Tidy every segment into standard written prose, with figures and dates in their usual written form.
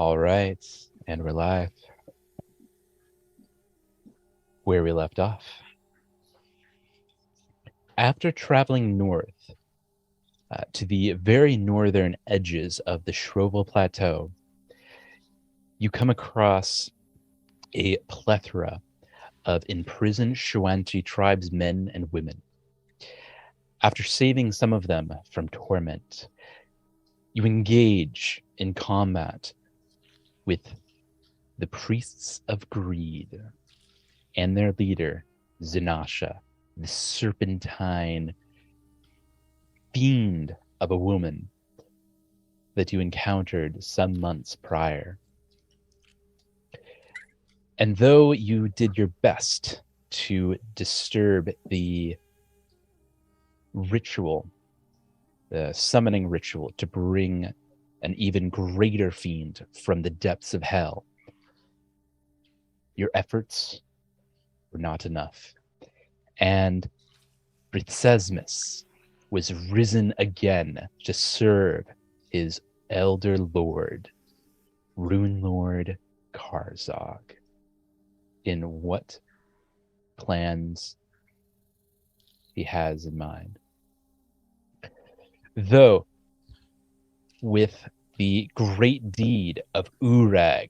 All right, and we're live. Where we left off. After traveling north to the very northern edges of the Shroval Plateau, you come across a plethora of imprisoned Shuanchi tribesmen and women. After saving some of them from torment, you engage in combat with the priests of greed and their leader, Zinasha, the serpentine fiend of a woman that you encountered some months prior. And though you did your best to disturb the ritual, the summoning ritual, to bring an even greater fiend from the depths of hell, your efforts were not enough. And Britsesmus was risen again to serve his elder lord, Runelord Karzog. In what plans he has in mind. Though, with the great deed of Urag,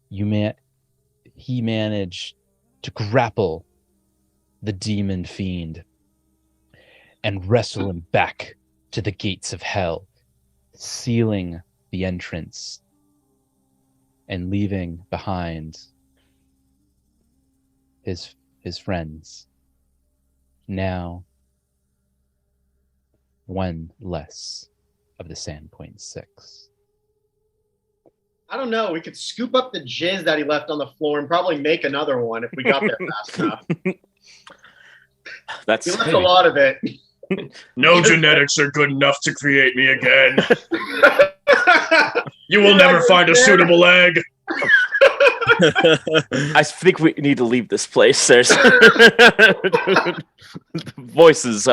he managed to grapple the demon fiend and wrestle him back to the gates of hell, sealing the entrance and leaving behind his friends. Now, one less of the Sandpoint Six. I don't know. We could scoop up the jizz that he left on the floor and probably make another one if we got there fast enough. That's He left a lot of it. No genetics are good enough to create me again. You will never find a suitable egg. I think we need to leave this place. There's voices.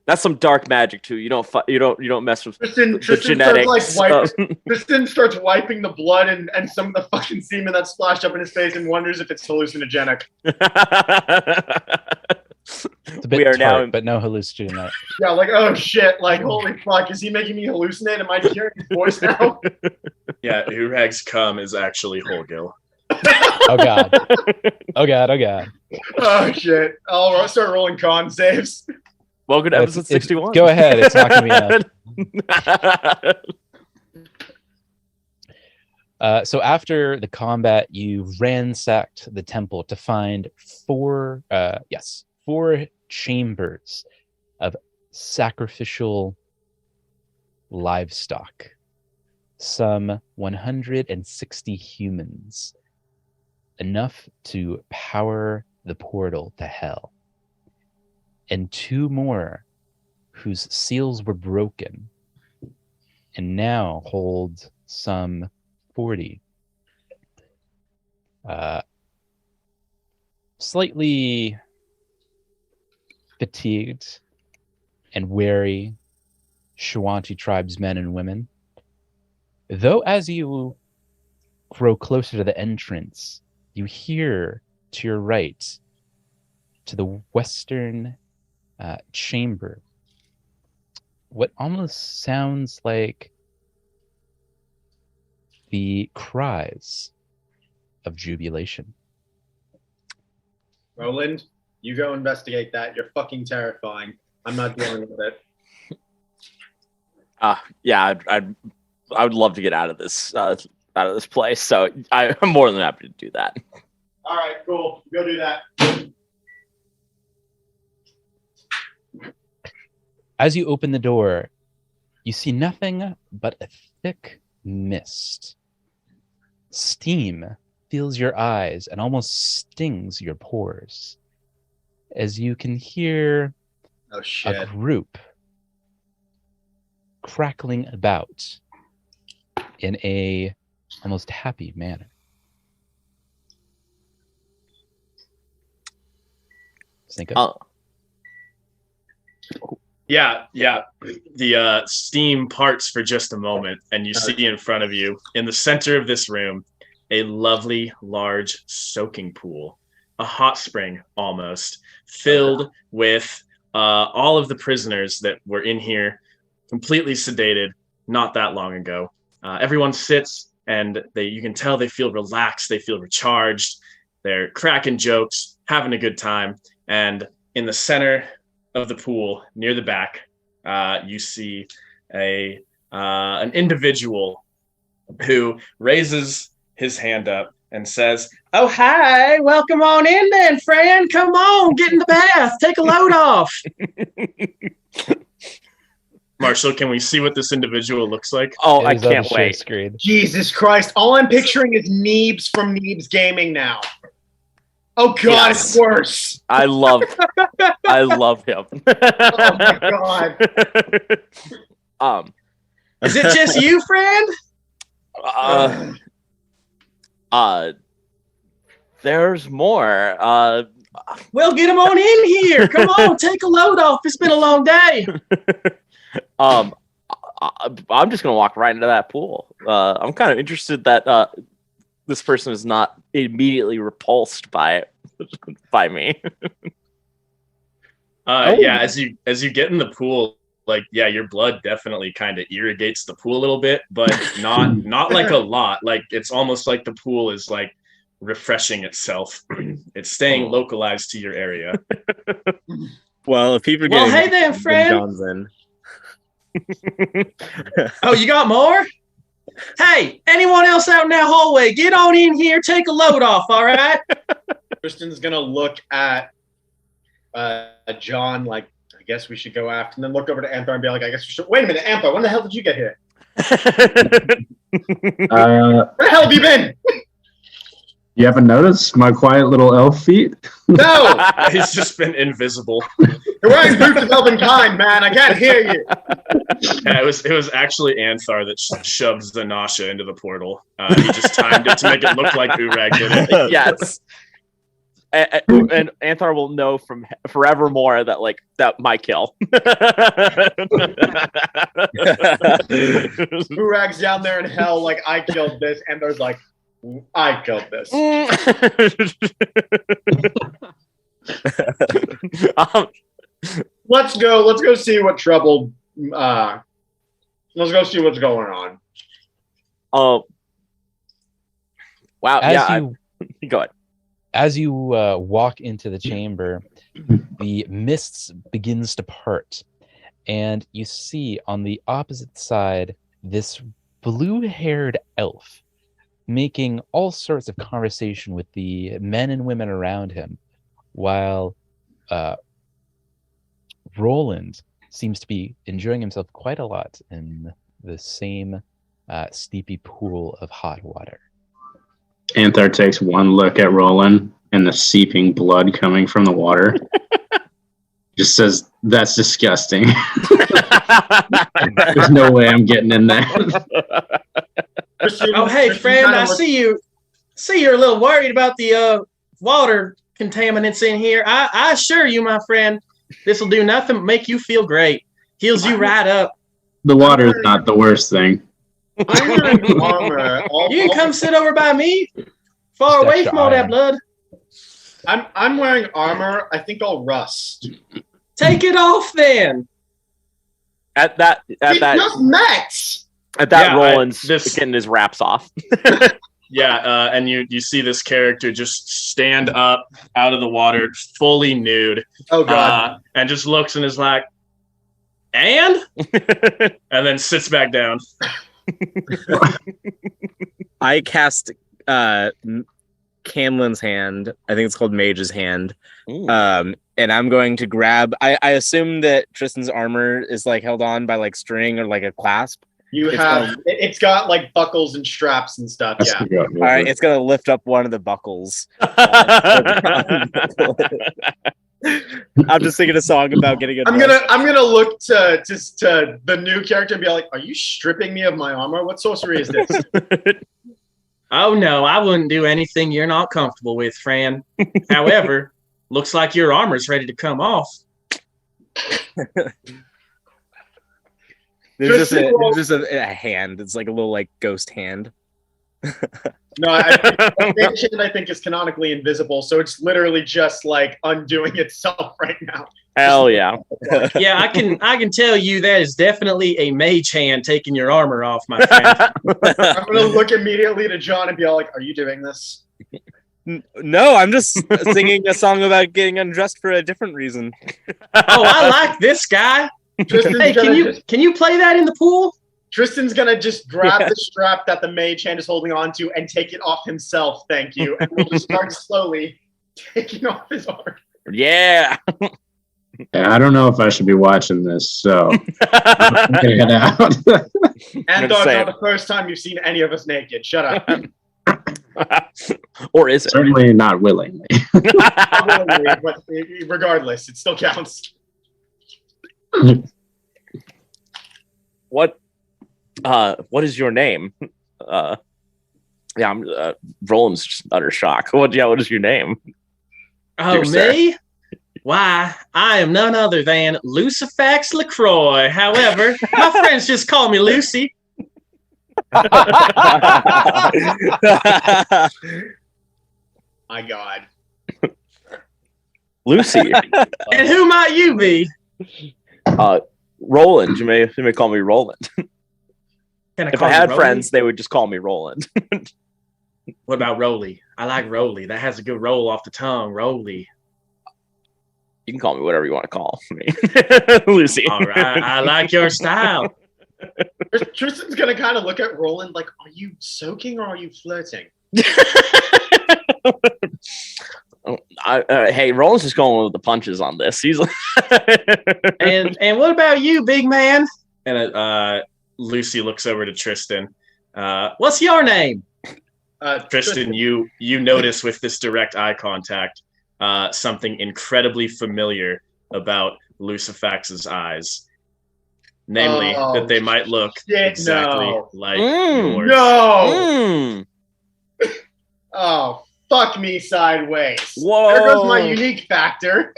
That's some dark magic too. You don't mess with the genetics. Tristan starts wiping the blood and some of the fucking semen that splashed up in his face and wonders if it's hallucinogenic. It's a bit tart, but no hallucinogenic. Yeah, like, oh shit, like, holy fuck, is he making me hallucinate? Am I hearing his voice now? Yeah, Urag's cum is actually Holgil. Oh god. Oh god, oh god. Oh shit. I'll start rolling con saves. Welcome to episode 61. Go ahead, it's knocking me up. So after the combat, you ransacked the temple to find four chambers of sacrificial livestock. Some 160 humans, enough to power the portal to hell. And two more whose seals were broken and now hold some 40 slightly fatigued and weary Shuanchi tribesmen and women. Though as you grow closer to the entrance, you hear to your right, to the western chamber, what almost sounds like the cries of jubilation. Roland, you go investigate that. You're fucking terrifying. I'm not dealing with it. Yeah, I would love to get out of this place. So I'm more than happy to do that. All right, cool. Go do that. As you open the door, you see nothing but a thick mist. Steam fills your eyes and almost stings your pores as you can hear a group crackling about in a almost happy manner. Think of Yeah. The steam parts for just a moment, and you see in front of you, in the center of this room, a lovely, large soaking pool, a hot spring almost, filled with all of the prisoners that were in here, completely sedated not that long ago. Everyone sits, and you can tell they feel relaxed, they feel recharged, they're cracking jokes, having a good time, and in the center of the pool, near the back, you see an individual who raises his hand up and says, "Oh, hi, welcome on in then, friend. Come on, get in the bath, take a load off." Marshall, can we see what this individual looks like? Oh, It I is on the can't share wait. screen. Jesus Christ. All I'm picturing is Neebs from Neebs Gaming now. Oh, God, Yes. it's worse. I love him. Oh, my God. Is it just you, friend? There's more. Well, get him on in here. Come on, take a load off. It's been a long day. I'm just gonna walk right into that pool. I'm kind of interested that this person is not immediately repulsed by me. Yeah, as you get in the pool, like, yeah, your blood definitely kind of irrigates the pool a little bit, but not like a lot. Like, it's almost like the pool is like refreshing itself. It's staying localized to your area. Well, if people Well, get hey then, friend. John's in. Oh, you got more? Hey, anyone else out in that hallway, get on in here, take a load off, all right? Tristan's going to look at John like, I guess we should go after, and then look over to Anthar and be like, I guess we should. Wait a minute, Anthar, when the hell did you get here? Where the hell have you been? You haven't noticed my quiet little elf feet? No! He's just been invisible. You're wearing boots of elven kind, man. I can't hear you. Yeah, it was actually Anthar that shoved Zanasha into the portal. He just timed it to make it look like Urag did it. Yes. And Anthar will know from forevermore that my kill. Urag's down there in hell like, I killed this, and there's like, I killed this. Let's go see what trouble. Let's go see what's going on. Oh, wow! Go ahead. As you walk into the chamber, the mists begins to part, and you see on the opposite side this blue-haired elf making all sorts of conversation with the men and women around him, while Roland seems to be enjoying himself quite a lot in the same steepy pool of hot water. Anthar takes one look at Roland and the seeping blood coming from the water. Just says, "That's disgusting." There's no way I'm getting in there. Oh, hey, friend, I see you. You're a little worried about the water contaminants in here. I assure you, my friend, this will do nothing but make you feel great. Heals you right up. The water is not the worst thing. I'm wearing armor. You can come sit over by me, far away from all that blood. I'm wearing armor. I think I'll rust. Take it off then. At that, Roland's getting his wraps off. Yeah, and you see this character just stand up out of the water, fully nude. Oh God! And just looks and is like, and then sits back down. I cast Camlin's hand. I think it's called Mage's hand. And I'm going to grab. I assume that Tristan's armor is like held on by like string or like a clasp. It's got like buckles and straps and stuff. Yeah. All right, it's gonna lift up one of the buckles. I'm just singing a song about getting it. I'm gonna look to the new character and be like, "Are you stripping me of my armor? What sorcery is this?" Oh no, I wouldn't do anything you're not comfortable with, Fran. However, looks like your armor's ready to come off. There's Tristan will- just a hand. It's like a little like ghost hand. No, I think is canonically invisible, so it's literally just like undoing itself right now. Hell yeah. Yeah, I can tell you that is definitely a mage hand taking your armor off, my friend. I'm gonna look immediately to John and be all like, "Are you doing this?" No, I'm just singing a song about getting undressed for a different reason. Oh, I like this guy. Tristan's Hey, gonna can you play that in the pool? Tristan's gonna just grab the strap that the mage hand is holding on to and take it off himself. Thank you. And we'll just start slowly taking off his arm. Yeah. Yeah, I don't know if I should be watching this, so I'm getting it out. And gonna say not the first time you've seen any of us naked. Shut up. Or is it? Certainly not willingly. But regardless, it still counts. What is your name? I'm Roland's just utter shock. What is your name? Oh, Dear sir. me? Why, I am none other than Lucifax LaCroix. However, my friends just call me Lucy. My God. Lucy. And who might you be? Roland. You may call me Roland. Can If call I you had Rolly? friends, they would just call me Roland. What about Roly? I like Roly. That has a good roll off the tongue. Roly. You can call me whatever you want to call me. Lucy. All right. I like your style. Tristan's gonna kind of look at Roland like, "Are you soaking or are you flirting?" Hey, Roland's just going with the punches on this. He's like, And what about you, big man? And Lucy looks over to Tristan. What's your name? Tristan, you notice with this direct eye contact something incredibly familiar about Lucifax's eyes. Namely, that they might look exactly like yours. No. mm, Oh, fuck me sideways. Whoa. There goes my unique factor.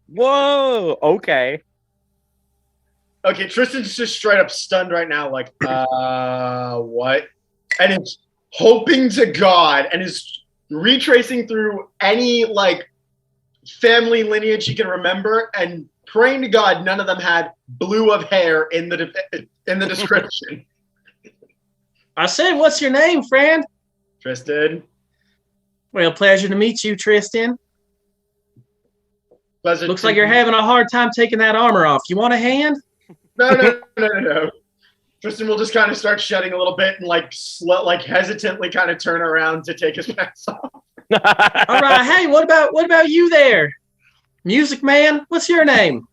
whoa. Okay. Okay, Tristan's just straight up stunned right now, like, what? And is hoping to God and is retracing through any, like, family lineage he can remember and praying to God none of them had blue of hair in the description. I said, what's your name, friend? Tristan. Well, pleasure to meet you, Tristan. Pleasure Looks to like you're having a hard time taking that armor off. You want a hand? No. Tristan will just kind of start shedding a little bit and like hesitantly kind of turn around to take his pants off. All right. Hey, what about you there? Music man, what's your name?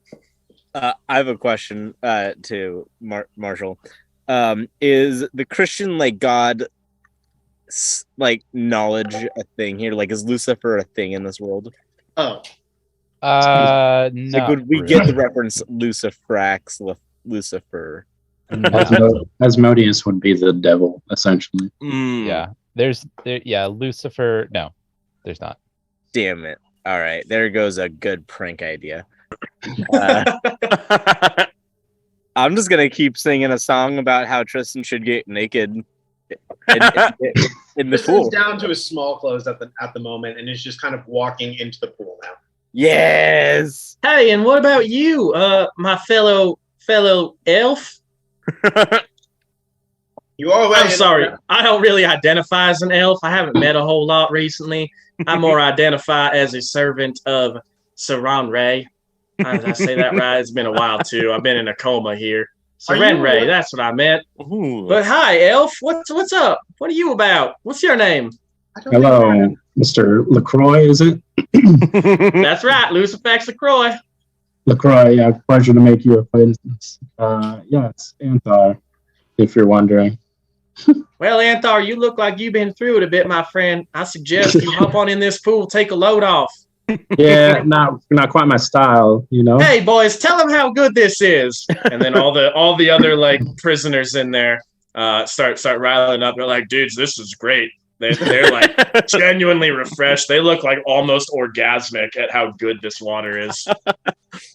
I have a question to Marshall. Is the Christian like God like knowledge a thing here? Like, is Lucifer a thing in this world? Oh. Like, No. would we get the reference Lucifrax, Lucifer? Asmodeus would be the devil, essentially. Mm. Yeah. Lucifer. No, there's not. Damn it. All right, there goes a good prank idea. I'm just gonna keep singing a song about how Tristan should get naked in the Tristan's pool. down to his small clothes at the moment and is just kind of walking into the pool now. Yes. Hey, and what about you, my fellow elf? You are I'm sorry, I don't really identify as an elf. I haven't met a whole lot recently. I more identify as a servant of Saran Ray. I say that right? It's been a while too. I've been in a coma here. Saran Ray, that's what I meant. Ooh. But hi, elf. What's up? What are you about? What's your name? Hello, Mr. LaCroix, is it? That's right, Lucifax LaCroix. LaCroix, yeah, pleasure to make your acquaintance. Yeah, it's Anthar, if you're wondering. Well, Anthar, you look like you've been through it a bit, my friend. I suggest you hop on in this pool, take a load off. Yeah, not quite my style, you know. Hey, boys, tell them how good this is. And then all the other like prisoners in there start riling up. They're like, dudes, this is great. They're like genuinely refreshed. They look like almost orgasmic at how good this water is.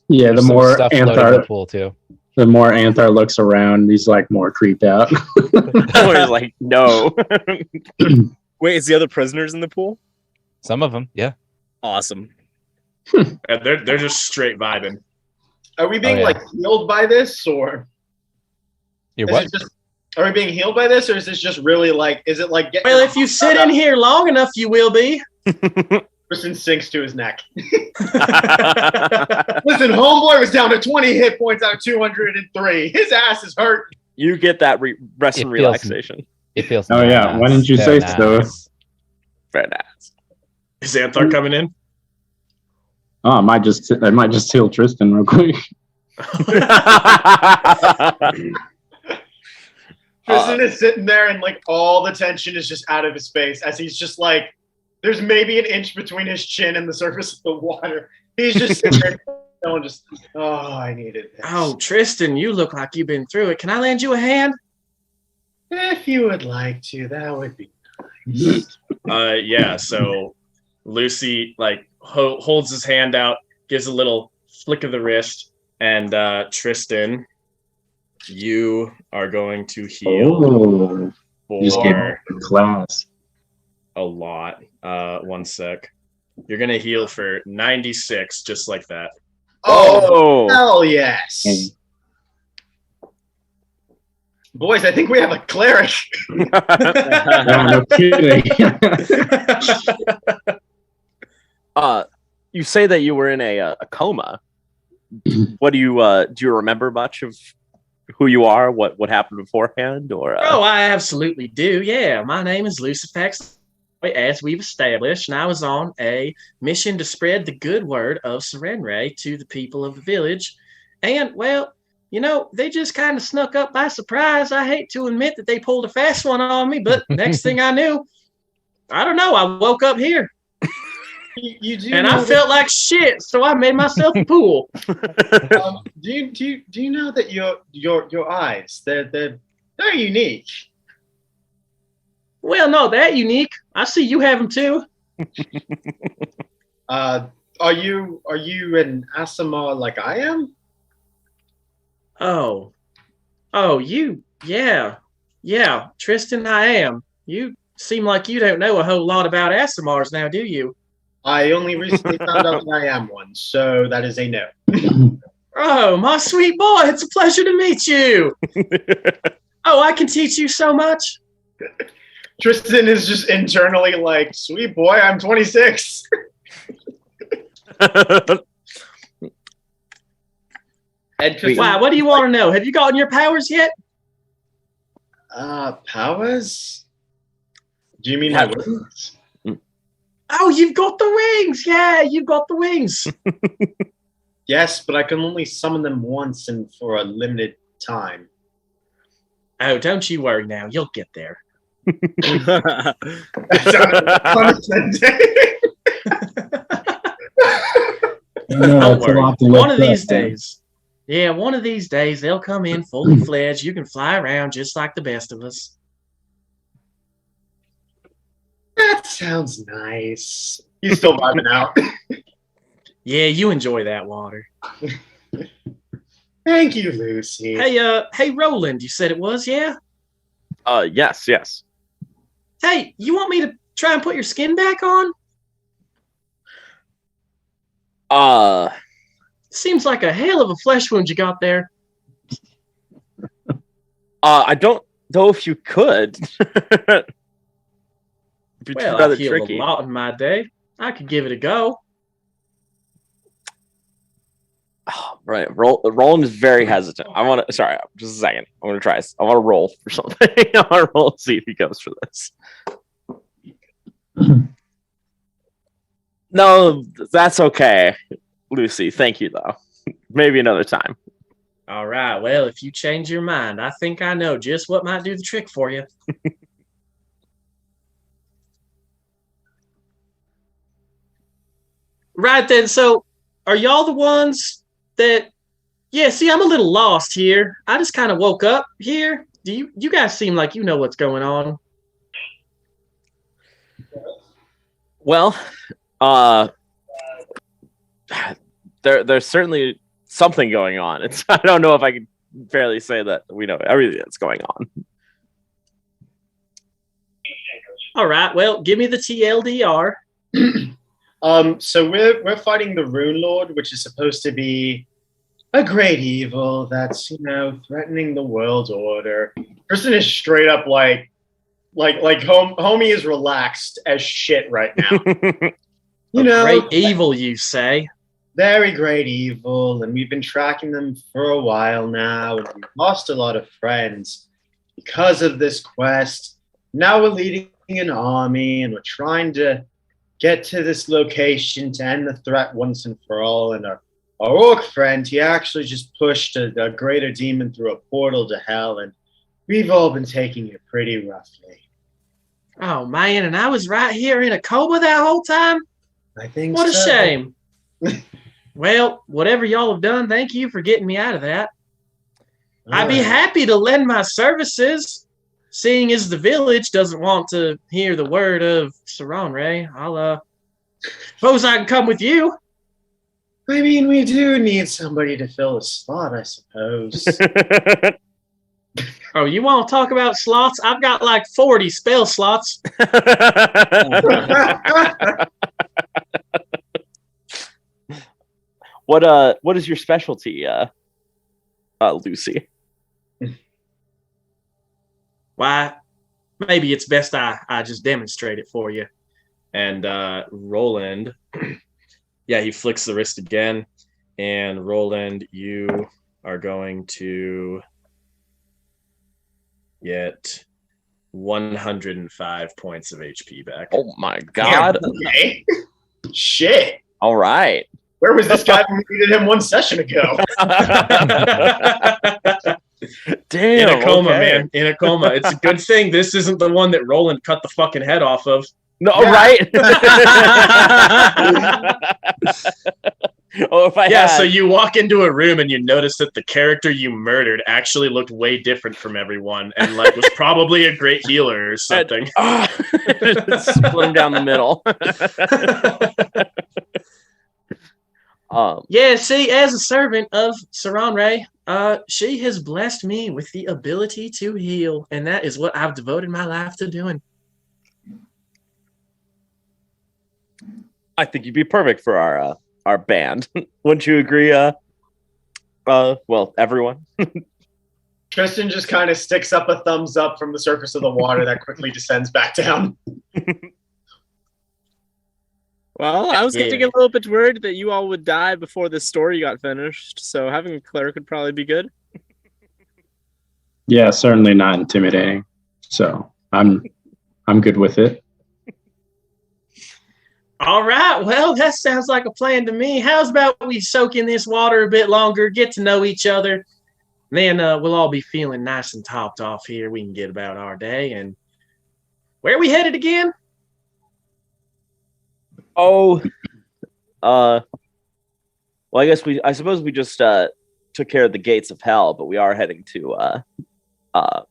Yeah, the There's some more stuff floating in the Anthar, pool too. The more Anthar looks around, he's like more creeped out. He's like, no. Wait, is the other prisoners in the pool? Some of them, yeah. Awesome. And they're just straight vibing. Are we being yeah. like healed by this, or You're is what? it just? Are we being healed by this, or is this just really like? Is it like? Well, if you sit in here long enough, you will be. Person sinks to his neck. Listen, homeboy was down to 20 hit points out of 203. His ass is hurt. You get that rest and It feels- relaxation. It feels. Oh, yeah. nice. Why didn't you Very say so? nice. Very nice. Is Xanthar coming in? Oh, I might just heal Tristan real quick. Tristan is sitting there, and like all the tension is just out of his face as he's just like, there's maybe an inch between his chin and the surface of the water. He's just sitting there, going just, oh, I needed this. Oh, Tristan, you look like you've been through it. Can I lend you a hand? If you would like to, that would be nice. Yeah. So Lucy like holds his hand out, gives a little flick of the wrist, and Tristan, you are going to heal You just gave for me class. a lot. 1 sec. You're gonna heal for 96, just like that. Oh, Oh, hell yes. Boys, I think we have a cleric. Yeah, no kidding. you say that you were in a coma. What do you remember much of who you are? What happened beforehand? Or Oh, I absolutely do. Yeah, my name is Lucifax, as we've established, and I was on a mission to spread the good word of Serenray to the people of the village. And, well, you know, they just kind of snuck up by surprise. I hate to admit that they pulled a fast one on me, but next thing I knew, I don't know, I woke up here. You do And know I felt like shit, so I made myself a pool. do you know that your eyes they're unique? Well, no, that unique. I see you have them too. Are you an Asimar like I am? Oh, you, yeah, Tristan, I am. You seem like you don't know a whole lot about Asimars now, do you? I only recently found out that I am one, so that is a no. Oh, my sweet boy, it's a pleasure to meet you. Oh, I can teach you so much. Tristan is just internally like, sweet boy, I'm 26. And Tristan, Wow, what do you want to know? Have you gotten your powers yet? powers? Do you mean my wings? Oh, you've got the wings. Yeah, you've got the wings. Yes, but I can only summon them once and for a limited time. Oh, don't you worry now. You'll get there. That sounded condescending. No, Don't it's a worry. lot to look One of these up, man. days. Yeah, one of these days they'll come in fully fledged. You can fly around just like the best of us. That sounds nice. He's still vibing out. Yeah, you enjoy that water. Thank you, Lucy. Hey, Roland, you said it was, yeah? yes. Hey, you want me to try and put your skin back on? Seems like a hell of a flesh wound you got there. I don't know if you could. It'd be Well, rather I've healed tricky. a lot in my day. I could give it a go. Oh, right, Roland is very hesitant. Sorry, just a second. I want to try. I want to roll for something. I want to roll and see if he goes for this. No, that's okay, Lucy. Thank you, though. Maybe another time. All right, well, if you change your mind, I think I know just what might do the trick for you. Right then, so are y'all the ones that... Yeah, see, I'm a little lost here. I just kind of woke up here. Do you guys seem like you know what's going on? Well, there's certainly something going on. I don't know if I can barely say that we know everything that's going on. All right, well, give me the TLDR. So we're fighting the Runelord, which is supposed to be a great evil that's threatening the world order. Kristen is straight up like homie is relaxed as shit right now. Great evil, you say? Very great evil, and we've been tracking them for a while now, and we've lost a lot of friends because of this quest. Now we're leading an army, and we're trying to get to this location to end the threat once and for all. And our orc friend, he actually just pushed a greater demon through a portal to hell, and we've all been taking it pretty roughly. Oh, man, and I was right here in a coma that whole time? I think What a so. shame. Well, whatever y'all have done, thank you for getting me out of that. I'd be happy to lend my services, seeing as the village doesn't want to hear the word of Saran Ray. I'll suppose I can come with you. I mean, we do need somebody to fill a slot, I suppose. Oh, you want to talk about slots? I've got like 40 spell slots. What is your specialty, Lucy? Why, maybe it's best I just demonstrate it for you. And Roland, yeah, he flicks the wrist again. And Roland, you are going to get 105 points of HP back. Oh my god. Okay. Shit. All right. Where was this guy when we needed him 1 session ago? Damn. In a coma, okay. man. In a coma. It's a good thing this isn't the one that Roland cut the fucking head off of. No, Yeah. right? Oh, if I Yeah, had. so you walk into a room and you notice that the character you murdered actually looked way different from everyone and like was probably a great healer or something. Split him down the middle. Yeah, see, as a servant of Saran Ray, she has blessed me with the ability to heal, and that is what I've devoted my life to doing. I think you'd be perfect for our band. Wouldn't you agree? Well, everyone. Tristan just kind of sticks up a thumbs up from the surface of the water that quickly descends back down. Well, I was Yeah. getting a little bit worried that you all would die before the story got finished, so having a cleric would probably be good. Yeah, certainly not intimidating. So I'm good with it. All right, well, that sounds like a plan to me. How's about we soak in this water a bit longer, get to know each other, then we'll all be feeling nice and topped off here. We can get about our day. And where are we headed again? Oh, well, I suppose we just took care of the gates of hell, but we are heading to oh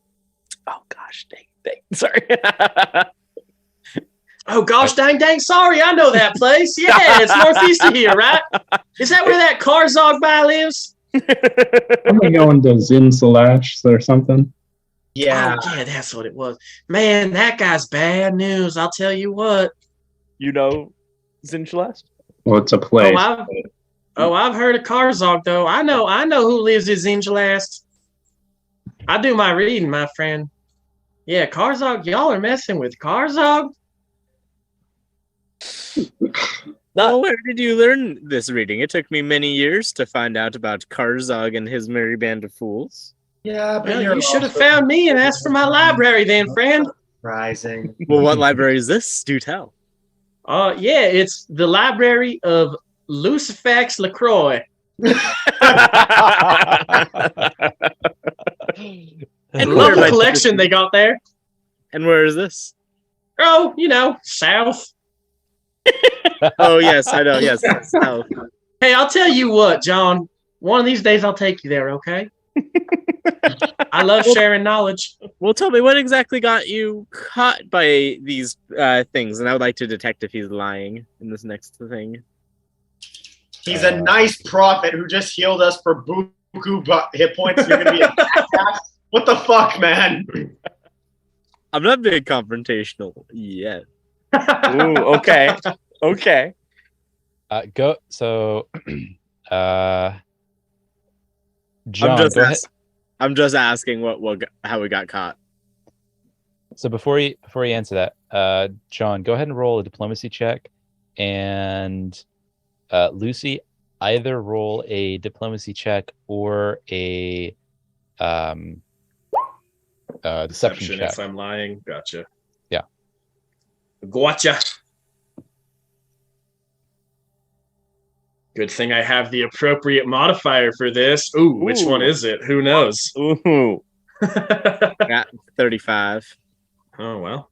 gosh, dang, sorry. Oh, gosh, dang, sorry, I know that place. Yeah, it's northeast of here, right? Is that where that Karzog guy lives? Am I going to Zinzalash or something? Yeah. Oh, yeah, that's what it was. Man, that guy's bad news, I'll tell you what. You know Zinceleste? Well, it's a place. I've heard of Karzog, though. I know who lives in Zinjalast. I do my reading, my friend. Yeah, Karzog, y'all are messing with Karzog? Well, where did you learn this reading? It took me many years to find out about Karzog and his merry band of fools. Yeah, but Well, you're you should have also found me and asked for my library then, friend. Rising. Well, what library is this? Do tell. Yeah, it's the library of Lucifax LaCroix. And Love where the am I- collection they got there. And where is this? Oh, south. Oh, yes, I know. Yes, south. Hey, I'll tell you what, John. One of these days I'll take you there, okay? I love sharing knowledge. Well, tell me, what exactly got you caught by these things? And I would like to detect if he's lying in this next thing. He's a nice prophet who just healed us for hit points. You're gonna be a jackass. What the fuck, man? I'm not being confrontational yet. Ooh, okay. Okay. Go. So, John, go ahead. I'm just asking how we got caught. So before you answer that, John, go ahead and roll a diplomacy check, and Lucy, either roll a diplomacy check or a deception check. If I'm lying, gotcha. Yeah. Gotcha. Good thing I have the appropriate modifier for this. Ooh, which one is it? Who knows? Ooh. Got 35. Oh, well.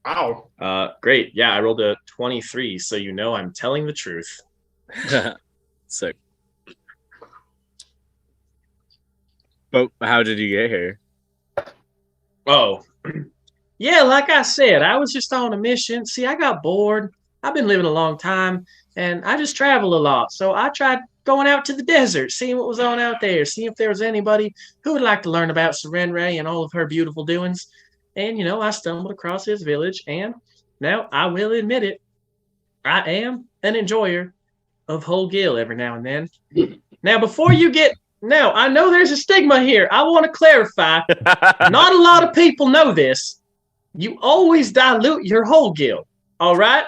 Wow. Great. Yeah, I rolled a 23, so you know I'm telling the truth. Sick. But how did you get here? Oh, Yeah, like I said, I was just on a mission. See, I got bored. I've been living a long time, and I just travel a lot. So I tried going out to the desert, seeing what was on out there, seeing if there was anybody who would like to learn about Serenray and all of her beautiful doings. And, I stumbled across his village, and now I will admit it, I am an enjoyer of whole gill every now and then. Now, now, I know there's a stigma here. I want to clarify. Not a lot of people know this. You always dilute your whole gill, all right?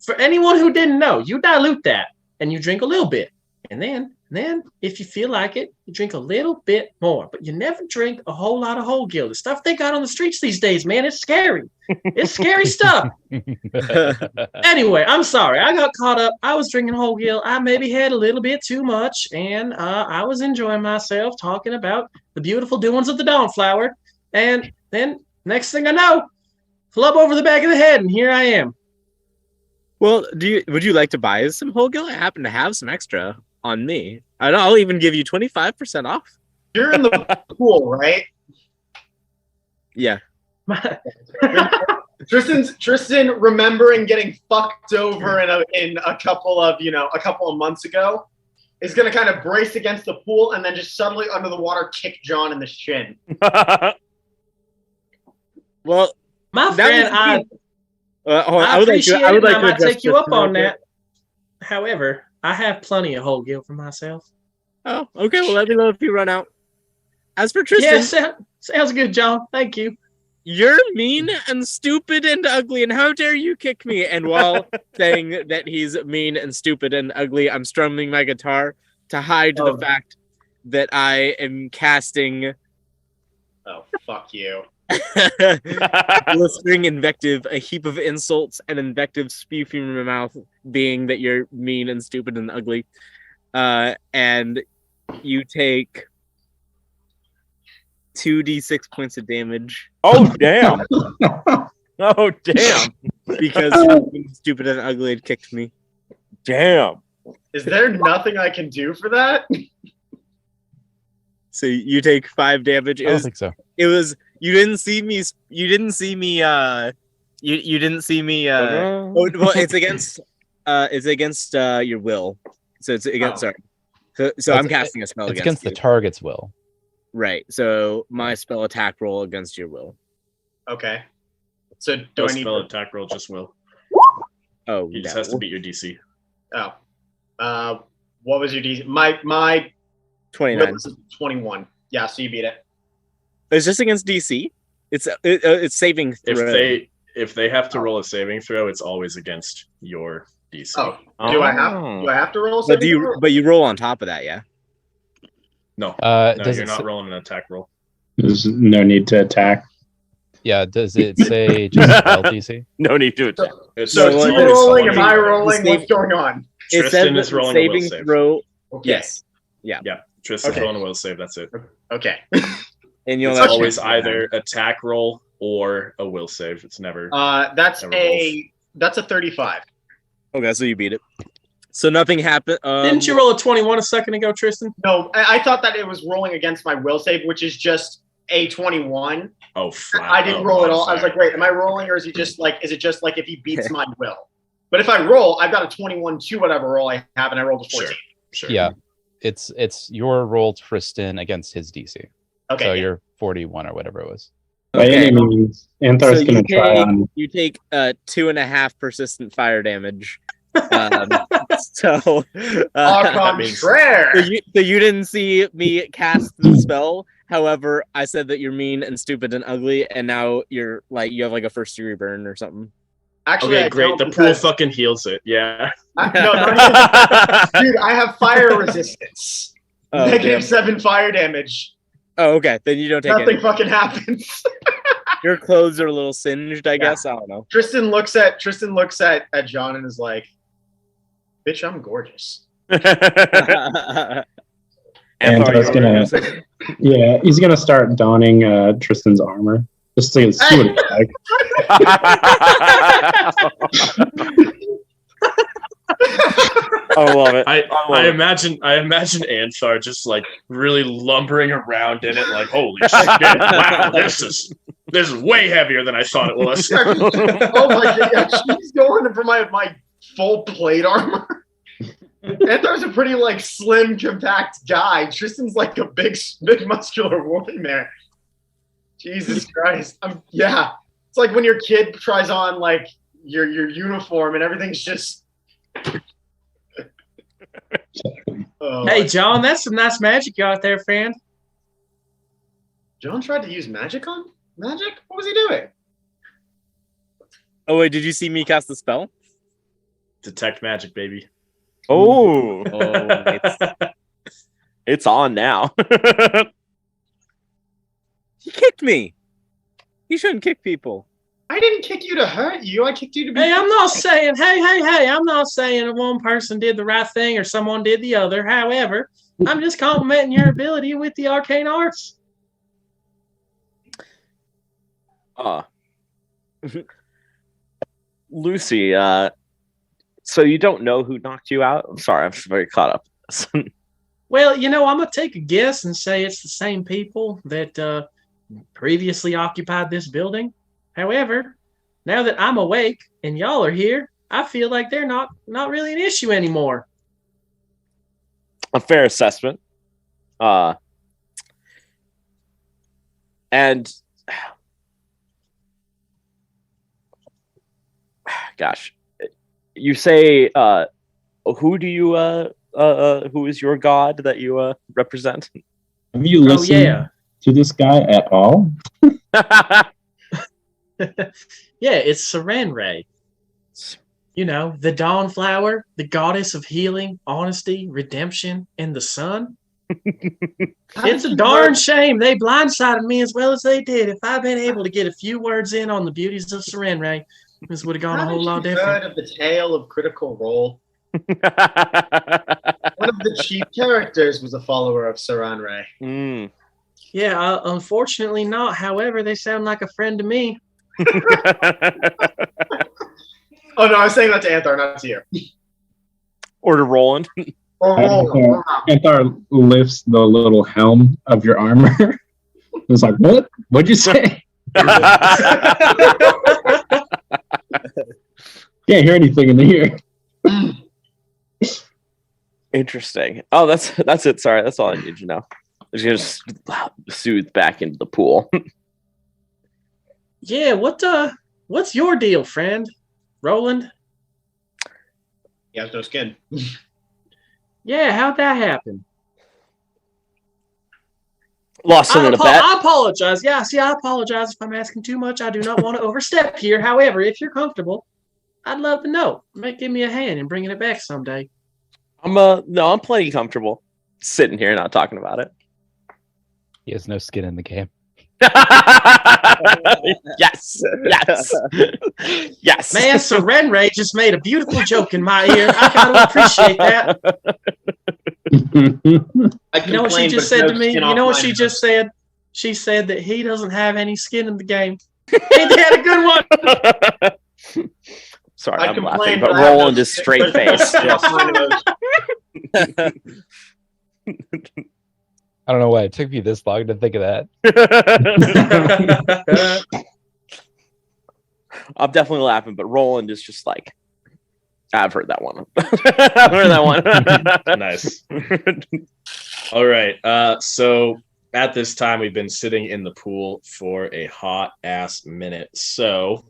For anyone who didn't know, you dilute that, and you drink a little bit. And then, if you feel like it, you drink a little bit more. But you never drink a whole lot of whole gill. The stuff they got on the streets these days, man, it's scary. It's scary stuff. Anyway, I'm sorry. I got caught up. I was drinking whole gill. I maybe had a little bit too much, and I was enjoying myself talking about the beautiful doings of the Dawnflower. And then, next thing I know, flub over the back of the head, and here I am. Well, would you like to buy some whole gill? I happen to have some extra on me. And I'll even give you 25% off. You're in the pool, right? Yeah. Tristan remembering getting fucked over in a couple of months ago is gonna kind of brace against the pool and then just suddenly under the water kick John in the shin. Well, my friend, I appreciate I would like I to might address take you this up real on quick. that. However, I have plenty of whole gill for myself. Oh, okay. Well, let me know if you run out. As for Tristan, Yeah, sounds good, John. Thank you. you're mean and stupid and ugly, and how dare you kick me? And while saying that he's mean and stupid and ugly, I'm strumming my guitar to hide the fact that I am casting Oh, fuck you. blistering invective, a heap of insults and invectives spew from your mouth, being that you're mean and stupid and ugly. And you take 2d6 points of damage Oh, damn. Oh, damn. because you're being stupid and ugly and kicked me. Damn. Is there nothing I can do for that? So you take 5 damage. I don't think so. It was you didn't see me. You didn't see me. You didn't see me. Oh, well, it's against. It's against your will. So it's against. Sorry. So I'm casting a spell It's against the you. target's will. Right. So my spell attack roll against your will. Okay. So do no I need spell to... attack roll, just will. Oh, He just no. has to beat your DC. Oh. What was your DC? My 29. was 21. Yeah, so you beat it. It's just against DC. It's saving throw. If they have to roll a saving throw, it's always against your DC. Oh. Do I have to roll? But saving throw? but you roll on top of that, yeah. No, Does you're it not s- rolling an attack roll. There's no need to attack. Yeah, does it say just spell DC? No need to attack. It's So So is he what is- rolling? Am I the rolling? save- What's going on? It Tristan says is rolling a will saving save. throw. Okay. Yes. Yeah, Tristan's Okay. rolling a will save. That's it. Okay. And you'll It's not always check either attack roll or a will save. It's never. That's Never a 35. Okay, so you beat it. So nothing happened. Didn't you roll a 21 a second ago, Tristan? No, I thought that it was rolling against my will save, which is just a 21. Oh, flat. I didn't roll at all. I was like, wait, am I rolling, or is it just like if he beats my will? But if I roll, I've got a 21 to whatever roll I have, and I rolled a 14. Sure. Yeah. It's your roll, Tristan, against his DC. Okay. So you're 41 or whatever it was. By any means, Anthar's So going to try on. you take 2.5 persistent fire damage. So contraire. so you didn't see me cast the spell. However, I said that you're mean and stupid and ugly, and now you're like you have like a first degree burn or something. Actually, Okay, I great. don't The pool because- fucking heals it. Yeah. No, not even. Dude, I have fire resistance. Oh, Negative damn. 7 fire damage. Oh, okay. Then you don't take Nothing any. fucking happens. Your clothes are a little singed, I guess. I don't know. Tristan looks at John and is like, "Bitch, I'm gorgeous." Anthar's going to. Yeah, he's going to start donning Tristan's armor. Just to see what it's like. I love it. I imagine Anthar just like really lumbering around in it, like, holy shit, wow, this is way heavier than I thought it was. Oh my god, yeah, she's going for my full plate armor. Anthar's a pretty like slim, compact guy. Tristan's like a big muscular woman there. Jesus Christ. Yeah. It's like when your kid tries on like your uniform and everything's just Hey, John, that's some nice magic you got there, friend. John tried to use magic? What was he doing? Oh wait, did you see me cast the spell? Detect magic, baby. Oh, It's it's on now. he kicked me. He shouldn't kick people. I didn't kick you to hurt you. I kicked you to be. Hey, I'm not saying, hey, I'm not saying that one person did the right thing or someone did the other. However, I'm just complimenting your ability with the arcane arts. Lucy, so you don't know who knocked you out? I'm sorry, I'm very caught up. Well, I'm going to take a guess and say it's the same people that previously occupied this building. However, now that I'm awake and y'all are here, I feel like they're not really an issue anymore. A fair assessment. And gosh, you say who do you who is your god that you represent? Have you listened to this guy at all? Yeah, it's Sarenrae. The dawn flower, the goddess of healing, honesty, redemption, and the sun. It's a darn shame they blindsided me as well as they did. If I'd been able to get a few words in on the beauties of Sarenrae, this would have gone a whole lot different. Heard of the tale of Critical Role? One of the chief characters was a follower of Sarenrae. Mm. Yeah, unfortunately not. However, they sound like a friend to me. Oh no, I was saying that to Anthar, not to you. Or to Roland. Anthar lifts the little helm of your armor. It's like, what? What'd you say? Can't hear anything in here. Interesting. Oh, that's it. Sorry, that's all I need to know. I'm just gonna soothe back into the pool. Yeah, what's your deal, friend? Roland? He has no skin. Yeah, how'd that happen? Lost him in a bet. I apologize. Yeah, see, I apologize if I'm asking too much. I do not want to overstep here. However, if you're comfortable, I'd love to know. Give me a hand in bringing it back someday. I'm plenty comfortable sitting here not talking about it. He has no skin in the game. Yes. Man, Sarenrae just made a beautiful joke in my ear. I gotta appreciate that. You know what she just said to me? You know what she just said? She said that he doesn't have any skin in the game. Ain't that a good one? Sorry, I'm laughing, but Roland is straight faced. I don't know why it took me this long to think of that. I'm definitely laughing, but Roland is just like, I've heard that one. I've heard that one. Nice. All right. So at this time, we've been sitting in the pool for a hot ass minute. So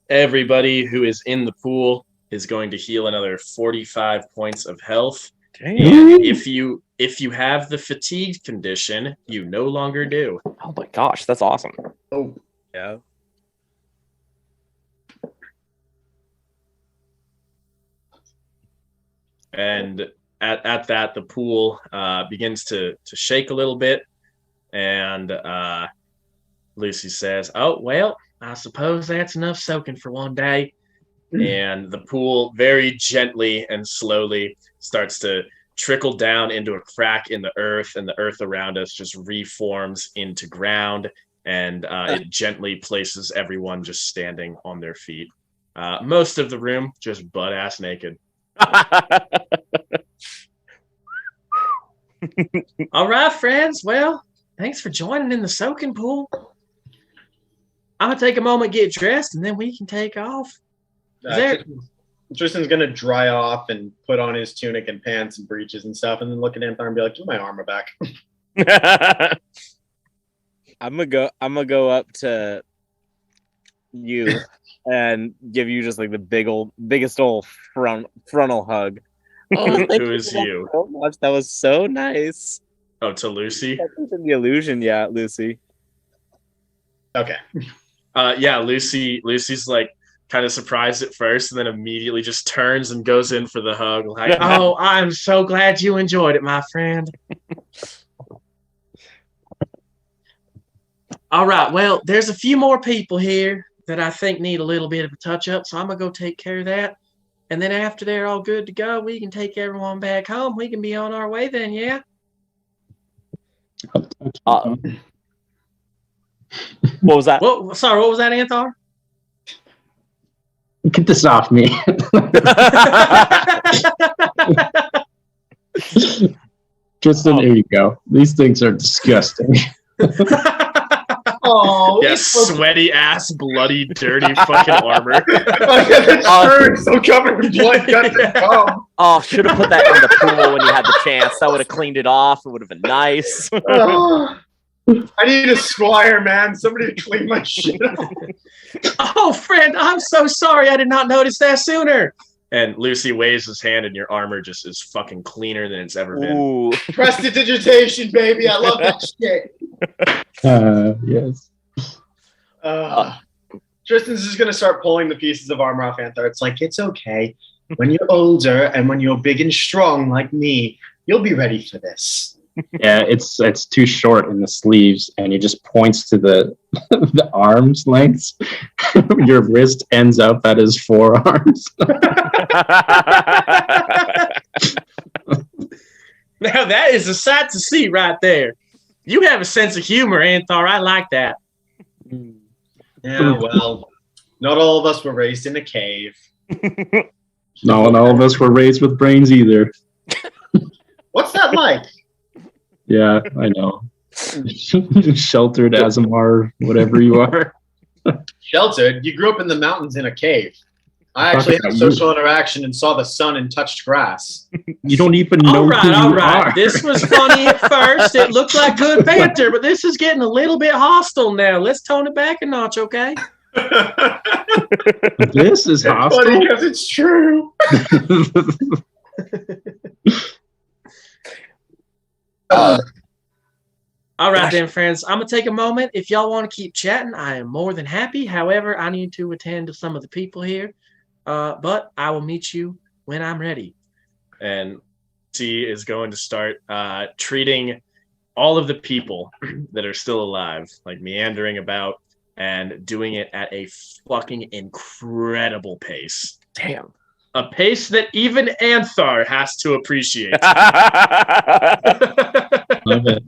everybody who is in the pool is going to heal another 45 points of health. Damn. And if you have the fatigue condition, you no longer do. Oh my gosh, that's awesome. Oh, Yeah. And at that, the pool begins to shake a little bit, and Lucy says, "Oh well, I suppose that's enough soaking for one day." And the pool very gently and slowly starts to trickle down into a crack in the earth, and the earth around us just reforms into ground, and it gently places everyone just standing on their feet. Most of the room just butt ass naked. All right, friends. Well, thanks for joining in the soaking pool. I'm gonna take a moment, get dressed, and then we can take off. Tristan's gonna dry off and put on his tunic and pants and breeches and stuff, and then look at Anthar and be like, "Give my armor back." I'm gonna go up to you and give you just like the biggest old frontal hug. Oh, thank Who is you? so much. That was so nice. Oh, to Lucy? That's the illusion, yeah, Lucy. Okay. Yeah, Lucy's like kind of surprised at first, and then immediately just turns and goes in for the hug. Like, Oh, I'm so glad you enjoyed it, my friend. All right. Well, there's a few more people here that I think need a little bit of a touch up, so I'm gonna go take care of that. And then after they're all good to go, we can take everyone back home. We can be on our way then, yeah? What was that? Sorry, what was that, Anthar? Get this off me. Tristan, here you go. These things are disgusting. Oh, yeah, sweaty ass, bloody, dirty fucking armor. Oh, yeah, so covered in blood. Oh, should have put that in the pool when you had the chance. That would have cleaned it off. It would have been nice. I need a squire, man. Somebody to clean my shit up. Oh, friend, I'm so sorry. I did not notice that sooner. And Lucy waves his hand, and your armor just is fucking cleaner than it's ever been. Ooh. Prestidigitation, baby. I love that shit. Yes. Tristan's just going to start pulling the pieces of armor off Anthar. It's like, it's okay. When you're older and when you're big and strong like me, you'll be ready for this. Yeah, it's too short in the sleeves, and he just points to the the arms lengths. Your wrist ends up at his forearms. Now that is a sight to see right there. You have a sense of humor, Anthar. I like that. Yeah, well, not all of us were raised in a cave. No, and all of us were raised with brains either. What's that like? Yeah, I know. Sheltered Azamar, whatever you are. Sheltered? You grew up in the mountains in a cave. I actually had social interaction and saw the sun and touched grass. You don't even know All who you right. are. This was funny at first. It looked like good banter, but this is getting a little bit hostile now. Let's tone it back a notch, okay? This is hostile. Funny because it's true. All right, then, friends. I'm going to take a moment. If y'all want to keep chatting, I am more than happy. However, I need to attend to some of the people here. But I will meet you when I'm ready. And she is going to start treating all of the people that are still alive, like meandering about and doing it at a fucking incredible pace. Damn. A pace that even Anthar has to appreciate. Love it.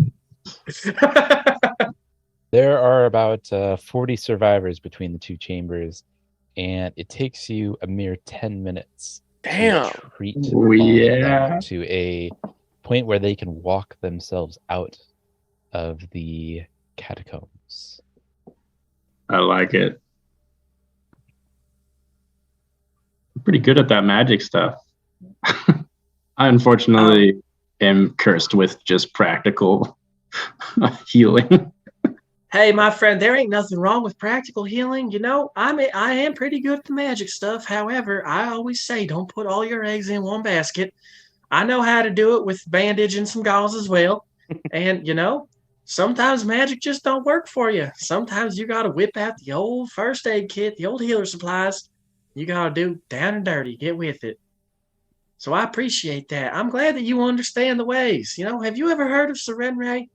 There are about 40 survivors between the two chambers, and it takes you a mere 10 minutes Damn. to treat Oh, yeah. them to a point where they can walk themselves out of the catacombs. I like it. pretty good at that magic stuff. I unfortunately am cursed with just practical healing. Hey, my friend, there ain't nothing wrong with practical healing. You know, I am pretty good at the magic stuff. However, I always say don't put all your eggs in one basket. I know how to do it with bandage and some gauze as well. And, you know, sometimes magic just don't work for you. Sometimes you got to whip out the old first aid kit, the old healer supplies. You got to do down and dirty. Get with it. So I appreciate that. I'm glad that you understand the ways. You know, have you ever heard of Serenray?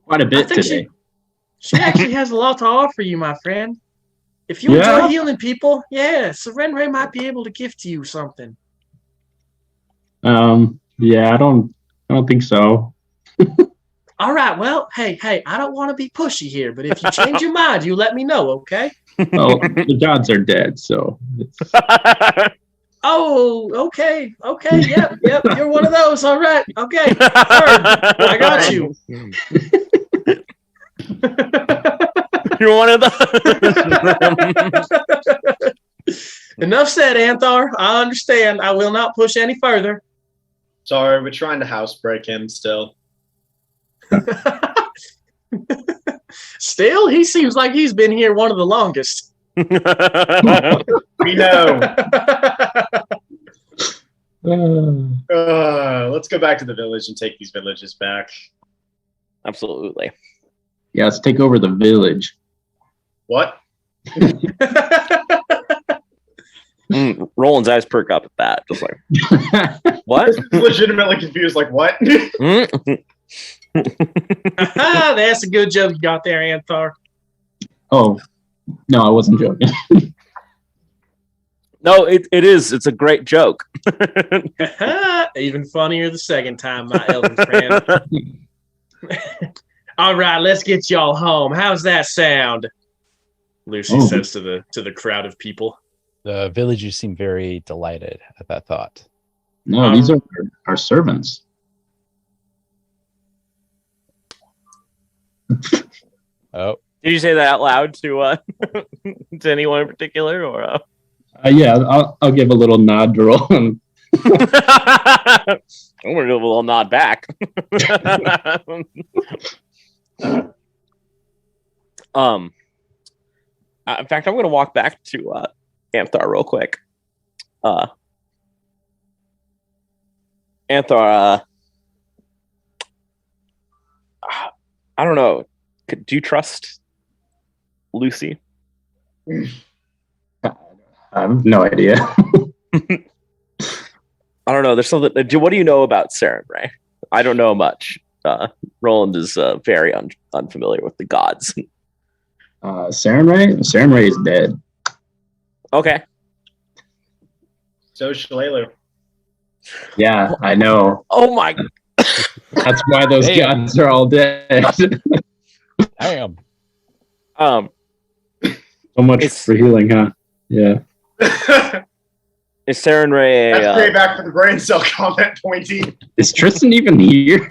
Quite a I bit think today. she actually has a lot to offer you, my friend. If you enjoy Yeah? healing people, yeah, Serenray might be able to gift you something. Yeah, I don't think so. All right, well, hey, I don't want to be pushy here, but if you change your mind, you let me know, okay? Well, the gods are dead, so it's... Oh, okay, yep, you're one of those. All right, okay, heard. I got you. You're one of the. Enough said, Anthar. I understand. I will not push any further. Sorry, we're trying to housebreak him still. Still, he seems like he's been here one of the longest. We know. Let's go back to the village and take these villages back. Absolutely. Yeah, let's take over the village. What? Roland's eyes perk up at that. Just like, what? Legitimately confused, like, what? That's a good joke you got there, Anthar. Oh, no, I wasn't joking. No, it is. It's a great joke. Even funnier the second time, my elven friend. All right, let's get y'all home. How's that sound? Lucy says to the crowd of people. The villagers seem very delighted at that thought. No, these are our servants. Oh, Did you say that out loud to to anyone in particular, or? Yeah, I'll give a little nod to Roland. I'm gonna do a little nod back. In fact, I'm gonna walk back to Anthar real quick. Anthar, I don't know. Do you trust Lucy? I have no idea. I don't know. There's something. What do you know about Serenray? I don't know much. Roland is very unfamiliar with the gods. Serenray? Serenray is dead. Okay. So Shalelu. Yeah, I know. Oh my. That's why those gods are all dead. damn. So much for healing, huh? Yeah. Is Serenray That's payback for the brain cell comment, Pointy. Is Tristan even here?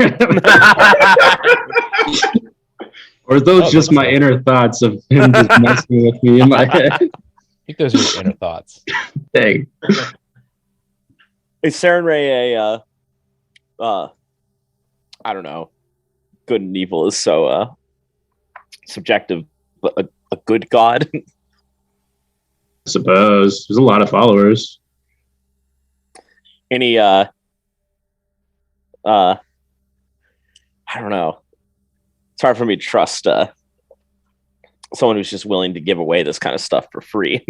Or are those just my inner thoughts of him just messing with me in my head? I think those are your inner thoughts. Dang. Is Serenray I don't know. Good and evil is so subjective, but a good god. I suppose. There's a lot of followers. Any I don't know. It's hard for me to trust someone who's just willing to give away this kind of stuff for free.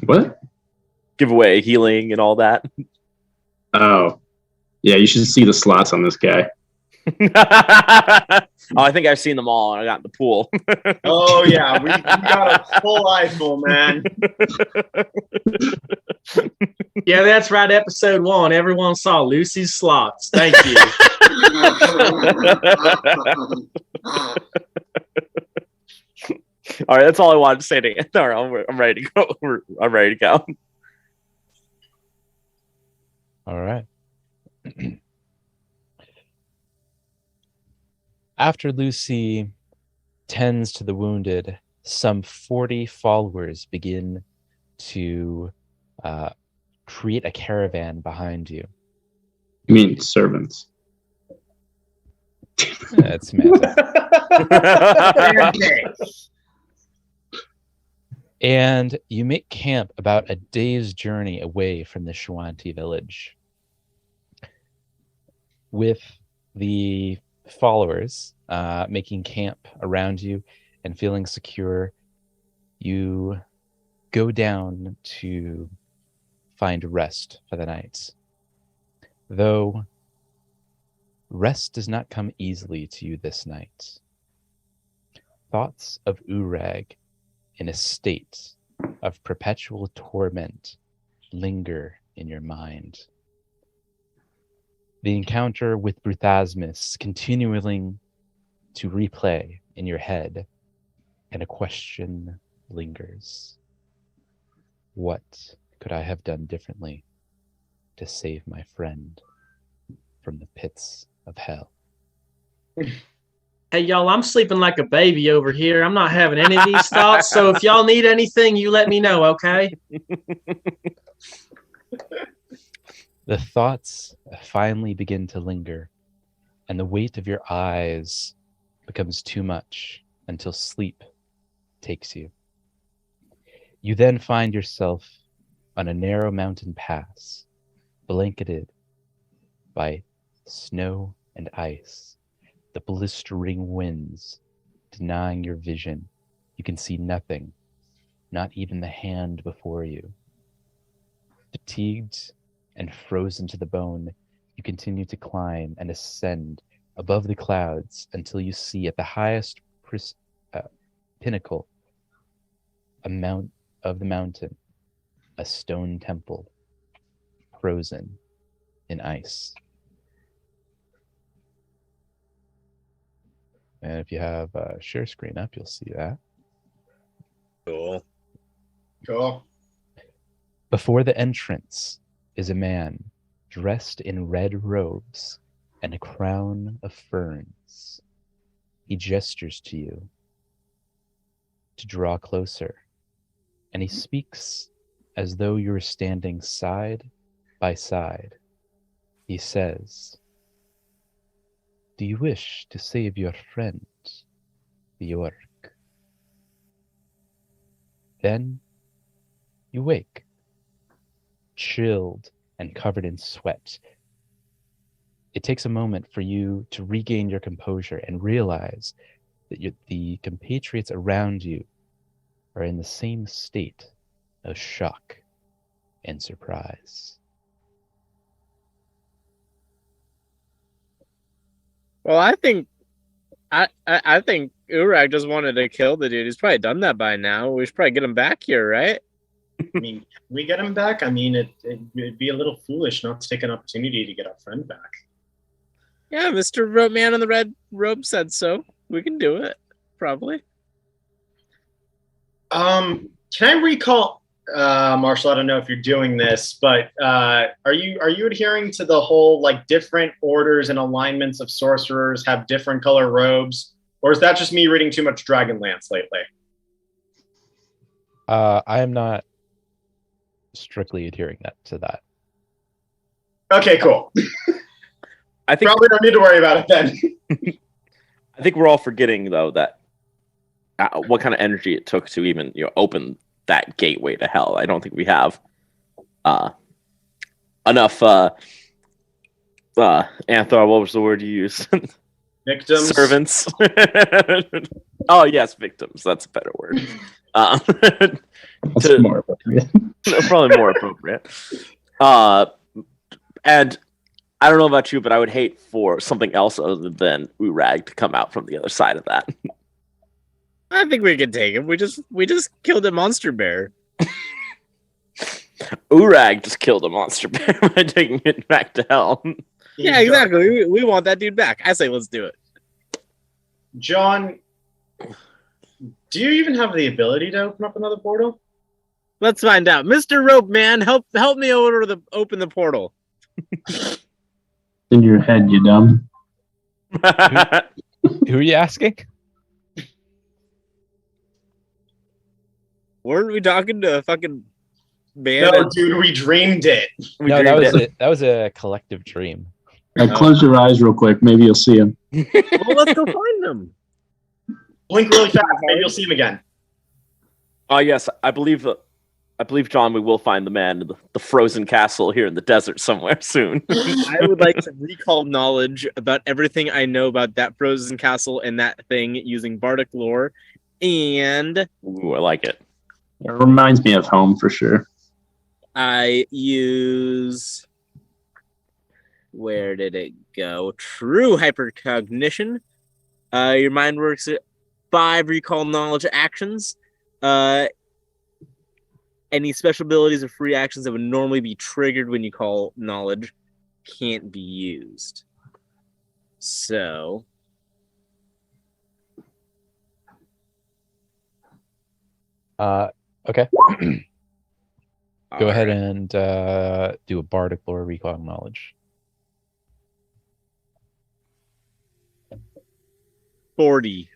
What? Give away healing and all that. Oh. Yeah, you should see the slots on this guy. Oh, I think I've seen them all and I got in the pool. Oh, yeah. We got a full eyeful, man. Yeah, that's right. Episode 1. Everyone saw Lucy's slots. Thank you. All right, that's all I wanted to say to you. All right, I'm ready to go. I'm ready to go. All right. After Lucy tends to the wounded, some 40 followers begin to create a caravan behind you. I mean, servants. That's semantics. And you make camp about a day's journey away from the Shuanti village. With the followers making camp around you and feeling secure, you go down to find rest for the night. Though rest does not come easily to you this night. Thoughts of Urag in a state of perpetual torment linger in your mind. The encounter with Bruthasmus continuing to replay in your head, and a question lingers. What could I have done differently to save my friend from the pits of hell? Hey, y'all, I'm sleeping like a baby over here. I'm not having any of these thoughts. So if y'all need anything, you let me know, okay? The thoughts finally begin to linger, and the weight of your eyes becomes too much until sleep takes you. You then find yourself on a narrow mountain pass, blanketed by snow and ice, the blistering winds denying your vision. You can see nothing, not even the hand before you. Fatigued and frozen to the bone, you continue to climb and ascend above the clouds until you see at the highest pinnacle of the mountain a stone temple frozen in ice. And if you have a share screen up, you'll see that. Cool. Cool. Before the entrance is a man dressed in red robes and a crown of ferns. He gestures to you to draw closer, and he speaks as though you were standing side by side. He says, "Do you wish to save your friend, the orc?" Then you wake, chilled and covered in sweat. It takes a moment for you to regain your composure and realize that the compatriots around you are in the same state of shock and surprise. Well, I think Urag just wanted to kill the dude. He's probably done that by now. We should probably get him back here, right? I mean, can we get him back? I mean, it'd be a little foolish not to take an opportunity to get our friend back. Yeah, Mr. Man in the red robe said so. We can do it, probably. Can I recall, Marshall? I don't know if you're doing this, but are you adhering to the whole like different orders and alignments of sorcerers have different color robes, or is that just me reading too much Dragonlance lately? I am not strictly adhering to that. Okay, cool. I think Probably don't need to worry about it then. I think we're all forgetting though that what kind of energy it took to even open that gateway to hell. I don't think we have enough. Anthar, what was the word you used? Victims. Servants. Oh yes, victims. That's a better word. That's more appropriate. Probably more appropriate. And I don't know about you, but I would hate for something else other than Urag to come out from the other side of that. I think we can take him. We just killed a monster bear. Urag just killed a monster bear by taking it back to hell. Yeah, exactly. We want that dude back. I say let's do it. John, do you even have the ability to open up another portal? Let's find out. Mr. Rope Man, help me open the portal. In your head, you dumb. Who are you asking? Weren't we talking to a fucking man? No, dude, we dreamed it. We No, that dreamed was it. that was a collective dream. Close your eyes real quick. Maybe you'll see him. Well, let's go find them. Blink really fast. Maybe you'll see him again. Yes, I believe John, we will find the man in the frozen castle here in the desert somewhere soon. I would like to recall knowledge about everything I know about that frozen castle and that thing using bardic lore, and Ooh, I like it. It reminds me of home for sure. I use. Where did it go? True hypercognition. Your mind works at 5 recall knowledge actions. Any special abilities or free actions that would normally be triggered when you call knowledge can't be used. So. Okay. Go ahead Alright. and do a bardic lore recall knowledge. 40.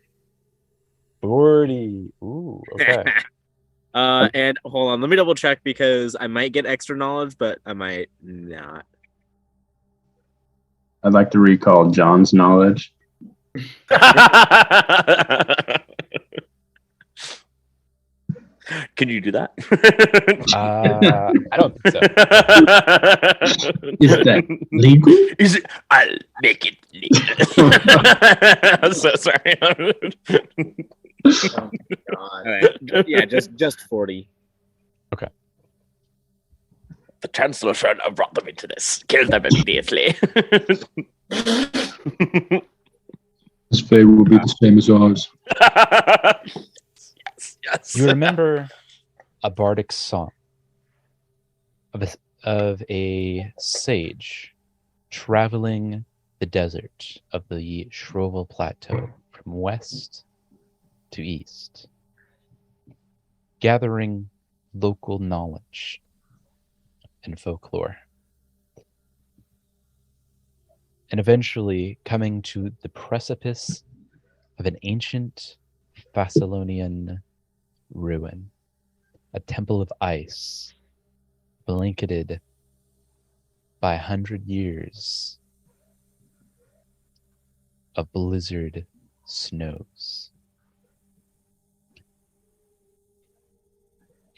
40. Ooh, okay. And hold on, let me double check because I might get extra knowledge, but I might not. I'd like to recall John's knowledge. Can you do that? I don't think so. Is that legal? Is it? I'll make it legal. I'm so sorry. God. All right. Yeah, just 40. The Chancellor should have brought them into this. Kill them immediately. His fate will be the same as ours. yes. You remember a bardic song of a sage traveling the desert of the Shroval Plateau from west to east, gathering local knowledge and folklore, and eventually coming to the precipice of an ancient Thessalonian ruin, a temple of ice blanketed by 100 years of blizzard snows.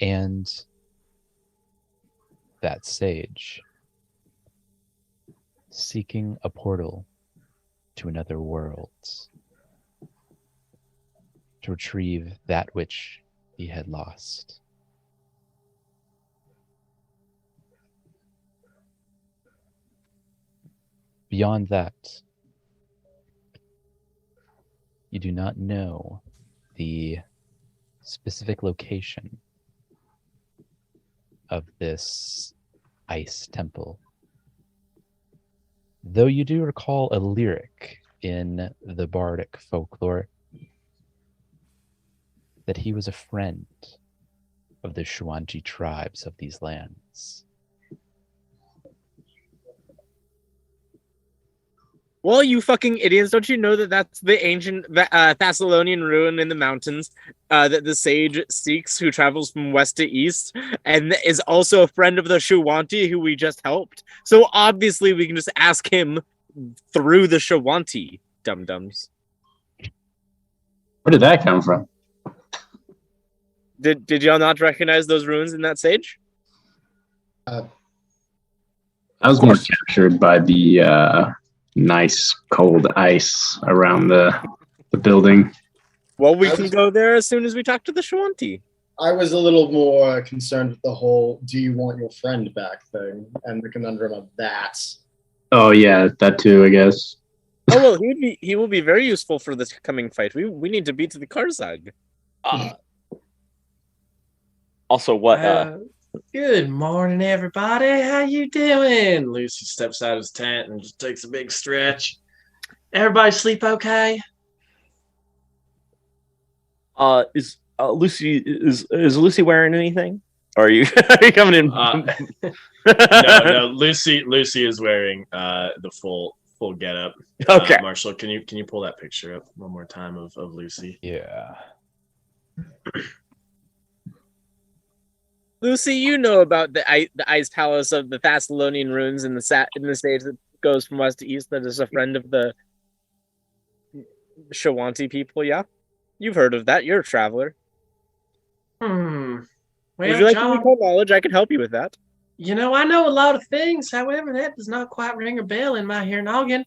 And that sage, seeking a portal to another world to retrieve that which he had lost. Beyond that, you do not know the specific location of this ice temple, though you do recall a lyric in the bardic folklore that he was a friend of the Shuanchi tribes of these lands. Well, you fucking idiots, don't you know that that's the ancient Thessalonian ruin in the mountains that the sage seeks who travels from west to east and is also a friend of the Shuwanti who we just helped? So obviously we can just ask him through the Shuwanti, dum-dums. Where did that come from? Did y'all not recognize those ruins in that sage? I was more captured by the nice cold ice around the building. Well, we can go there as soon as we talk to the Shuwanti. I was a little more concerned with the whole "do you want your friend back" thing and the conundrum of that. Oh yeah, that too, I guess. Oh well, he will be very useful for this coming fight. We need to beat the Karzag. Also, what? Good morning, everybody. How you doing? Lucy steps out of his tent and just takes a big stretch. Everybody sleep okay? Is Lucy wearing anything? Or are you coming in? No. Lucy is wearing the full getup. Okay. Marshall, can you pull that picture up one more time of Lucy? Yeah. Lucy, you know about the ice palace of the Thessalonian runes in the stage that goes from west to east. That is a friend of the Shawanti people. Yeah, you've heard of that. You're a traveler. Well, Would you like to John, recall knowledge? I can help you with that. I know a lot of things. However, that does not quite ring a bell in my here noggin.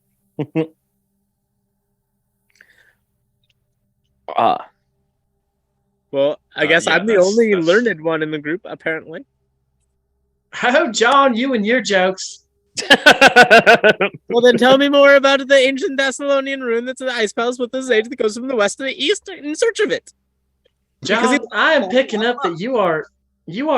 Well, I guess yeah, I'm the only learned one in the group, apparently. Oh, John, you and your jokes. Well, then tell me more about the ancient Thessalonian rune that's in the ice palace with the sage that goes from the west to the east in search of it. John, I am picking up that you are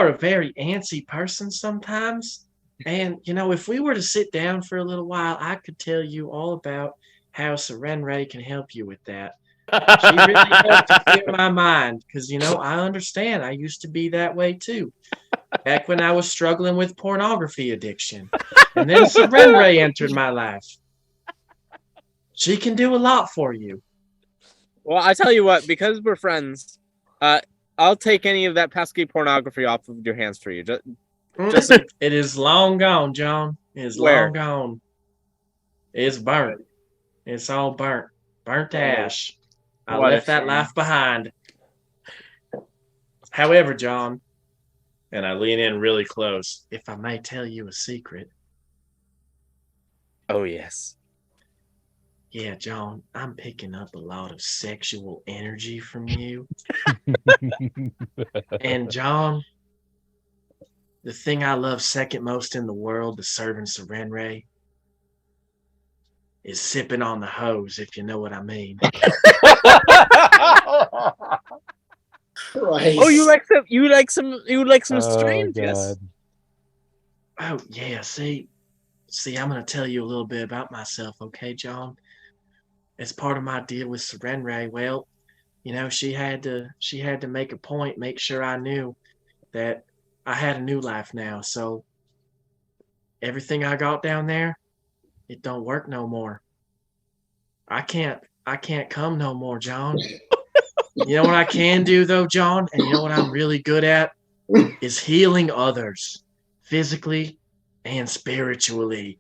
a very antsy person sometimes. And, if we were to sit down for a little while, I could tell you all about how Serenray can help you with that. She really helped to clear my mind because, I understand. I used to be that way too. Back when I was struggling with pornography addiction. And then Serenray entered my life. She can do a lot for you. Well, I tell you what, because we're friends, I'll take any of that pesky pornography off of your hands for you. Just It is long gone, John. It is long gone. It's burnt. It's all burnt. Burnt to ash. I left that life behind. However, John, and I lean in really close. if I may tell you a secret. Oh, yes. Yeah, John, I'm picking up a lot of sexual energy from you. And John, the thing I love second most in the world, the serving Serenray, is sipping on the hose, if you know what I mean. Christ. Oh, you like some strangeness. Oh, yeah, see, I'm going to tell you a little bit about myself, okay, John? As part of my deal with Serenray, well, she had to make a point, make sure I knew that I had a new life now. So everything I got down there, it don't work no more. I can't come no more, John. You know what I can do though, John? And you know what I'm really good at? Is healing others physically and spiritually.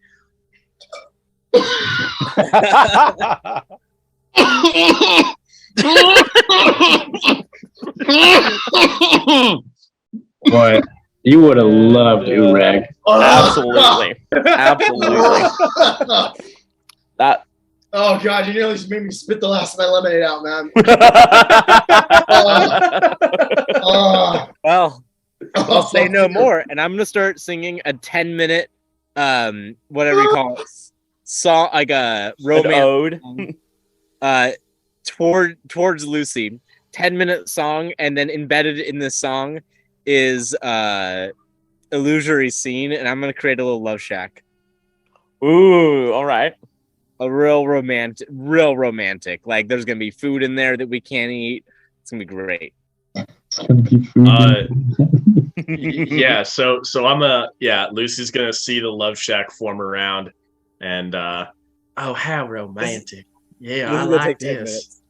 Boy, you would have loved Ureg. Absolutely. That. Oh god, you nearly just made me spit the last of my lemonade out, man. Well, I'll say no more, and I'm gonna start singing a 10-minute, whatever you call it, song, like a romance ode, towards Lucy. 10-minute song, and then embedded in this song is illusory scene, and I'm gonna create a little love shack. Ooh, all right. A real romantic. Like there's gonna be food in there that we can't eat. It's gonna be great. It's gonna be food. Yeah, so Lucy's gonna see the love shack form around, and Oh, how romantic. Yeah, This I is gonna like take 10 this.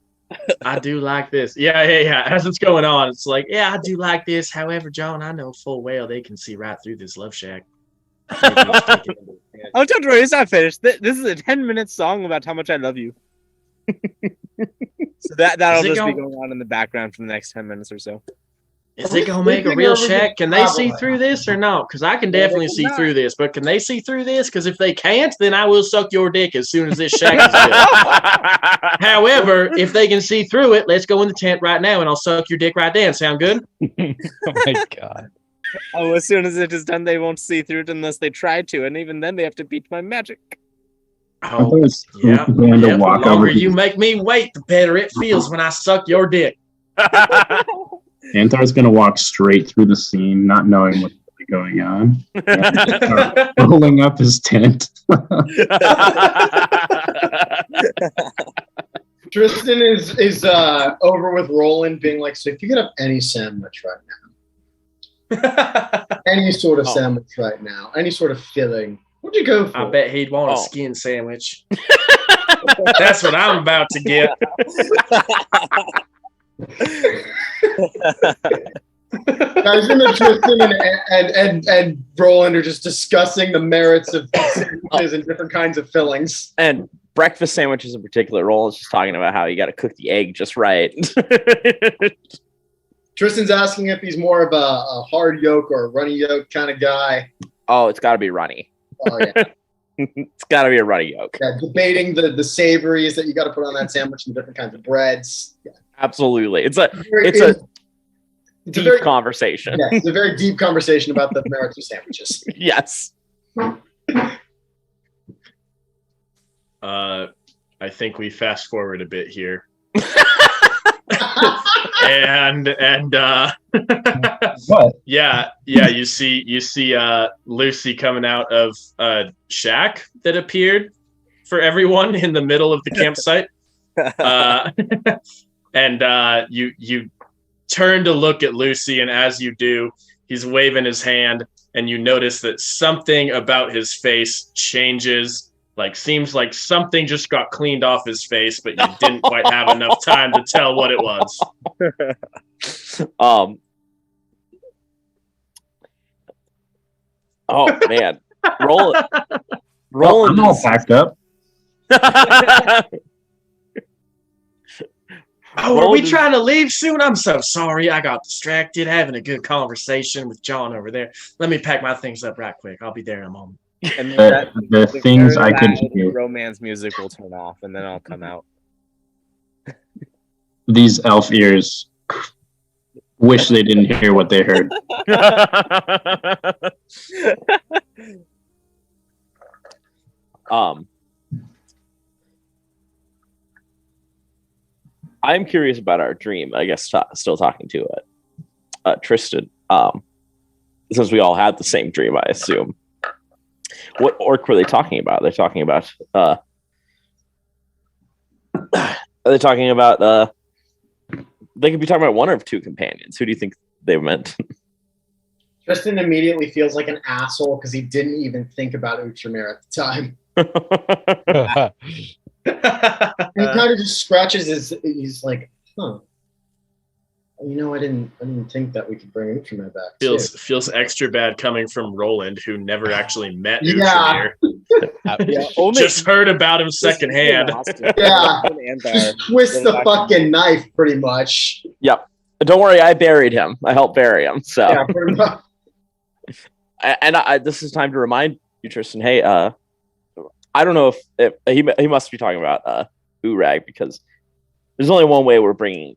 I do like this. Yeah. As it's going on, it's like, yeah, I do like this. However, John, I know full well they can see right through this love shack. Oh, don't worry, it's not finished. This is a 10-minute song about how much I love you. So that'll just be going on in the background for the next 10 minutes or so. Is it gonna make a real shack? Can they see through this or not? Because I can definitely see through this, but can they see through this? Because if they can't, then I will suck your dick as soon as this shack is built. However, if they can see through it, let's go in the tent right now and I'll suck your dick right then. Sound good? Oh my god. Oh, as soon as it is done, they won't see through it unless they try to, and even then they have to beat my magic. Oh, yeah. the longer you make me wait, the better it feels when I suck your dick. Antar's gonna walk straight through the scene, not knowing what's really going on. Rolling up his tent. Tristan is over with Roland, being like, so if you could have any sandwich right now, any sort of sandwich right now, any sort of filling, what'd you go for? I bet he'd want a skin sandwich. That's what I'm about to get. Imagine that Tristan and Roland are just discussing the merits of sandwiches and different kinds of fillings. And breakfast sandwiches in particular, Roland's just talking about how you got to cook the egg just right. Tristan's asking if he's more of a hard yolk or a runny yolk kind of guy. Oh, it's got to be runny. Oh, yeah. It's got to be a runny yolk. Yeah, debating the savories that you got to put on that sandwich and different kinds of breads. Yeah. Absolutely. It's a deep very conversation. Yeah, it's a very deep conversation about the merits of sandwiches. Yes. I think we fast forward a bit here. and What? yeah, you see Lucy coming out of a shack that appeared for everyone in the middle of the campsite. And you turn to look at Lucy, and as you do, he's waving his hand, and you notice that something about his face changes. Like, seems like something just got cleaned off his face, but you didn't quite have enough time to tell what it was. Oh man, Roland. I'm all packed up. Oh, are we trying to leave soon? I'm so sorry. I got distracted having a good conversation with John over there. Let me pack my things up right quick. I'll be there in a moment. And then The things I could hear. romance music will turn off, and then I'll come out. These elf ears wish they didn't hear what they heard. I'm curious about our dream. I guess still talking to it, Tristan. Since we all had the same dream, I assume. What orc were they talking about? They're talking about. Are they talking about? They could be talking about one or two companions. Who do you think they meant? Tristan immediately feels like an asshole because he didn't even think about Outremer at the time. He kind of just scratches he's like, huh. You know, I didn't think that we could bring Outremer back. Feels extra bad coming from Roland, who never actually met Yeah. Outremer. Just heard about him secondhand. Yeah. Just twist the fucking knife, pretty much. Yep. Don't worry, I buried him. I helped bury him. So. Yeah, pretty much. And this is time to remind you, Tristan. Hey, I don't know if he must be talking about Urag, because there's only one way we're bringing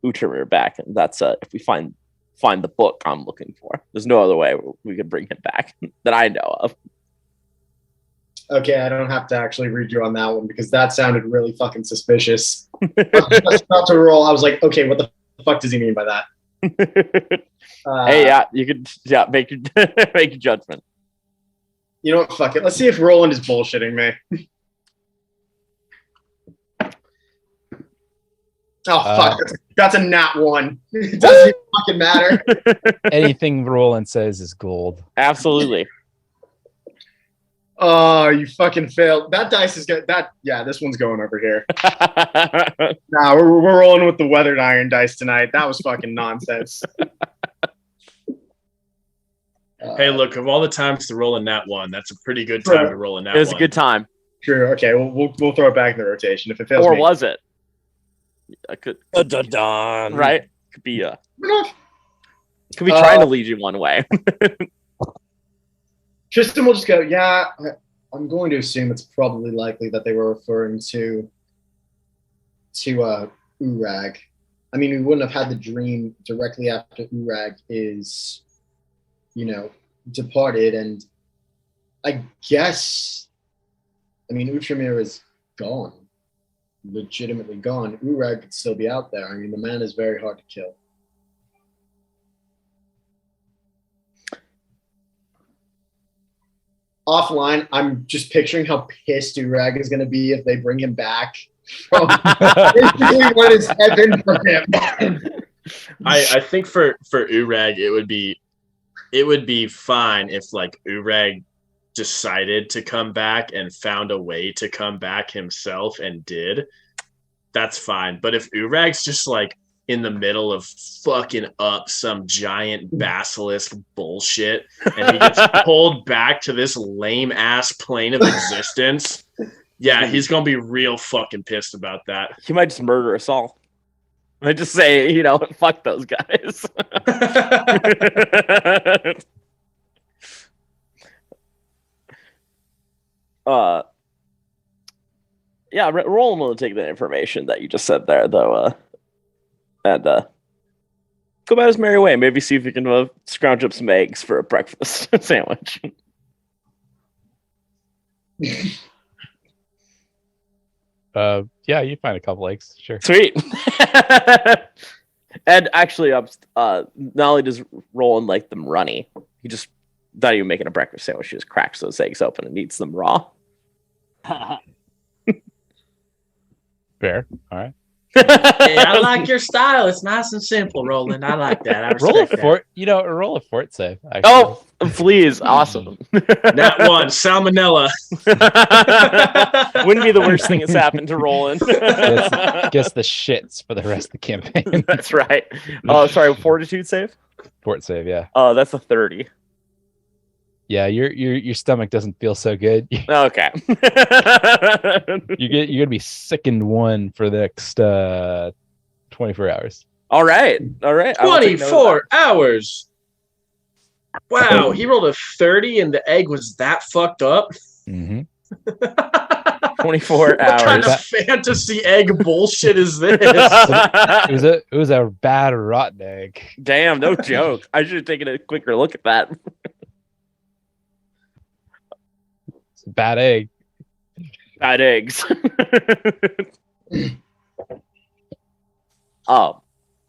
Outremer back, and that's if we find the book I'm looking for. There's no other way we could bring him back that I know of. Okay, I don't have to actually read you on that one because that sounded really fucking suspicious. I was about to roll. I was like, okay, what the fuck does he mean by that? Hey, yeah, you could make your make your judgment. You know what? Fuck it. Let's see if Roland is bullshitting me. Oh fuck! That's a nat one. It doesn't even fucking matter. Anything Roland says is gold. Absolutely. Oh, you fucking failed. That dice is good. Yeah, this one's going over here. Nah, we're rolling with the weathered iron dice tonight. That was fucking nonsense. Hey, look, of all the times to roll a nat one, that's a pretty good time to roll a nat one. It was a good time. True. Okay, we'll throw it back in the rotation if it fails. Or me. was it? I could. Dun-dun-dun. Right? Could be trying to lead you one way. Tristan will just go, yeah, I'm going to assume it's probably likely that they were referring to Urag. I mean, we wouldn't have had the dream directly after Urag is, departed, and I guess, Outremer is gone. Legitimately gone. Urag could still be out there. I mean, the man is very hard to kill. Offline, I'm just picturing how pissed Urag is going to be if they bring him back from basically what is heaven for him. I think for Urag, it would be fine if like Urag decided to come back and found a way to come back himself and did. That's fine. But if Urag's just like in the middle of fucking up some giant basilisk bullshit, and he gets pulled back to this lame ass plane of existence. Yeah, he's gonna be real fucking pissed about that. He might just murder us all. I just say, fuck those guys. Yeah, Roland will take the information that you just said there, though, and go about his merry way. Maybe see if you can scrounge up some eggs for a breakfast sandwich. Yeah, you find a couple eggs, sure. Sweet. And actually, not only does Roland like them runny, he just thought he was making a breakfast sandwich. He just cracks those eggs open and eats them raw. Fair. All right. Hey, I like your style. It's nice and simple, Roland. I like that. I Roll a respect that. fort. Roll a fort save. Actually. Oh, please. Awesome. That one, salmonella. Wouldn't be the worst thing that's happened to Roland. Gets the shits for the rest of the campaign. That's right. Oh, sorry. Fortitude save? Fort save, yeah. Oh, that's a 30. Yeah, your stomach doesn't feel so good. Okay. You're gonna be sickened one for the next 24 hours. All right. I will take note of 24 hours. Wow, he rolled a 30 and the egg was that fucked up. Mm-hmm. that. 24 What kind hours. of fantasy egg bullshit is this? It was a bad rotten egg. Damn, no joke. I should have taken a quicker look at that. It's a bad egg. Bad eggs. Oh.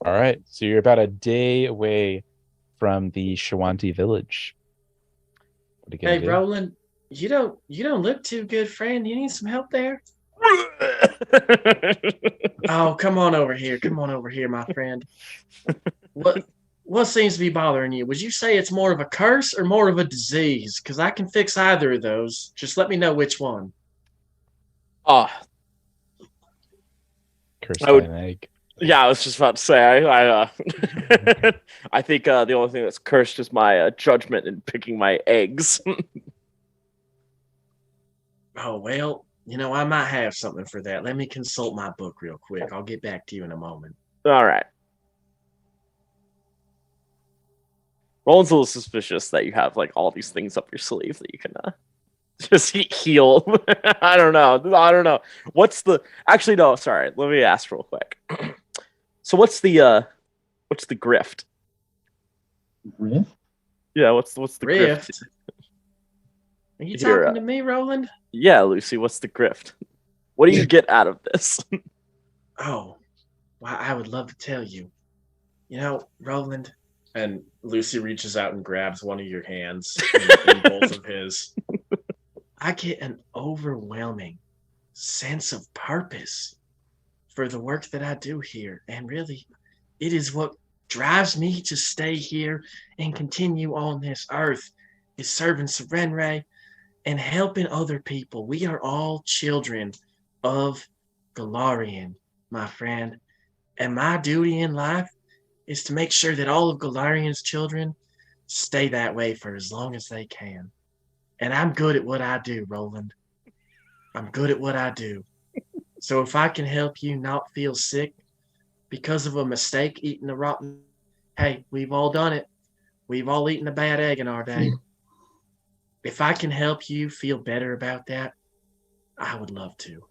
All right, so you're about a day away from the Shawanti village. What are you gonna Hey, do? Roland, you don't look too good, friend. You need some help there? Oh, come on over here. Come on over here, my friend. What seems to be bothering you? Would you say it's more of a curse or more of a disease? Because I can fix either of those. Just let me know which one. Oh, Cursed I by would- an egg. yeah, I was just about to say. I think the only thing that's cursed is my judgment in picking my eggs. Oh, well, I might have something for that. Let me consult my book real quick. I'll get back to you in a moment. All right. Roland's a little suspicious that you have like all these things up your sleeve that you can just heal. I don't know. What's the? Actually, no. Sorry. Let me ask real quick. So what's the grift? Riff? Yeah. What's the grift? Rift? Are you Here, talking to me, Roland? Yeah, Lucy. What's the grift? What do you get out of this? Oh, well, I would love to tell you. Roland, And Lucy reaches out and grabs one of your hands in both of his. I get an overwhelming sense of purpose for the work that I do here. And really, it is what drives me to stay here and continue on this earth, is serving Serenray and helping other people. We are all children of Galarian, my friend. And my duty in life is to make sure that all of Galarian's children stay that way for as long as they can. And I'm good at what I do, Roland. I'm good at what I do. So if I can help you not feel sick because of a mistake eating a rotten, hey, we've all done it. We've all eaten a bad egg in our day. If I can help you feel better about that, I would love to.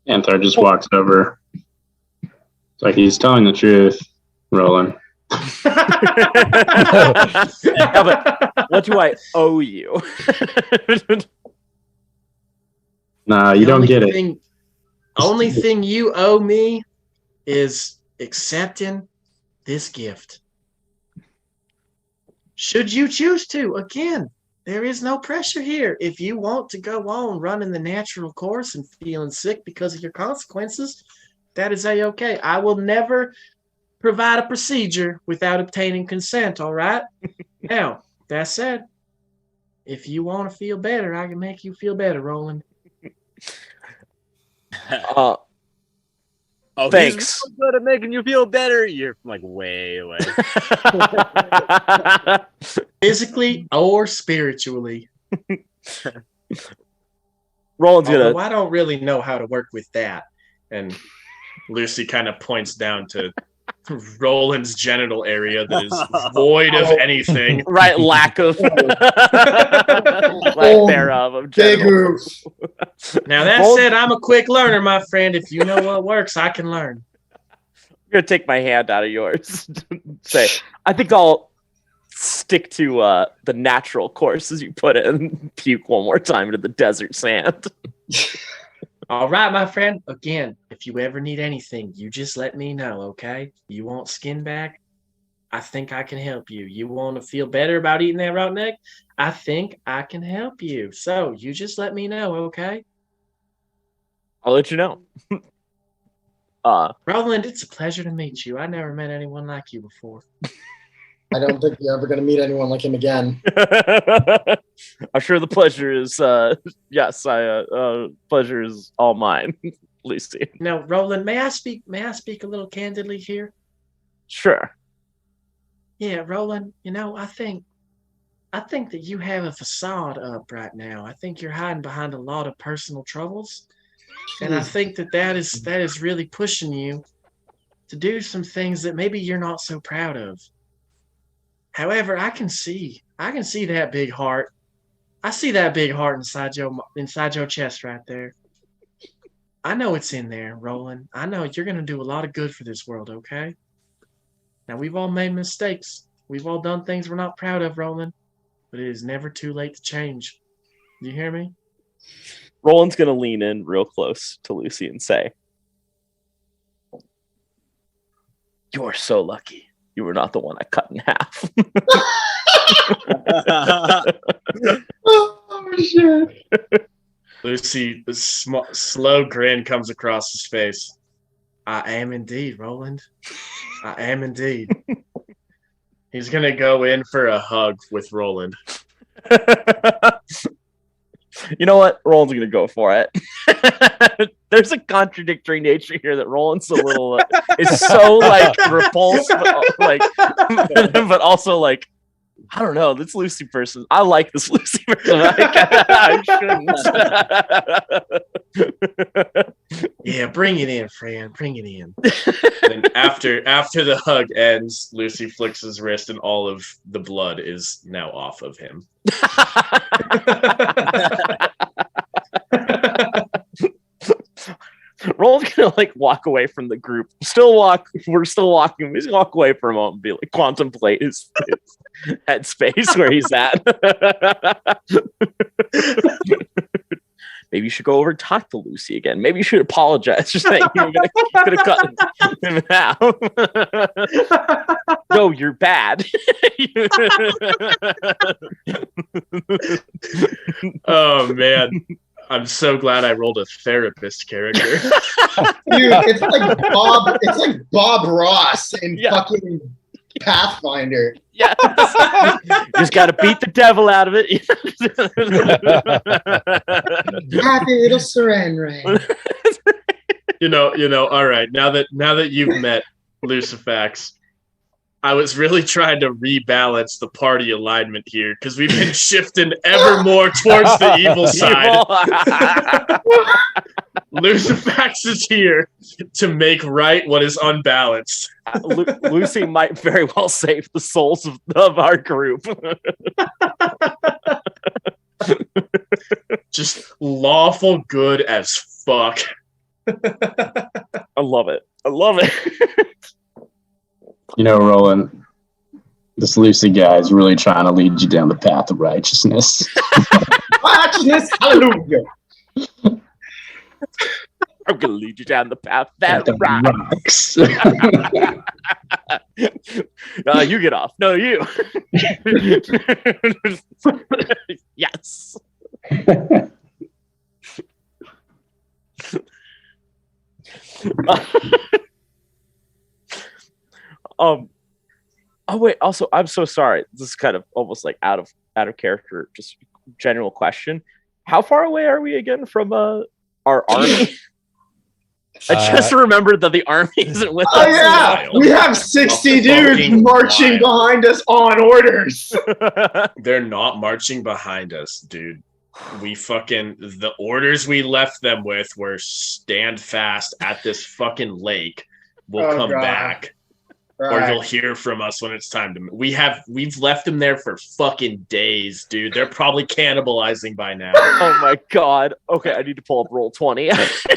Anthar just walks over. It's like he's telling the truth, Roland. Yeah, but what do I owe you? Nah, you don't get it. Only thing you owe me is accepting this gift. Should you choose to, again, there is no pressure here. If you want to go on running the natural course and feeling sick because of your consequences, that is a-okay. I will never provide a procedure without obtaining consent, all right? Now, that said, if you want to feel better, I can make you feel better, Roland. Oh, thanks. He's real good at making you feel better. You're like way away. Physically or spiritually. Roland's gonna. Although I don't really know how to work with that. And Lucy kind of points down to Roland's genital area that is void of anything. Right, lack thereof of Big genital. oof. Now that Roland- said, I'm a quick learner, my friend. If you know what works, I can learn. I'm gonna take my hand out of yours. Say, I think I'll stick to the natural course as you put it and puke one more time into the desert sand. All right, my friend. Again, if you ever need anything, you just let me know, okay? You want skin back? I think I can help you. You want to feel better about eating that rotten egg? I think I can help you. So you just let me know, okay? I'll let you know. Roland, it's a pleasure to meet you. I never met anyone like you before. I don't think you're ever going to meet anyone like him again. I'm sure the pleasure is yes, pleasure is all mine, Lucy. Now, Roland, may I speak a little candidly here? Sure. Yeah, Roland, I think that you have a facade up right now. I think you're hiding behind a lot of personal troubles. And I think that is really pushing you to do some things that maybe you're not so proud of. However, I can see that big heart. I see that big heart inside your chest right there. I know it's in there, Roland. I know you're going to do a lot of good for this world, okay? Now, we've all made mistakes. We've all done things we're not proud of, Roland. But it is never too late to change. Do you hear me? Roland's gonna lean in real close to Lucy and say, "You are so lucky. You were not the one I cut in half." Oh, shit. Lucy, the slow grin comes across his face. I am indeed, Roland. I am indeed. He's going to go in for a hug with Roland. You know what? Roland's gonna go for it. There's a contradictory nature here that Roland's a little is so like repulsed, but also like I don't know. This Lucy person, I like this Lucy person. I shouldn't. Yeah, bring it in, Fran. Bring it in. And after the hug ends, Lucy flicks his wrist, and all of the blood is now off of him. Roland's gonna like walk away from the group. We're still walking. He's gonna walk away for a moment and be like contemplate his headspace where he's at. Maybe you should go over and talk to Lucy again. Maybe you should apologize for saying you were gonna cut him in half. No, you're bad. Oh man. I'm so glad I rolled a therapist character. Dude, it's like Bob Ross in fucking Pathfinder. Yeah. Just gotta beat the devil out of it. Happy little surrender. You know, all right. Now that you've met Lucifax, I was really trying to rebalance the party alignment here because we've been shifting ever more towards the evil side. Lucifax is here to make right what is unbalanced. Lucy might very well save the souls of our group. Just lawful good as fuck. I love it. You know, Roland, this Lucy guy is really trying to lead you down the path of righteousness. Righteousness, hallelujah. I'm gonna lead you down the path that rocks. You get off. No, you. Yes. Oh wait, also I'm so sorry. This is kind of almost like out of character, just general question. How far away are we again from Our army. I just remembered that the army isn't with Oh us. yeah, we have 60 dudes Fucking marching wild. behind us on orders. They're not marching behind us, dude. The orders we left them with were stand fast at this fucking lake. We'll Oh, come God. back. Or Right. you'll hear from us when it's time to. We've left them there for fucking days, dude. They're probably cannibalizing by now. Oh my god. Okay, I need to pull up roll 20.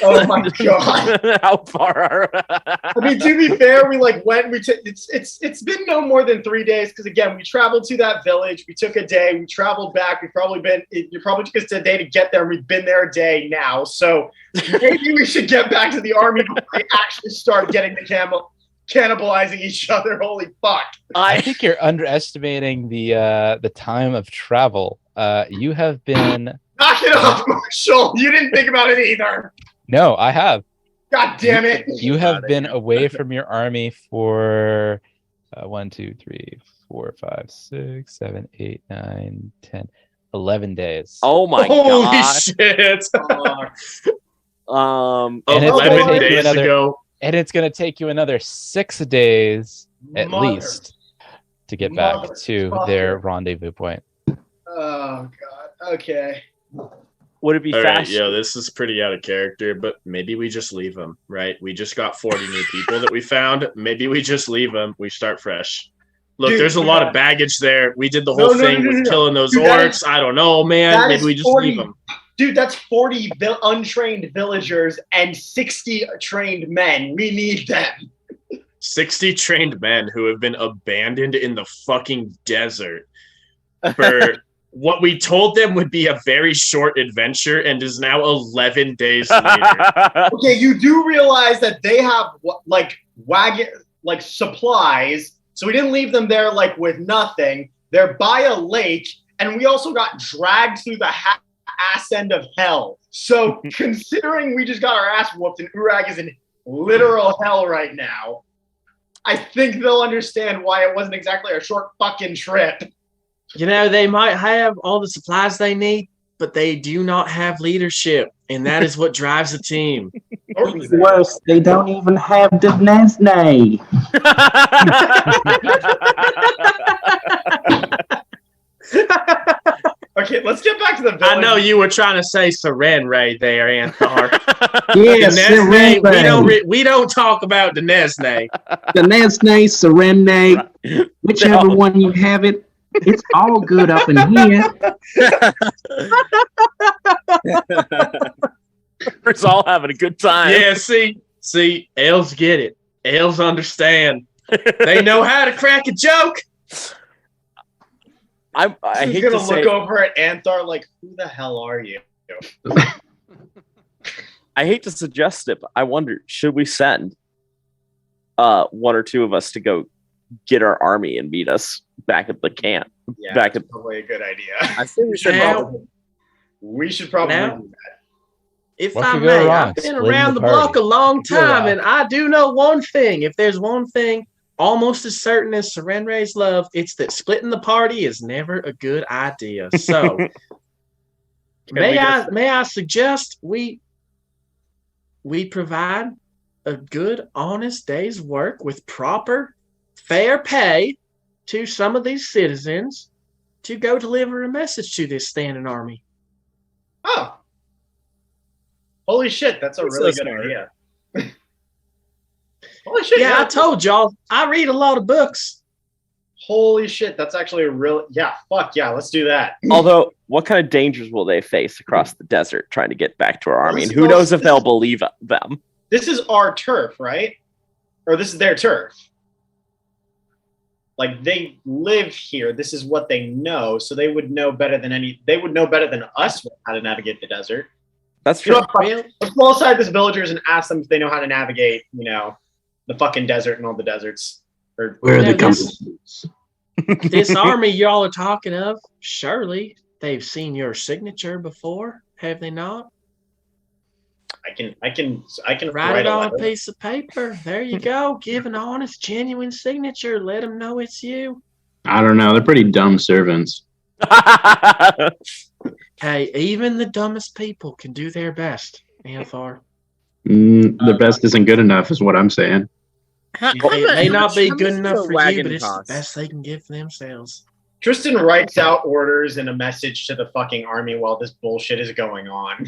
Oh my God. How far are I mean, to be fair, we like went. It's been no more than 3 days because again, we traveled to that village. We took a day. We traveled back. It probably took us a day to get there. We've been there a day now, so maybe we should get back to the army before we actually start getting the cannibalizing each other. Holy fuck! I think you're underestimating the time of travel. You have been. Knock it off, Marshall. You didn't think about it either. No, I have. God damn it! You have been away from your army for 1, 2, 3, 4, 5, 6, 7, 8, 9, 10, 11 days. Oh my Holy god. shit! Um And it's gonna 11 take you days another- ago. And it's going to take you another 6 days at least to get back to their rendezvous point. Oh god. Okay. would it be All right, fast? yo, this is pretty out of character, but maybe we just leave them, right? We just got 40 new people that we found. Maybe we just leave them. We start fresh. Look, Dude, there's a lot of baggage there. We did the No, whole no, thing no, no, with no. killing those Dude, that orcs. I don't know, man. that Maybe is we just 40 leave them. Dude, that's 40 untrained villagers and 60 trained men. We need them. 60 trained men who have been abandoned in the fucking desert for what we told them would be a very short adventure and is now 11 days later. Okay, you do realize that they have wagon supplies, so we didn't leave them there with nothing. They're by a lake, and we also got dragged through the ass end of hell. So considering we just got our ass whooped and Urag is in literal hell right now, I think they'll understand why it wasn't exactly a short fucking trip. You know, they might have all the supplies they need, but they do not have leadership, and that is what drives a team. It's worse, they don't even have the Nesne. Okay, let's get back to the village. I know you were trying to say Serenray there, Anthar. Yes, Nesne, we don't talk about the Nesne. the Nesne, Serene, whichever one you have it, it's all good up in here. We're all having a good time. Yeah, see, elves get it. Elves understand. They know how to crack a joke. I He's hate gonna to say look over at Anthar like, who the hell are you? I hate to suggest it, but I wonder, should we send one or two of us to go get our army and meet us back at the camp? Yeah, Back that's at probably a good idea. I think we should Now- probably We should probably Now- do that. If What I could go may, wrong? I've been Splitting around the the block party. a long Could go time, wrong. and I do know one thing. If there's one thing almost as certain as Serenray's love, it's that splitting the party is never a good idea. So, may I suggest we provide a good, honest day's work with proper, fair pay to some of these citizens to go deliver a message to this standing army. Oh. Holy shit, that's a That's really so good smart. idea. Holy shit. Yeah, I told y'all, I read a lot of books. Holy shit, that's actually a real fuck yeah, let's do that. Although, what kind of dangers will they face across the desert trying to get back to our army? And who Well, knows if they'll believe them? This is our turf, right? Or this is their turf. Like they live here. This is what they know, so they would know better than us how to navigate the desert. That's You true. know, what, let's go outside this villagers and ask them if they know how to navigate, the fucking desert and all the deserts. Or Where are Yeah, the this- companies? This army y'all are talking of, surely they've seen your signature before, have they not? I can Write it a on a letter. piece of paper. There you go. Give an honest, genuine signature. Let them know it's you. I don't know. They're pretty dumb servants. Hey, even the dumbest people can do their best. Althar? The best isn't good enough, is what I'm saying. It may not be good enough for you, wagon but it's cost? the best they can give for themselves. Tristan writes out orders and a message to the fucking army while this bullshit is going on.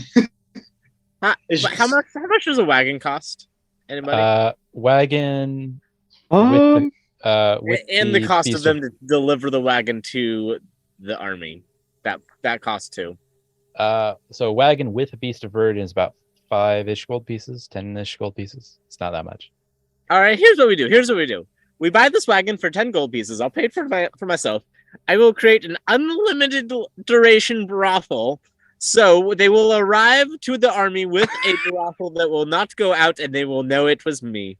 It's But how just- much does a wagon cost? Anybody? Wagon Um, with And the cost of beast them to deliver the wagon to the army. That costs too. So wagon with a beast of burden is about 5-ish gold pieces, 10-ish gold pieces. It's not that much. All right, here's what we do. We buy this wagon for 10 gold pieces. I'll pay it for myself. I will create an unlimited duration brothel. So they will arrive to the army with a brothel that will not go out, and they will know it was me.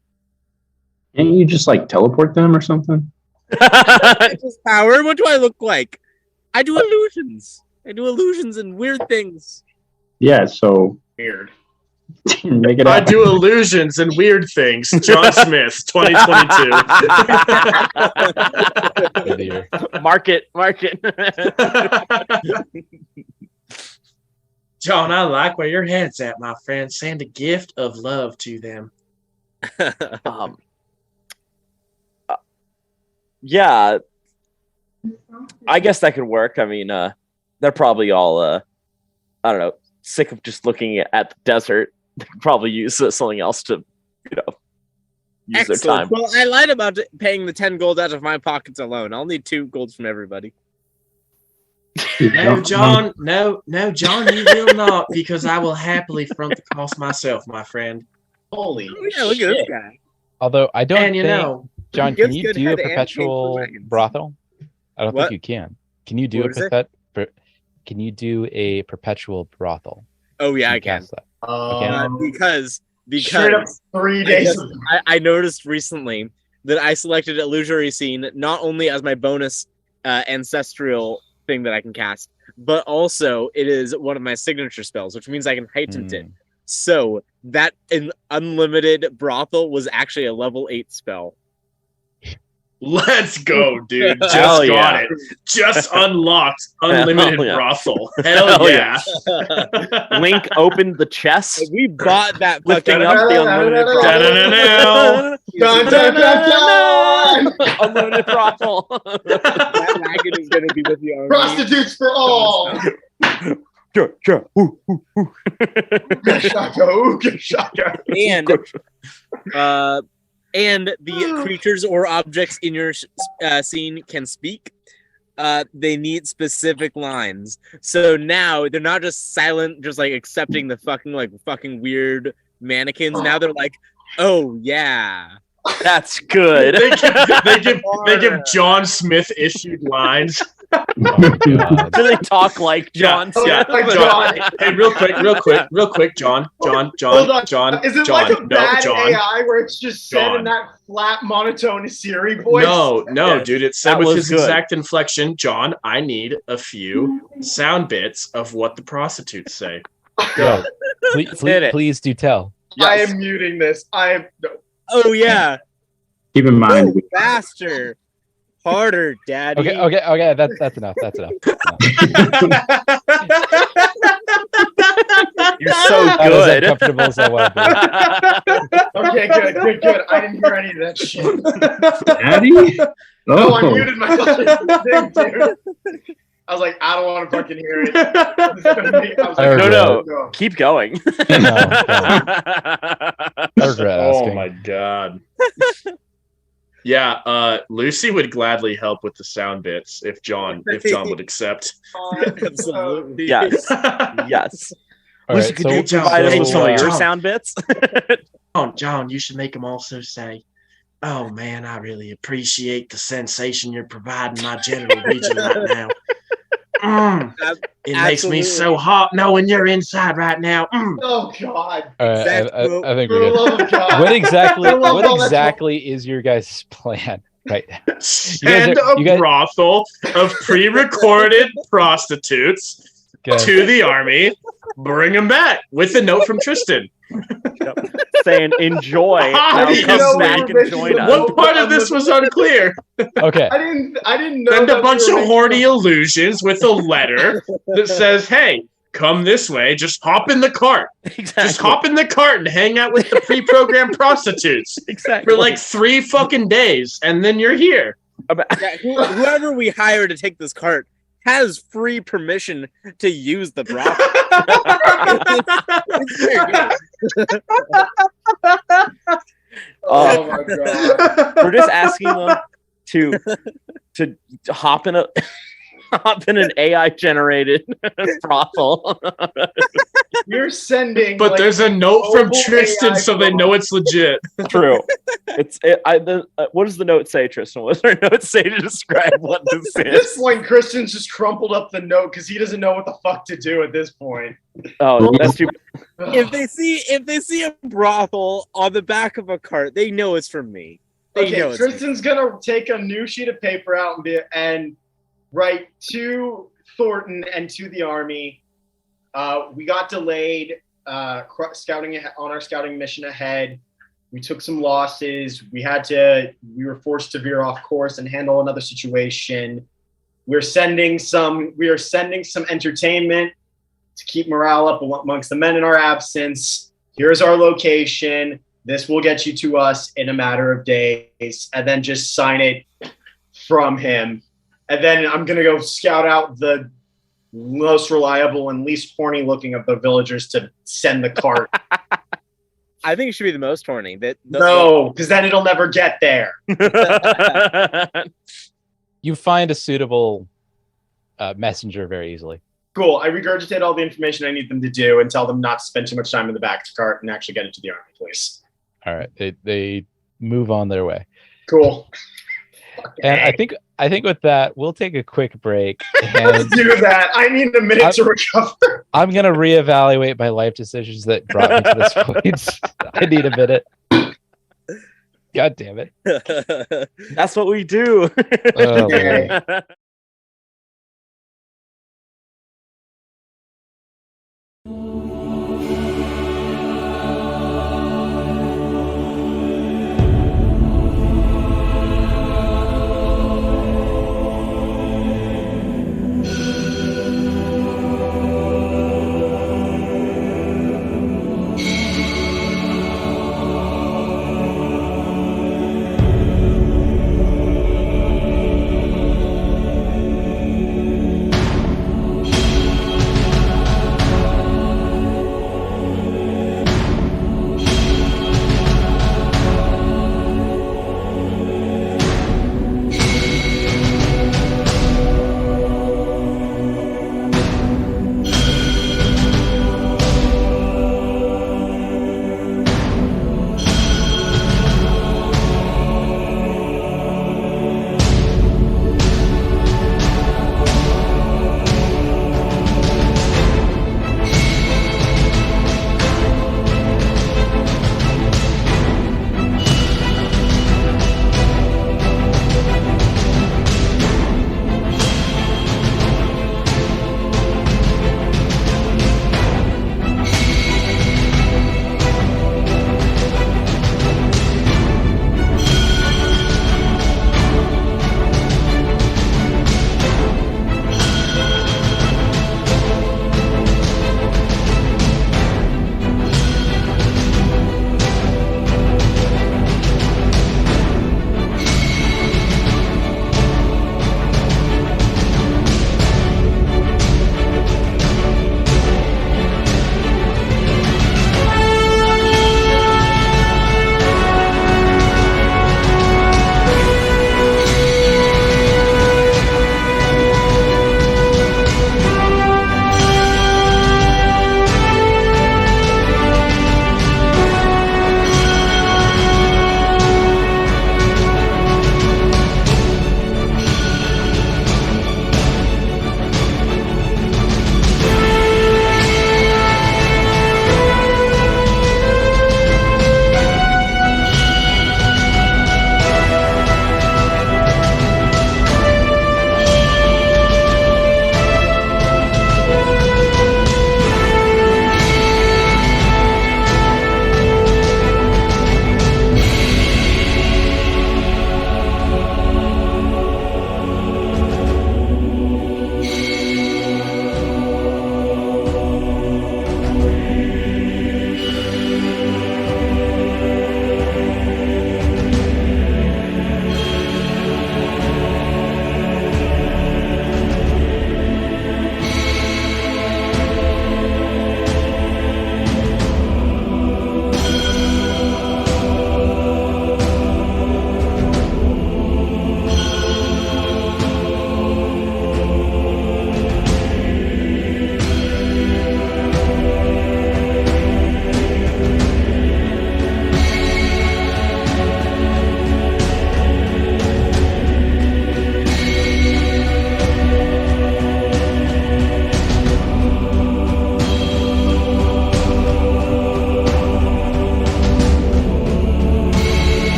can't you just like teleport them or something? This power. What do I look like? I do illusions. And weird things. Yeah, so weird. make it I happen. do illusions and weird things. John Smith, 2022. Of the year. Mark it. John, I like where your head's at, my friend. Send a gift of love to them. Yeah, I guess that could work. I mean, they're probably all, I don't know, sick of just looking at the desert. They could probably use something else to, use their time. Well, I lied about paying the 10 gold out of my pockets alone. I'll need 2 golds from everybody. No, John. No, John, you will not, because I will happily front the cost myself, my friend. Holy Oh, yeah, look at this guy. Although I don't And you think, know, John, Gives can you good do a head and perpetual wagons. brothel? I don't What? think you can. Can you do What is it? Can you do a perpetual brothel? Oh, yeah, Can I you can. cast that? Because straight up 3 days. I noticed recently that I selected Illusory Scene not only as my bonus ancestral thing that I can cast, but also it is one of my signature spells, which means I can heighten it. Hmm. So that an unlimited brothel was actually a level 8 spell. Let's go, dude. Just Hell got yeah. it. Just unlocked unlimited Hell yeah. brothel. Hell Hell yeah. Link opened the chest, We bought that lifting fucking up the unlimited brothel. Dun, dun, dun, dun! Unlimited brothel. That wagon is going to be with the army. Prostitutes for all. Sure. Ooga shaka, ooga shaka. And the creatures or objects in your scene can speak. They need specific lines. So now they're not just silent, just like accepting the fucking weird mannequins. Now they're like, oh yeah. That's good. They give John Smith issued lines. Oh, God. Do they talk like John? Yeah, Oh my John. God. Hey, real quick, John. Hold on. John. Is it John. like a No, bad John. AI where it's just said John. in that flat monotone Siri voice? No, Yes. dude. It's said That with was his good. exact inflection. John, I need a few sound bits of what the prostitutes say. Yo, Hit it. please do tell. I Yes. am muting this. I am. No. Oh yeah. Keep in mind, Go faster. Harder, daddy. Okay. That's enough. That's enough. You're so Not as good. uncomfortable as I want to be. Okay, good. I didn't hear any of that shit. Daddy? No, I Oh, muted my fucking thing, dude. I was like, I don't want to fucking hear it. I was I like, regret No. Keep going. No. I regret Oh asking. my god. Yeah, Lucy would gladly help with the sound bits if John would accept. Absolutely. Yes. Yes. All Lucy, right, could you John, provide us hey, with some of your John. sound bits? John, you should make them also say, "Oh man, I really appreciate the sensation you're providing my genital region right now. It makes me so hot knowing you're inside right now." Oh God! All right, That's cool. I think For we're the good. love of God! What exactly? For the love of all that's Is your guys' plan right now? Send you guys- a brothel of pre-recorded prostitutes Okay. to the army. Bring them back with a note from Tristan. Saying enjoy. Ah, Now you come know, back we were and join making us. What part of this was unclear? Okay. I didn't know. Send that a bunch we were of making- horny illusions with a letter that says, "Hey, come this way. Just hop in the cart. Exactly. Just hop in the cart and hang out with the pre-programmed prostitutes Exactly. for like 3 fucking days, and then you're here. Yeah, whoever we hire to take this cart has free permission to use the brothel. It's very good. Oh my god. We're just asking them to hop in an AI generated brothel. You're sending. But like, there's a note from mobile Tristan, AI so they know it's legit. True. What does the note say, Tristan? What does our note say to describe what this At this is? point, Kristen's just crumpled up the note because he doesn't know what the fuck to do at this point. Oh, that's too. If they see a brothel on the back of a cart, they know it's from me. They know Okay, it's Tristan's gonna take a new sheet of paper out and write to Thornton and to the army. We got delayed scouting on our scouting mission ahead. We took some losses. We were forced to veer off course and handle another situation. We are sending some entertainment to keep morale up amongst the men in our absence. Here's our location. This will get you to us in a matter of days, and then just sign it from him. And then I'm going to go scout out the most reliable and least horny looking of the villagers to send the cart. I think it should be the most horny. No, because then it'll never get there. You find a suitable messenger very easily. Cool. I regurgitate all the information I need them to do and tell them not to spend too much time in the back of the cart and actually get it to the army, please. All right, they move on their way. Cool. And I think with that, we'll take a quick break. Let's And do that. I need a minute to recover. I'm gonna reevaluate my life decisions that brought me to this point. I need a minute. God damn it. That's what we do. Oh, Okay. Lord.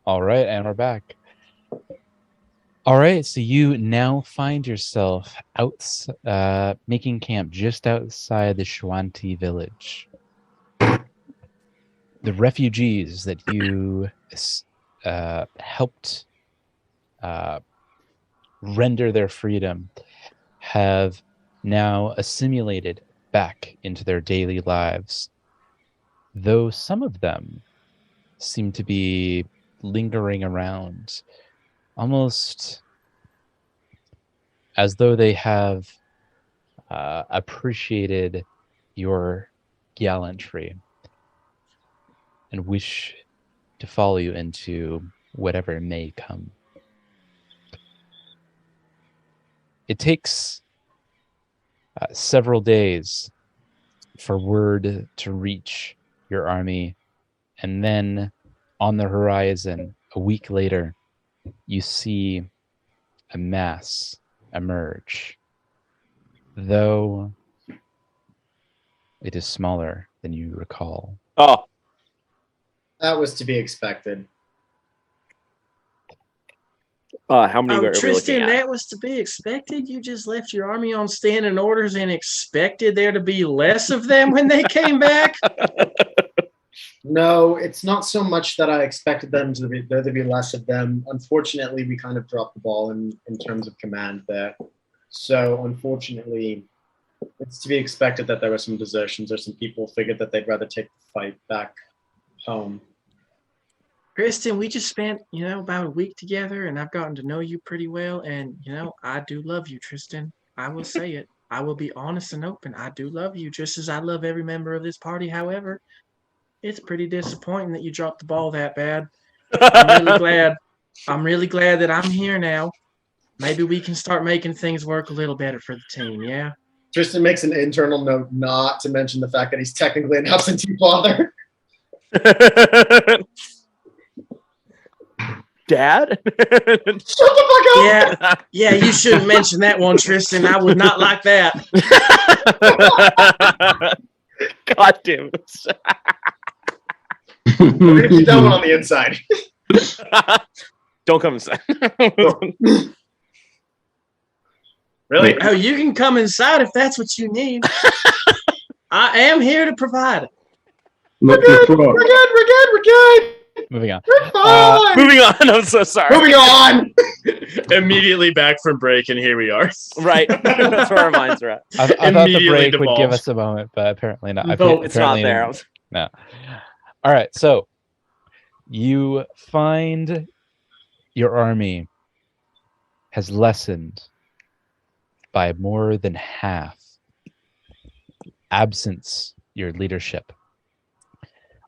All right, and we're back. All right, so you now find yourself making camp just outside the Shwanti village. The refugees that you helped render their freedom have now assimilated back into their daily lives, though some of them seem to be lingering around, almost as though they have appreciated your gallantry and wish to follow you into whatever may come. It takes several days for word to reach your army, and then on the horizon, a week later, you see a mass emerge, though it is smaller than you recall. Oh, That was to be expected. how many Oh, are we looking Tristan, at? that was to be expected. You just left your army on standing orders and expected there to be less of them when they came back. No, it's not so much that I expected there to be less of them. Unfortunately, we kind of dropped the ball in terms of command there. So unfortunately, it's to be expected that there were some desertions or some people figured that they'd rather take the fight back home. Kristen, we just spent, about a week together, and I've gotten to know you pretty well. And, I do love you, Tristan. I will say it. I will be honest and open. I do love you, just as I love every member of this party. However, it's pretty disappointing that you dropped the ball that bad. I'm really glad that I'm here now. Maybe we can start making things work a little better for the team, yeah? Tristan makes an internal note not to mention the fact that he's technically an absentee father. Dad? Shut the fuck up! Yeah, you shouldn't mention that one, Tristan. I would not like that. God damn it. We're gonna keep that one on the inside. Don't come inside. Really? Oh, you can come inside if that's what you need. I am here to provide it. We're good. We're good. Moving on. We're fine. Moving on. I'm so sorry. Moving on. Immediately back from break, and here we are. Right. That's where our minds are at. I thought the Immediately break would give devolved. us a moment, but apparently not. No, it's not Apparently there. No. All right, so you find your army has lessened by more than half. Absence your leadership.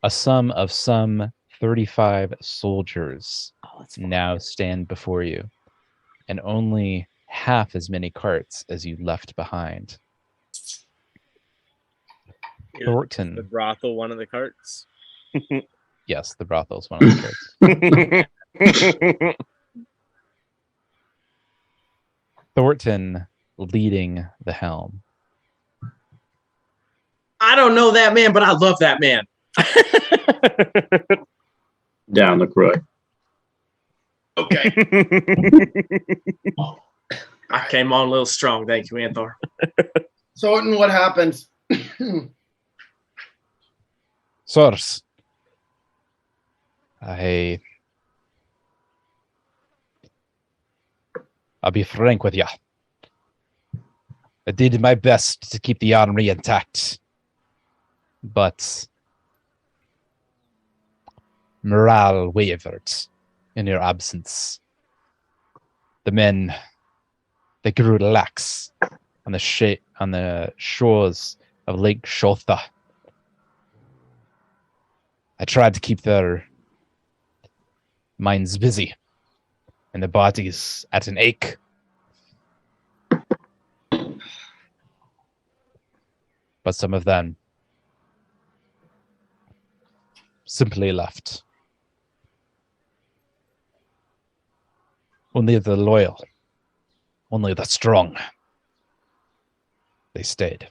A sum of some 35 soldiers now stand before you, and only half as many carts as you left behind. Thornton. The brothel, one of the carts. Yes, the brothel's one of the carts. Thornton leading the helm. I don't know that man, but I love that man. Down the road. Okay. I came on a little strong. Thank you, Anthor. So, what happened? Sirs, I'll be frank with you. I did my best to keep the armory intact, but morale wavered in your absence. The men, they grew lax on the shores of Lake Shotha. I tried to keep their minds busy and their bodies at an ache. But some of them simply left. Only the loyal, only the strong, they stayed.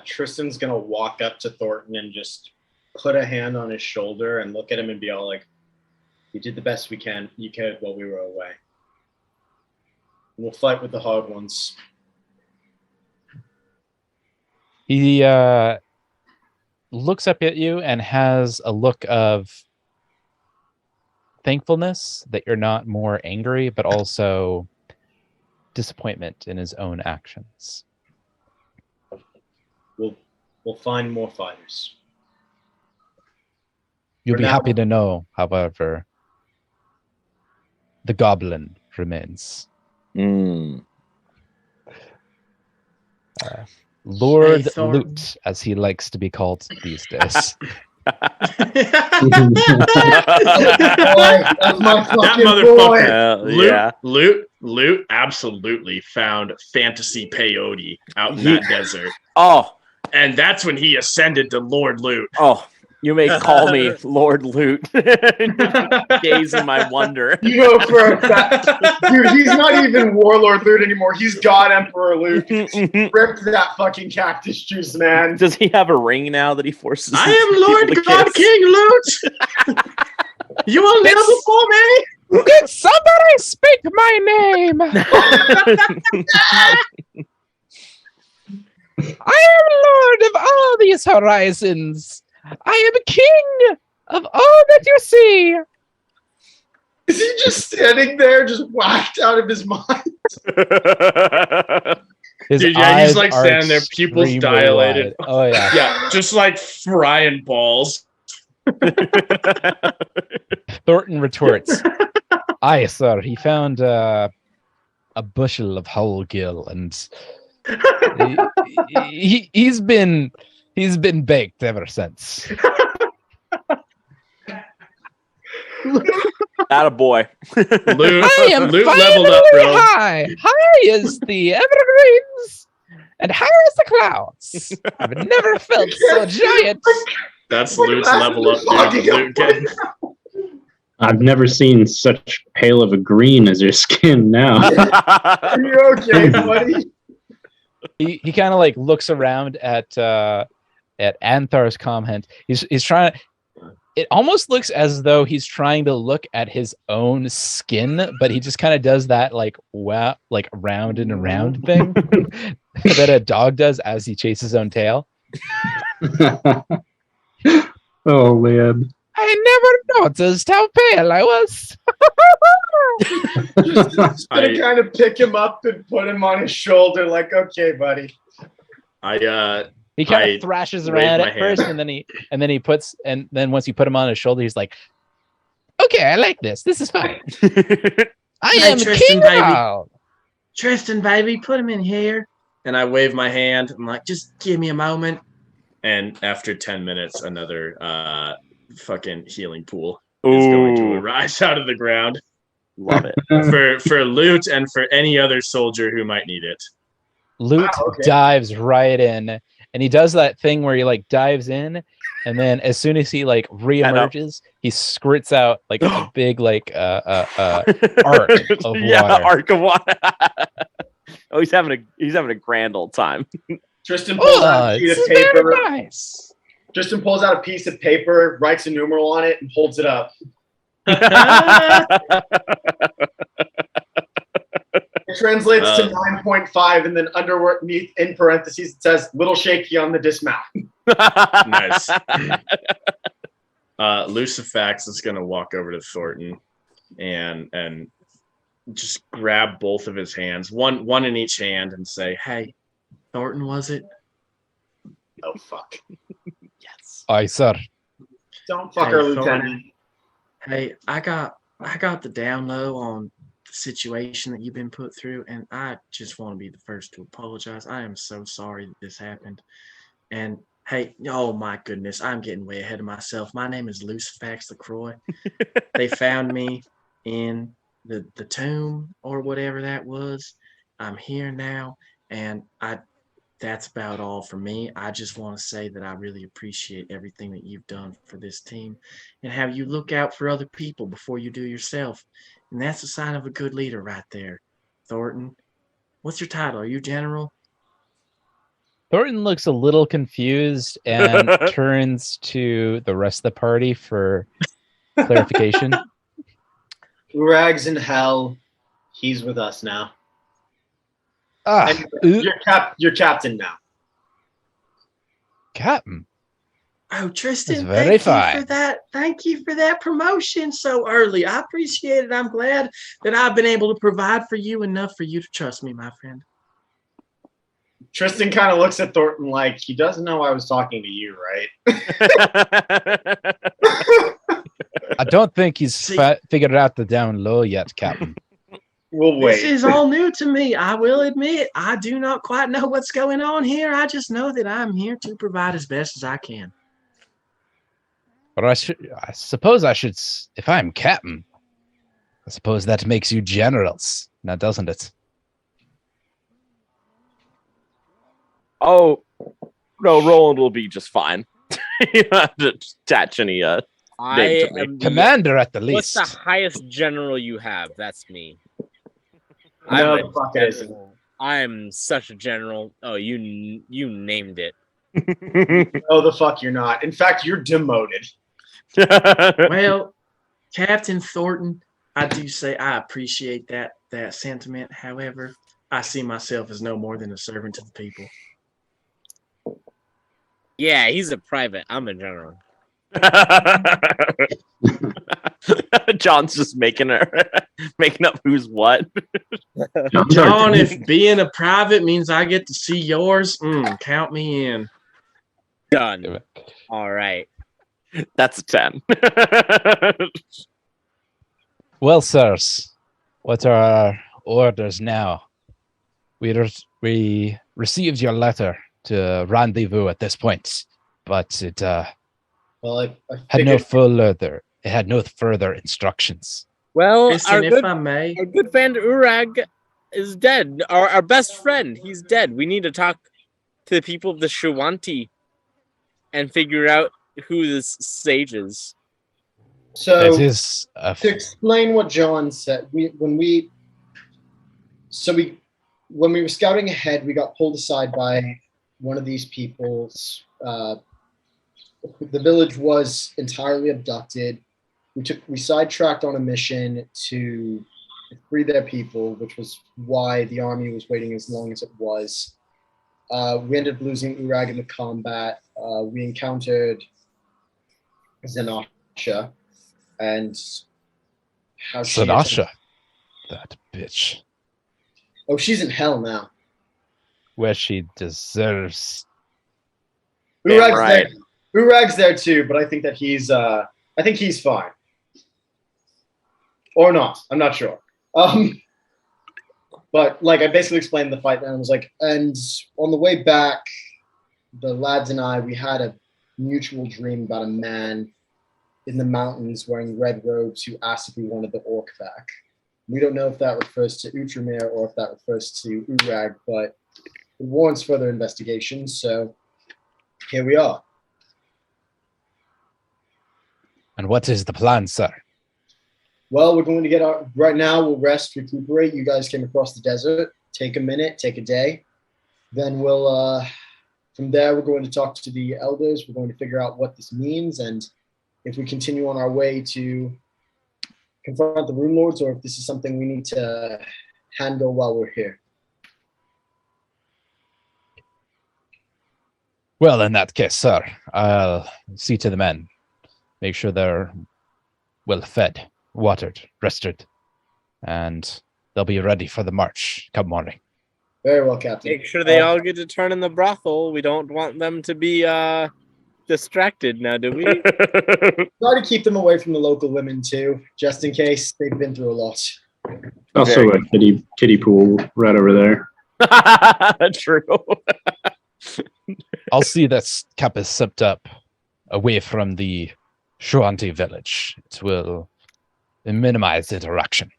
Tristan's gonna walk up to Thornton and just put a hand on his shoulder and look at him and be all like, "You did the best you could while we were away. We'll fight with the hard ones." He looks up at you and has a look of thankfulness that you're not more angry, but also disappointment in his own actions. We'll find more fighters. You'll For be now- happy to know, however, the goblin remains. Lord Hey, Thornton. Loot, as he likes to be called these days. Boy, that's my That fucking motherfucker. boy. Loot absolutely found fantasy peyote out in that desert. Oh, And that's when he ascended to Lord Loot. oh, you may call me Lord Loot. Gaze in my wonder. You know for a fact, dude, he's not even Warlord Loot anymore. He's God Emperor Loot. Ripped that fucking cactus juice, man. Does he have a ring now that he forces? I am Lord people to God kiss? King Loot. You will kneel before me. Did somebody speak my name? I am Lord of all these horizons. I am king of all that you see. Is he just standing there, just whacked out of his mind? His Dude, yeah, he's eyes like are standing there, pupils extremely dilated. wide. Oh yeah. Yeah, just like frying balls. Thornton retorts, "Aye, sir. He found a bushel of whole gill, and he's been baked ever since." Attaboy. Loot, I am Loot finally leveled up, bro. high. High as the evergreens, and high as the clouds. I've never felt so giant. That's Loot's level up, dude. Loot getting I've never seen such pale of a green as your skin now. Are you okay, buddy? He kind of like looks around at Anthar's comment. He's trying to. It almost looks as though he's trying to look at his own skin, but he just kind of does that like wow, like round and around thing that a dog does as he chases his own tail. Oh man. I never noticed how pale I was. Just gonna kind of pick him up and put him on his shoulder, like, "Okay, buddy." He kind I of thrashes wave around my at first, and then once you put him on his shoulder, he's like, "Okay, I like this. This is fine. I Hey, am Tristan, king baby. now." Tristan, baby, put him in here. and I wave my hand, I'm like, just give me a moment. and after 10 minutes, another fucking healing pool is going to Ooh, arise out of the ground love it. for Loot and for any other soldier who might need it. Luke dives right in, and he does that thing where he like dives in, and then as soon as he like reemerges, he squirts out like a big like arc of Yeah, water. arc of water. Oh, he's having a grand old time. Tristan pulls out Oh, a sheet this of is very paper. nice. Tristan pulls out a piece of paper, writes a numeral on it, and holds it up. It translates to 9.5, and then underneath in parentheses it says "little shaky on the dismount." Nice. Lucifax is gonna walk over to Thornton and just grab both of his hands, one in each hand, and say, Hey, Thornton, was it? Oh fuck! Yes. Aye, sir. Don't fuck Hey, our Thornton. lieutenant. Hey, I got the down low on the situation that you've been put through, and I just want to be the first to apologize. I am so sorry that this happened. And hey, oh my goodness, I'm getting way ahead of myself. My name is Lucifax LaCroix. They found me in the tomb or whatever that was. I'm here now, and that's about all for me. I just want to say that I really appreciate everything that you've done for this team and how you look out for other people before you do yourself. And that's a sign of a good leader right there. Thornton, what's your title? Are you general? Thornton looks a little confused and turns to the rest of the party for clarification. Urag's in hell. He's with us now. And you're captain now. Captain. Oh, Tristan, That's very thank you fine. for that. Thank you for that promotion so early. I appreciate it. I'm glad that I've been able to provide for you enough for you to trust me, my friend. Tristan kind of looks at Thornton like he doesn't know I was talking to you, right? I don't think he's figured out the down low yet, Captain. We'll wait. This is all new to me. I will admit, I do not quite know what's going on here. I just know that I'm here to provide as best as I can. But I suppose I should, if I'm captain, I suppose that makes you generals, now doesn't it? Oh, no, Roland will be just fine. You don't have to attach any name to me. am Commander at the What's least. the highest general you have? That's me. No, I'm the fuck it isn't. I'm such a general. Oh, you named it. No, the fuck you're not. In fact, you're demoted. Well, Captain Thornton, I do say I appreciate that sentiment. However, I see myself as no more than a servant to the people. Yeah, he's a private. I'm a general. John's just making up who's what. John, if being a private means I get to see yours, count me in. Done. All right. That's a 10. Well, sirs, what are our orders now? We received your letter to rendezvous at this point, but it well, I had no figured further instructions. Well, Listen, if I may, our good friend Urag is dead. Our best friend, he's dead. We need to talk to the people of the Shawanti and figure out who this sage is. so. It is To explain what John said, when we were scouting ahead, we got pulled aside by one of these people's. The village was entirely abducted. We sidetracked on a mission to free their people, which was why the army was waiting as long as it was. We ended up losing Urag in the combat. We encountered Zanasha. And how Sanasha, that bitch, oh, she's in hell now. where she deserves. Urag's right. there. Urag's there too, but I think that he's fine. Or not. I'm not sure. But like I basically explained the fight and I was like, and on the way back, the lads and I, we had a mutual dream about a man in the mountains wearing red robes who asked if we wanted the orc back. We don't know if that refers to Outremer or if that refers to Urag, but it warrants further investigation, so here we are. And what is the plan, sir? Well, we're going to get our, right now we'll rest, recuperate. You guys came across the desert. Take a minute, take a day. Then we'll, from there, we're going to talk to the elders. We're going to figure out what this means and if we continue on our way to confront the Runelords or if this is something we need to handle while we're here. Well, in that case, sir, I'll see to the men. Make sure they're well fed, watered, rested, and they'll be ready for the march come morning. Very well, Captain. Make sure they all get to turn in the brothel. We don't want them to be distracted now, do we? Try to keep them away from the local women too, just in case they've been through a lot. Also a kiddie pool right over there. True. I'll see that Cap is sipped up away from the Shuanti village. It will minimize interaction.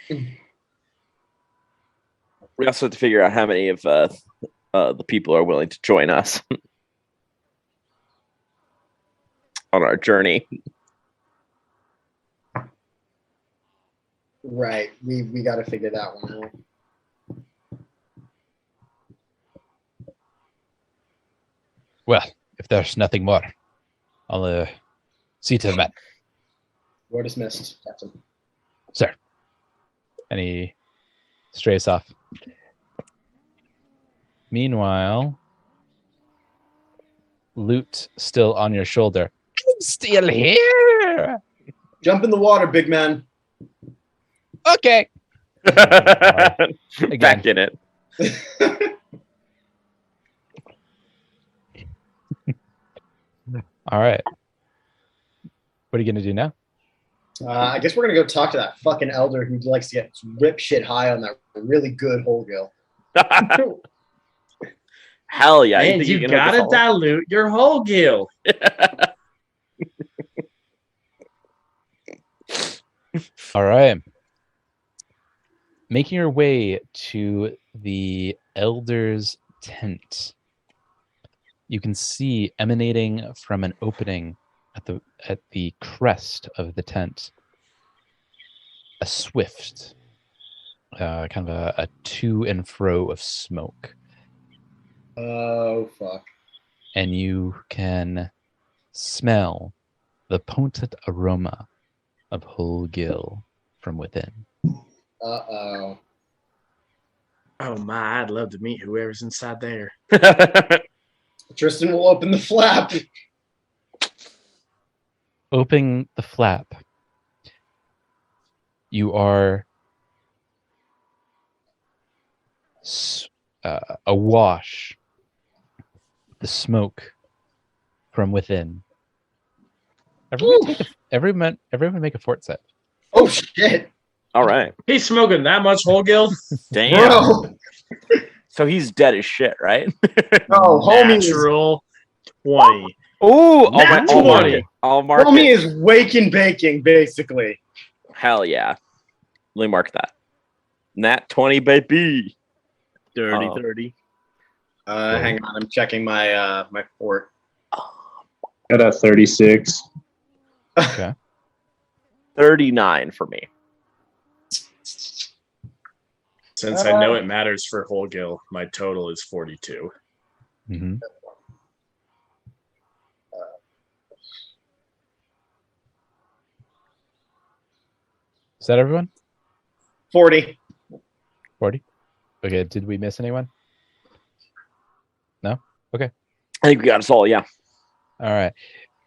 We also have to figure out how many of the people are willing to join us on our journey. Right. We got to figure that one out. Well, if there's nothing more, I'll see to that, We're dismissed, Captain. sir. And he strays off. Meanwhile, loot still on your shoulder. I'm still here. Jump in the water, big man. Okay. Back in it. All right. What are you gonna do now? I guess we're gonna go talk to that fucking elder who likes to get rip shit high on that really good whole gill. Hell yeah! And think you can hook us gotta all? dilute your whole gill. All right. Making your way to the elder's tent, you can see emanating from an opening at the crest of the tent a swift, kind of a to and fro of smoke, Oh fuck. and you can smell the potent aroma of whole gill from within. Uh-oh. Oh my, I'd love to meet whoever's inside there. Tristan will open the flap. Opening the flap, you are awash the smoke from within. Everyone make a fort set. Oh shit. All right. He's smoking that much whole gill. Damn. Bro. So he's dead as shit, right? No, homie is, Natural 20. Oh, Nat I'll mark 20. it. I'll mark homie it. is waking baking, basically. Hell yeah. Let me mark that. Nat 20, baby. Dirty Oh. 30. Hang on, I'm checking my my fort. Got a 36. 39 for me. Since I know it matters for whole gill, my total is 42. Mm-hmm. Is that everyone? 40. 40? Okay, did we miss anyone? No? Okay. I think we got us all, yeah. All right.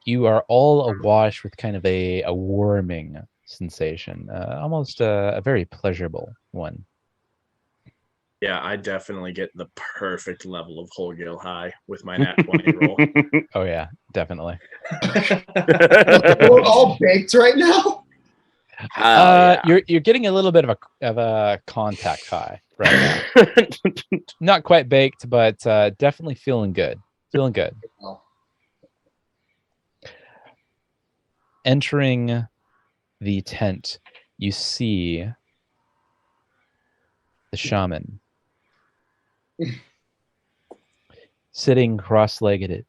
You are all awash with kind of a warming sensation, almost a very pleasurable one. Yeah, I definitely get the perfect level of whole gill high with my nat 20 roll. Oh yeah, definitely. We're all baked right now. Hell yeah. You're getting a little bit of a contact high right now. Not quite baked, but definitely feeling good. Feeling good. Entering the tent, you see the shaman sitting cross-legged,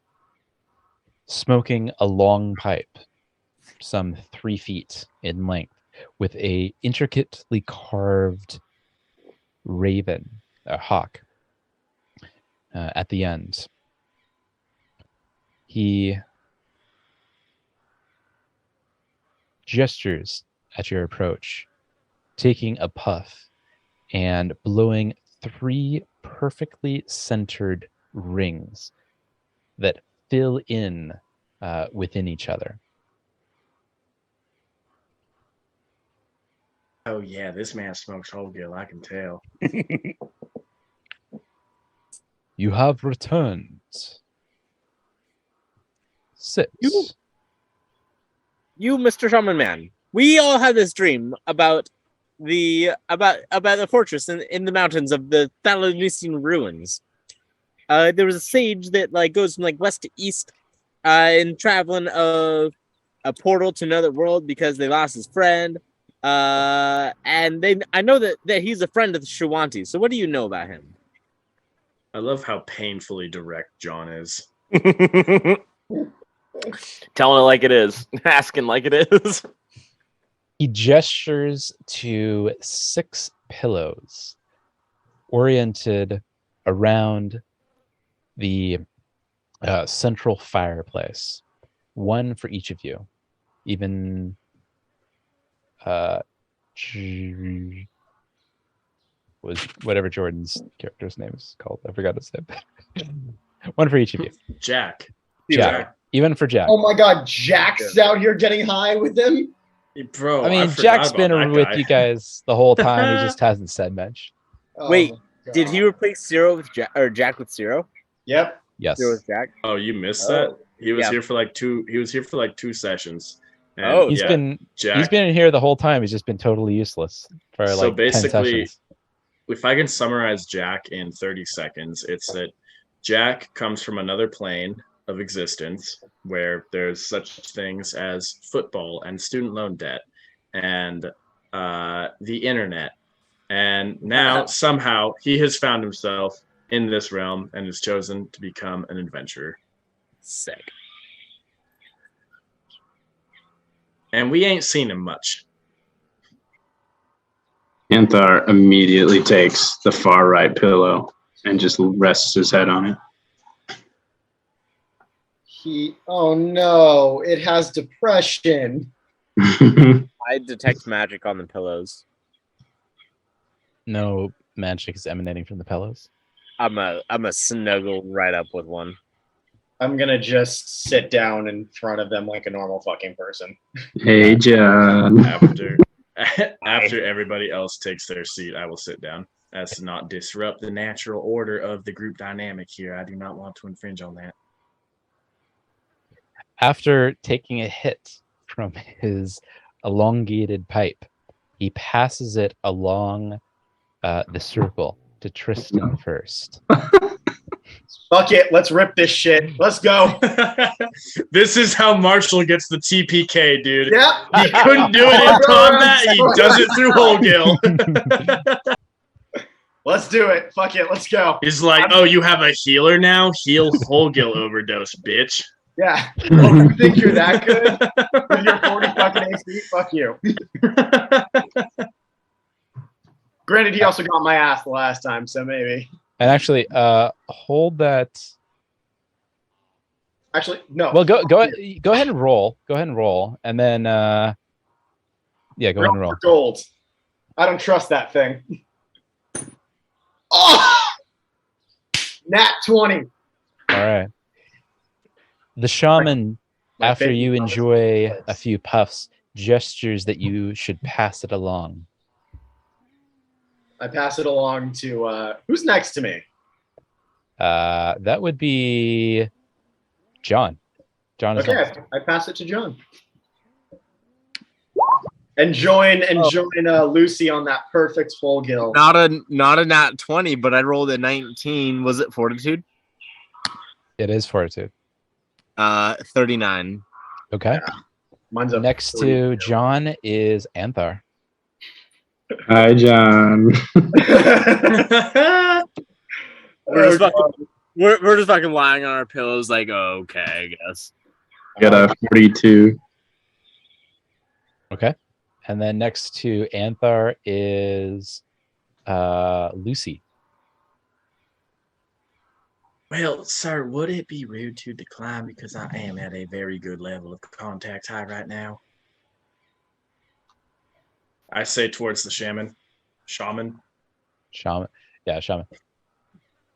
smoking a long pipe, some 3 feet in length, with a intricately carved raven, a hawk, at the end. He gestures at your approach, taking a puff and blowing 3 perfectly centered rings that fill in within each other. Oh yeah, this man smokes whole gill, I can tell. You have returned. Sit. You, Mr. Shaman Man, we all had this dream about the fortress in the mountains of the Thalanisian ruins. There was a sage that goes from west to east, in traveling of a portal to another world because they lost his friend. And I know that he's a friend of the Shawanti. So what do you know about him? I love how painfully direct John is. Telling it like it is. Asking like it is. He gestures to 6 pillows oriented around the central fireplace. One for each of you. Even was whatever Jordan's character's name is called. I forgot his name. One for each of you. Jack. Jack. Even for Jack. Oh my God, Jack's out here getting high with them. Bro, I mean, Jack's been with you guys the whole time. He just hasn't said much. Oh Wait, my Did he God. replace Zero with Jack or Jack with Zero? Yep. Yes. Zero with Jack. Oh, you missed Oh. that? He was Yeah. here for like two. He was here for like 2 sessions. And Oh, He's yeah, been Jack. he's been in here the whole time. He's just been totally useless for So like 10 basically, sessions. if I can summarize Jack in 30 seconds, it's that Jack comes from another plane of existence where there's such things as football and student loan debt and the internet. And now somehow he has found himself in this realm and has chosen to become an adventurer. Sick. And we ain't seen him much. Anthar immediately takes the far right pillow and just rests his head on it. Oh no, it has depression. I detect magic on the pillows. No magic is emanating from the pillows. I'm a snuggle right up with one. I'm gonna just sit down in front of them like a normal fucking person. Hey, John. After everybody else takes their seat, I will sit down as to not disrupt the natural order of the group dynamic here. I do not want to infringe on that. After taking a hit from his elongated pipe, he passes it along the circle to Tristan first. Fuck it, let's rip this shit. Let's go. This is how Marshall gets the TPK, dude. Yep. He couldn't do it in combat. He does it through Holgill. Let's do it. Fuck it, let's go. He's like, oh, you have a healer now? Heal Holgill overdose, bitch. Yeah. Oh, you think you're that good? With your 40 fucking AC? Fuck you. Granted, he also got my ass the last time, so maybe. And actually, hold that. Actually, no. Well, go ahead and roll. Go ahead and roll, and then yeah, go ahead and roll. For gold. I don't trust that thing. Oh! Nat 20. All right. The shaman, My after favorite you bonus enjoy points. a few puffs, gestures that you should pass it along. I pass it along to who's next to me? That would be John. John is Okay, next. I pass it to John. And join Lucy on that perfect full gill. Not a nat 20, but I rolled a 19. Was it fortitude? It is fortitude. 39. Okay. Mine's a Next 40. to John is Anthar. Hi, John. We're just fucking lying on our pillows like, oh, okay, I guess. Got a 42. Okay. And then next to Anthar is Lucy. Well, sir, would it be rude to decline because I am at a very good level of contact high right now? I say towards the shaman. Shaman. Shaman. Yeah, shaman.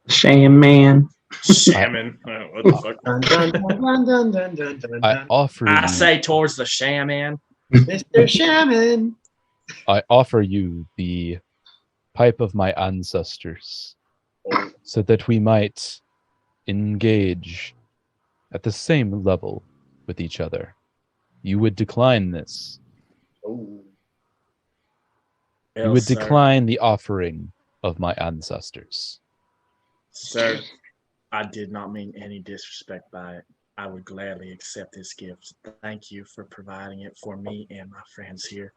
Shaman. Shaman. What the fuck? Dun, dun, dun, dun, dun, dun, dun, I dun. offer I you, say towards the shaman. Mr. Shaman. I offer you the pipe of my ancestors, so that we might engage at the same level with each other. You would decline this. Oh. You would decline the offering of my ancestors. Sir, I did not mean any disrespect by it. I would gladly accept this gift. Thank you for providing it for me and my friends here.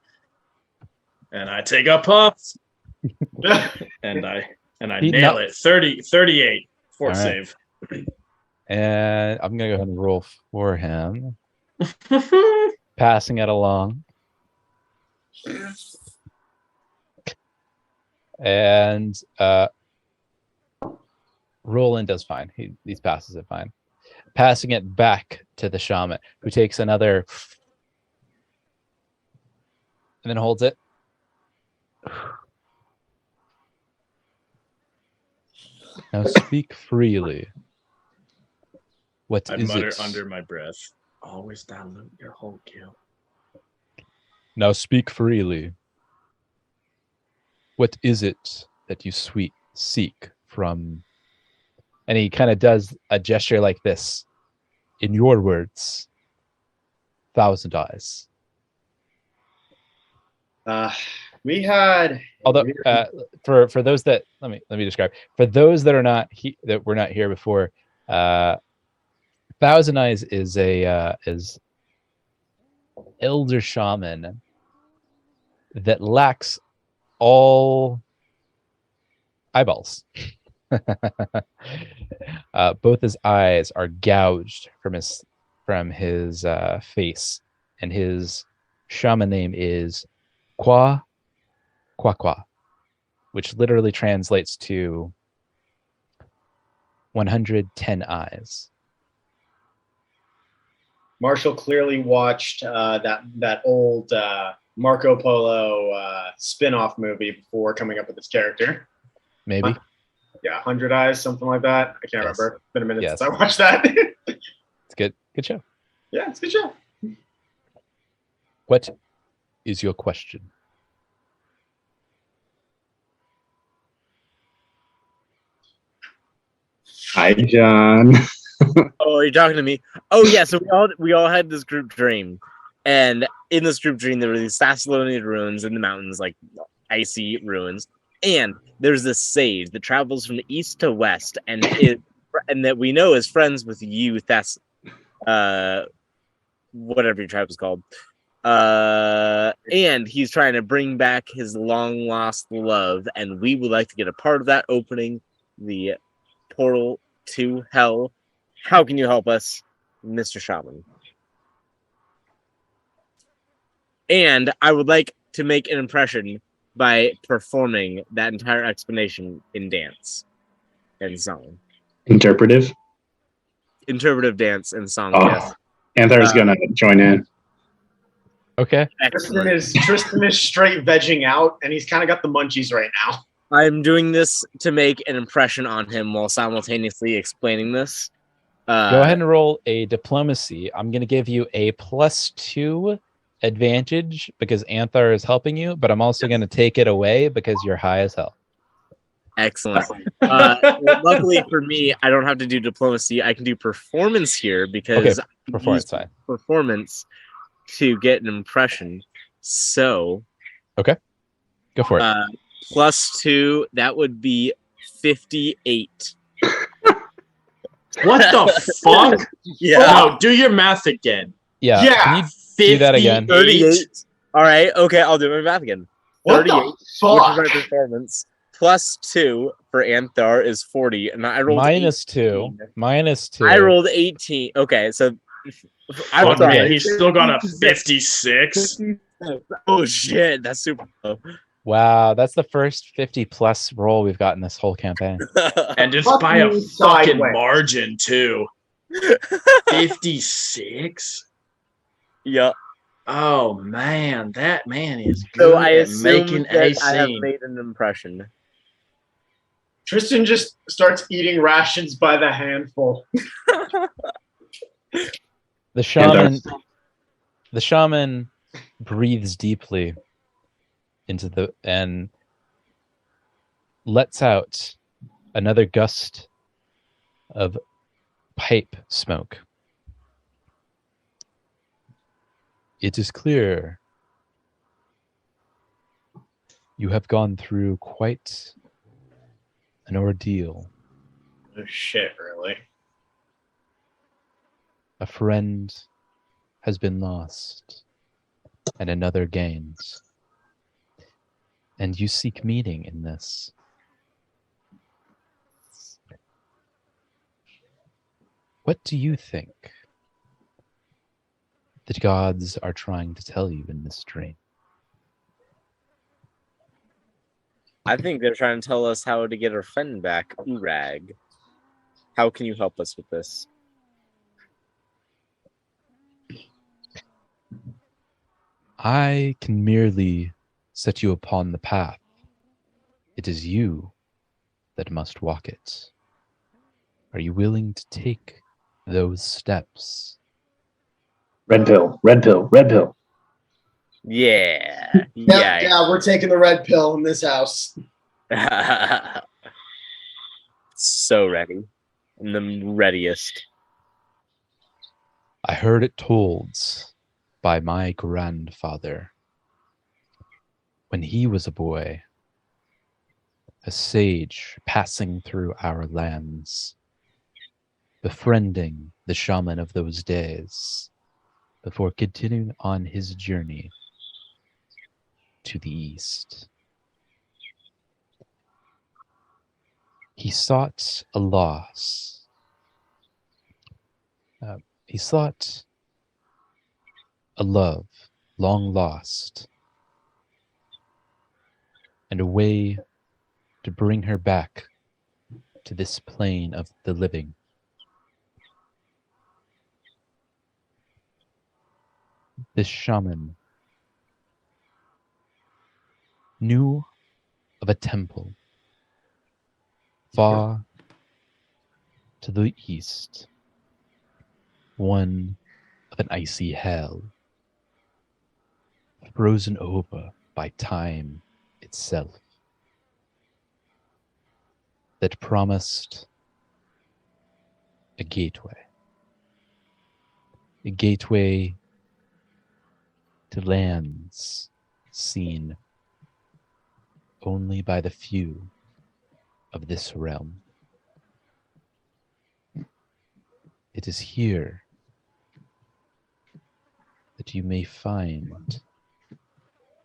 And I take a puff. and I nail it. 38 fort All right. save. And I'm going to go ahead and roll for him. Passing it along. And Roland does fine. He passes it fine. passing it back to the shaman, who takes another and then holds it. Now speak freely. What I is mutter it? under my breath. Always dilute your whole kill. Now speak freely. What is it that you seek from? And he kind of does a gesture like this. In your words, 1,000 eyes. We had. Although, for those that let me describe. For those that are not that were not here before, 1,000 eyes is a is elder shaman that lacks all eyeballs. Both his eyes are gouged from his face, and his shaman name is Kwa, which literally translates to 110 eyes. Marshall clearly watched that old Marco Polo spin-off movie before coming up with this character. Maybe. Yeah, 100 Eyes, something like that. I can't Yes. remember. It's been a minute Yes. since I watched that. It's good. Good show. Yeah, it's a good show. What is your question? Hi, John. Oh, you're talking to me? Oh yeah, so we all had this group dream, and in this group dream there were these Thessalonian ruins in the mountains, like icy ruins, and there's this sage that travels from east to west, and that we know is friends with you, whatever your tribe is called, and he's trying to bring back his long lost love, and we would like to get a part of that, opening the portal to hell. How can you help us, Mr. Shaman? And I would like to make an impression by performing that entire explanation in dance and song. Interpretive. Interpretive dance and song, Oh, yes. Anthar's gonna join in. Okay. Tristan Excellent. is straight vegging out, and he's kind of got the munchies right now. I'm doing this to make an impression on him while simultaneously explaining this. Go ahead and roll a diplomacy. I'm going to give you a +2 advantage because Anthar is helping you, but I'm also going to take it away because you're high as hell. Excellent. Well, luckily for me, I don't have to do diplomacy. I can do performance here because Okay, I performance use side. performance to get an impression. So, Go for it. +2, that would be 58. What the fuck? Yeah. No, do your math again. Yeah. yeah. Can you do that again? 38. All right. Okay, I'll do my math again. What 38, the which is fuck? my performance. +2 for Anthar is 40, and I rolled -2. 18. -2. I rolled 18. Okay, so I'm Fuck sorry. me, he's still got a 56. Oh shit, that's super low. Wow, that's the first 50+ roll we've gotten this whole campaign. And just Fuck by a me fucking sideways. margin, too. 56? Yeah. Oh, man. That man is So good I at assume making a that I have scene. made an impression. Tristan just starts eating rations by the handful. The shaman breathes deeply into and lets out another gust of pipe smoke. It is clear you have gone through quite an ordeal. Oh, shit, really? A friend has been lost, and another gains. And you seek meaning in this. What do you think the gods are trying to tell you in this dream? I think they're trying to tell us how to get our friend back, Urag. How can you help us with this? I can merely set you upon the path. It is you that must walk it. Are you willing to take those steps? Red pill, red pill, red pill. Yeah. Yeah, we're taking the red pill in this house. So ready. I'm the readiest. I heard it told by my grandfather when he was a boy, a sage passing through our lands, befriending the shaman of those days before continuing on his journey to the east. He sought a loss. He sought a love long lost and a way to bring her back to this plane of the living. This shaman knew of a temple far to the east, one of an icy hell, frozen over by time itself, that promised a gateway to lands seen only by the few of this realm. It is here that you may find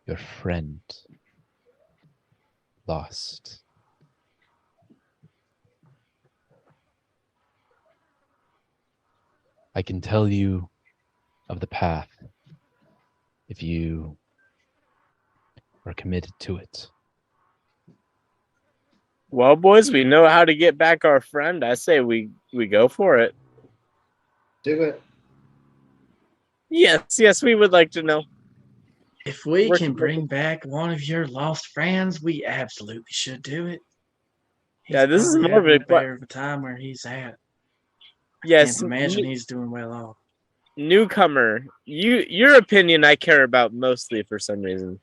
your friend lost. I can tell you of the path if you are committed to it. Well, boys, we know how to get back our friend. I say we go for it. Do it. Yes, we would like to know. If we We're can committed. bring back one of your lost friends, we absolutely should do it. He's Yeah, this is probably more of having a better of a time where he's at. yes. Can't imagine he's doing well off. Newcomer, your opinion I care about mostly for some reason.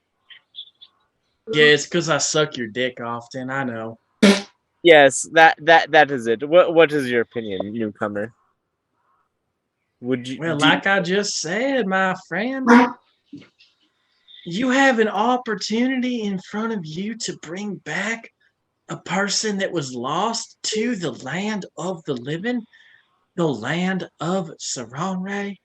Yeah, it's because I suck your dick often. I know. Yes, that is it. What is your opinion, newcomer? Would you? Well, like I just said, my friend, you have an opportunity in front of you to bring back a person that was lost to the land of the living, the land of Saranre.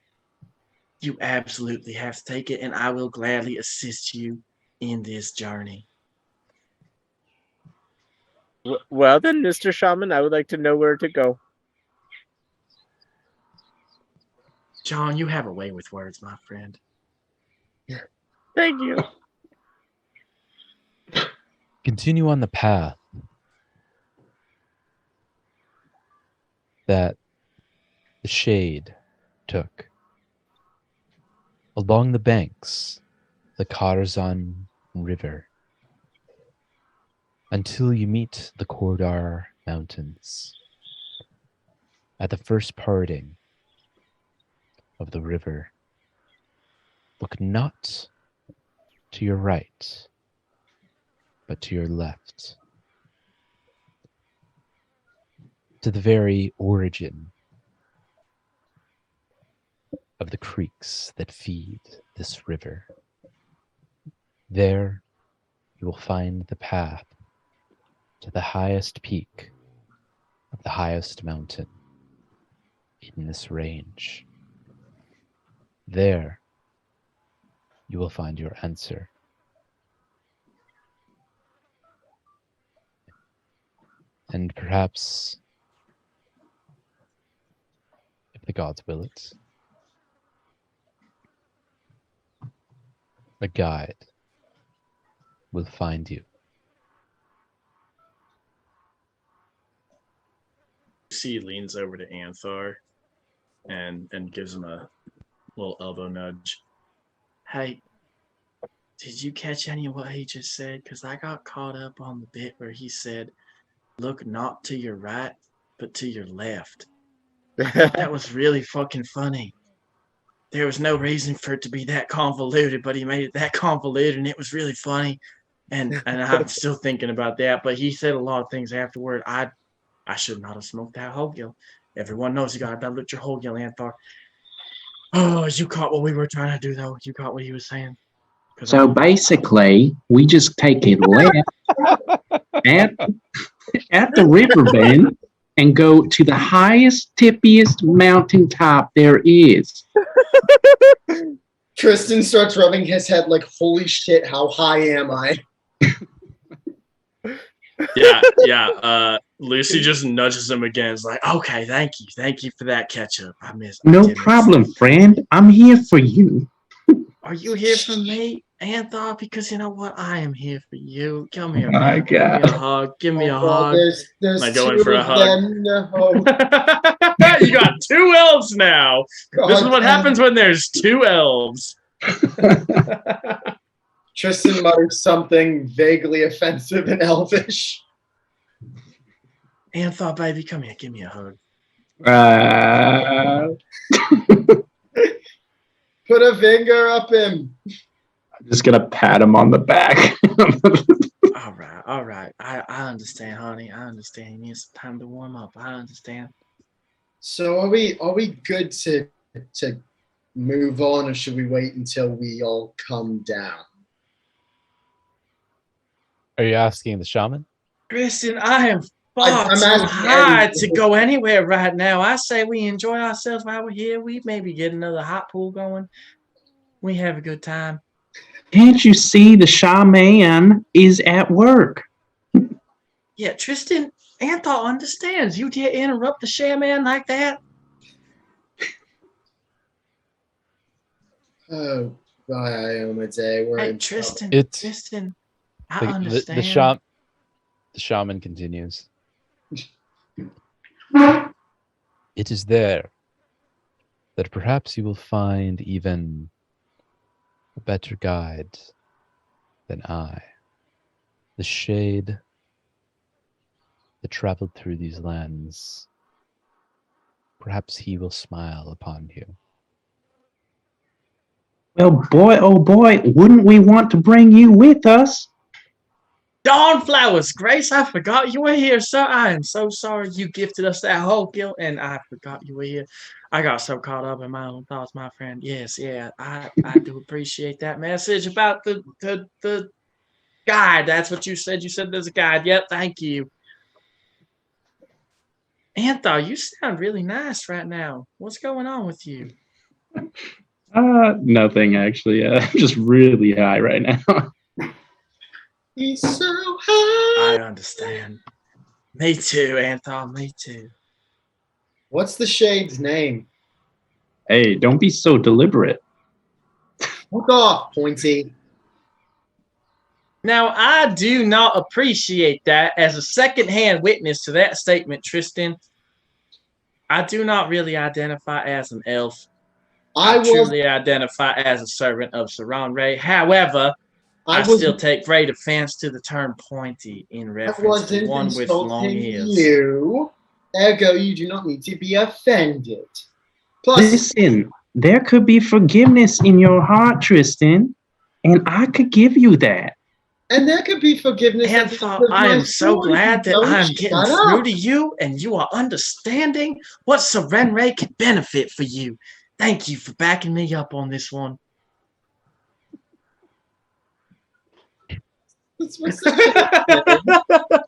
You absolutely have to take it, and I will gladly assist you in this journey. Well then, Mr. Shaman, I would like to know where to go. John, you have a way with words, my friend. Thank you. Continue on the path that the shade took. Along the banks, the Karzan River, until you meet the Kordar Mountains. At the first parting of the river, look not to your right, but to your left, to the very origin of the creeks that feed this river. There you will find the path to the highest peak of the highest mountain in this range. There you will find your answer. And perhaps, if the gods will it, a guide will find you. See, leans over to Anthar and gives him a little elbow nudge. Hey, Did you catch any of what he just said? Because I got caught up on the bit where he said, look not to your right, but to your left. That was really fucking funny. There was no reason for it to be that convoluted, but he made it that convoluted, and it was really funny. And I'm still thinking about that. But he said a lot of things afterward. I should not have smoked that whole gill. Everyone knows you gotta dilute your whole gill, Anthar. Oh, you caught what we were trying to do, though. You caught what he was saying. So basically, we just take it left at the river bend and go to the highest, tippiest mountaintop there is. Tristan starts rubbing his head like, holy shit, how high am I? Yeah. Lucy just nudges him again. It's like, Okay, thank you for that catch up. I did No miss problem, it. friend. I'm here for you. Are you here for me, Anthar? Because you know what, I am here for you. Come here, My man. Give me God. a hug. Give me a Oh, God, hug. there's Am I going two for a of hug? them. No. you got 2 elves now. This is God what damn. happens when there's 2 elves. Tristan mutters something vaguely offensive and elvish. Anthar, baby, come here. Give me a hug. Put a finger up him. I'm just gonna pat him on the back. All right. I understand, honey. I understand. You need some time to warm up. I understand. So are we good to move on, or should we wait until we all come down? Are you asking the shaman? Kristen, I am far I'm too asking high everyone. to go anywhere right now. I say we enjoy ourselves while we're here. We maybe get another hot pool going. We have a good time. Can't you see the shaman is at work? Yeah, Tristan, Anthar understands. You dare interrupt the shaman like that? Oh, bye, Omade. We're Hey, in Tristan, It's- Tristan, I The understand. shaman continues. It is there that perhaps you will find even a better guide than I. The shade that traveled through these lands. Perhaps he will smile upon you. Well, boy, oh boy, wouldn't we want to bring you with us? Dawnflowers, Grace, I forgot you were here, sir. I am so sorry you gifted us that whole guilt, and I forgot you were here. I got so caught up in my own thoughts, my friend. Yes, yeah, I do appreciate that message about the guide. That's what you said. You said there's a guide. Yep, thank you. Anthar, you sound really nice right now. What's going on with you? Nothing actually. I'm just really high right now. He's so high. I understand. Me too, Anthar. Me too. What's the shade's name? Hey, don't be so deliberate. Fuck off, Pointy. Now, I do not appreciate that as a secondhand witness to that statement, Tristan. I do not really identify as an elf. I truly identify as a servant of Saran Ray. However, I still take great offense to the term pointy in reference to one with long ears. You. Ergo, you do not need to be offended. Plus, Listen, there could be forgiveness in your heart, Tristan, and I could give you that. and there could be forgiveness. at the Anthar, end of I my am so story. glad that Don't I'm getting shut through up. to you and you are understanding what Saran Ray can benefit for you. Thank you for backing me up on this one. What's the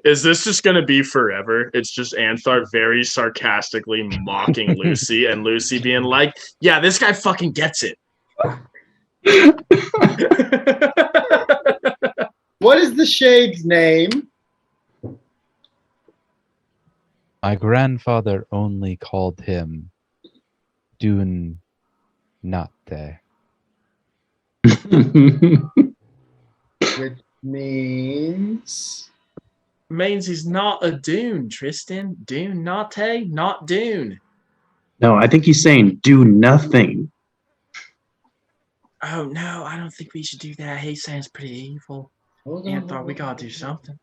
Is this just going to be forever? It's just Anthar very sarcastically mocking Lucy, and Lucy being like, yeah, this guy fucking gets it. What is the shade's name? My grandfather only called him Dune Nate. Which means Means he's not a Dune, Tristan. Dune Nate, not Dune. No, I think he's saying do nothing. Oh no, I don't think we should do that. He sounds pretty evil. Anthor, we gotta do something.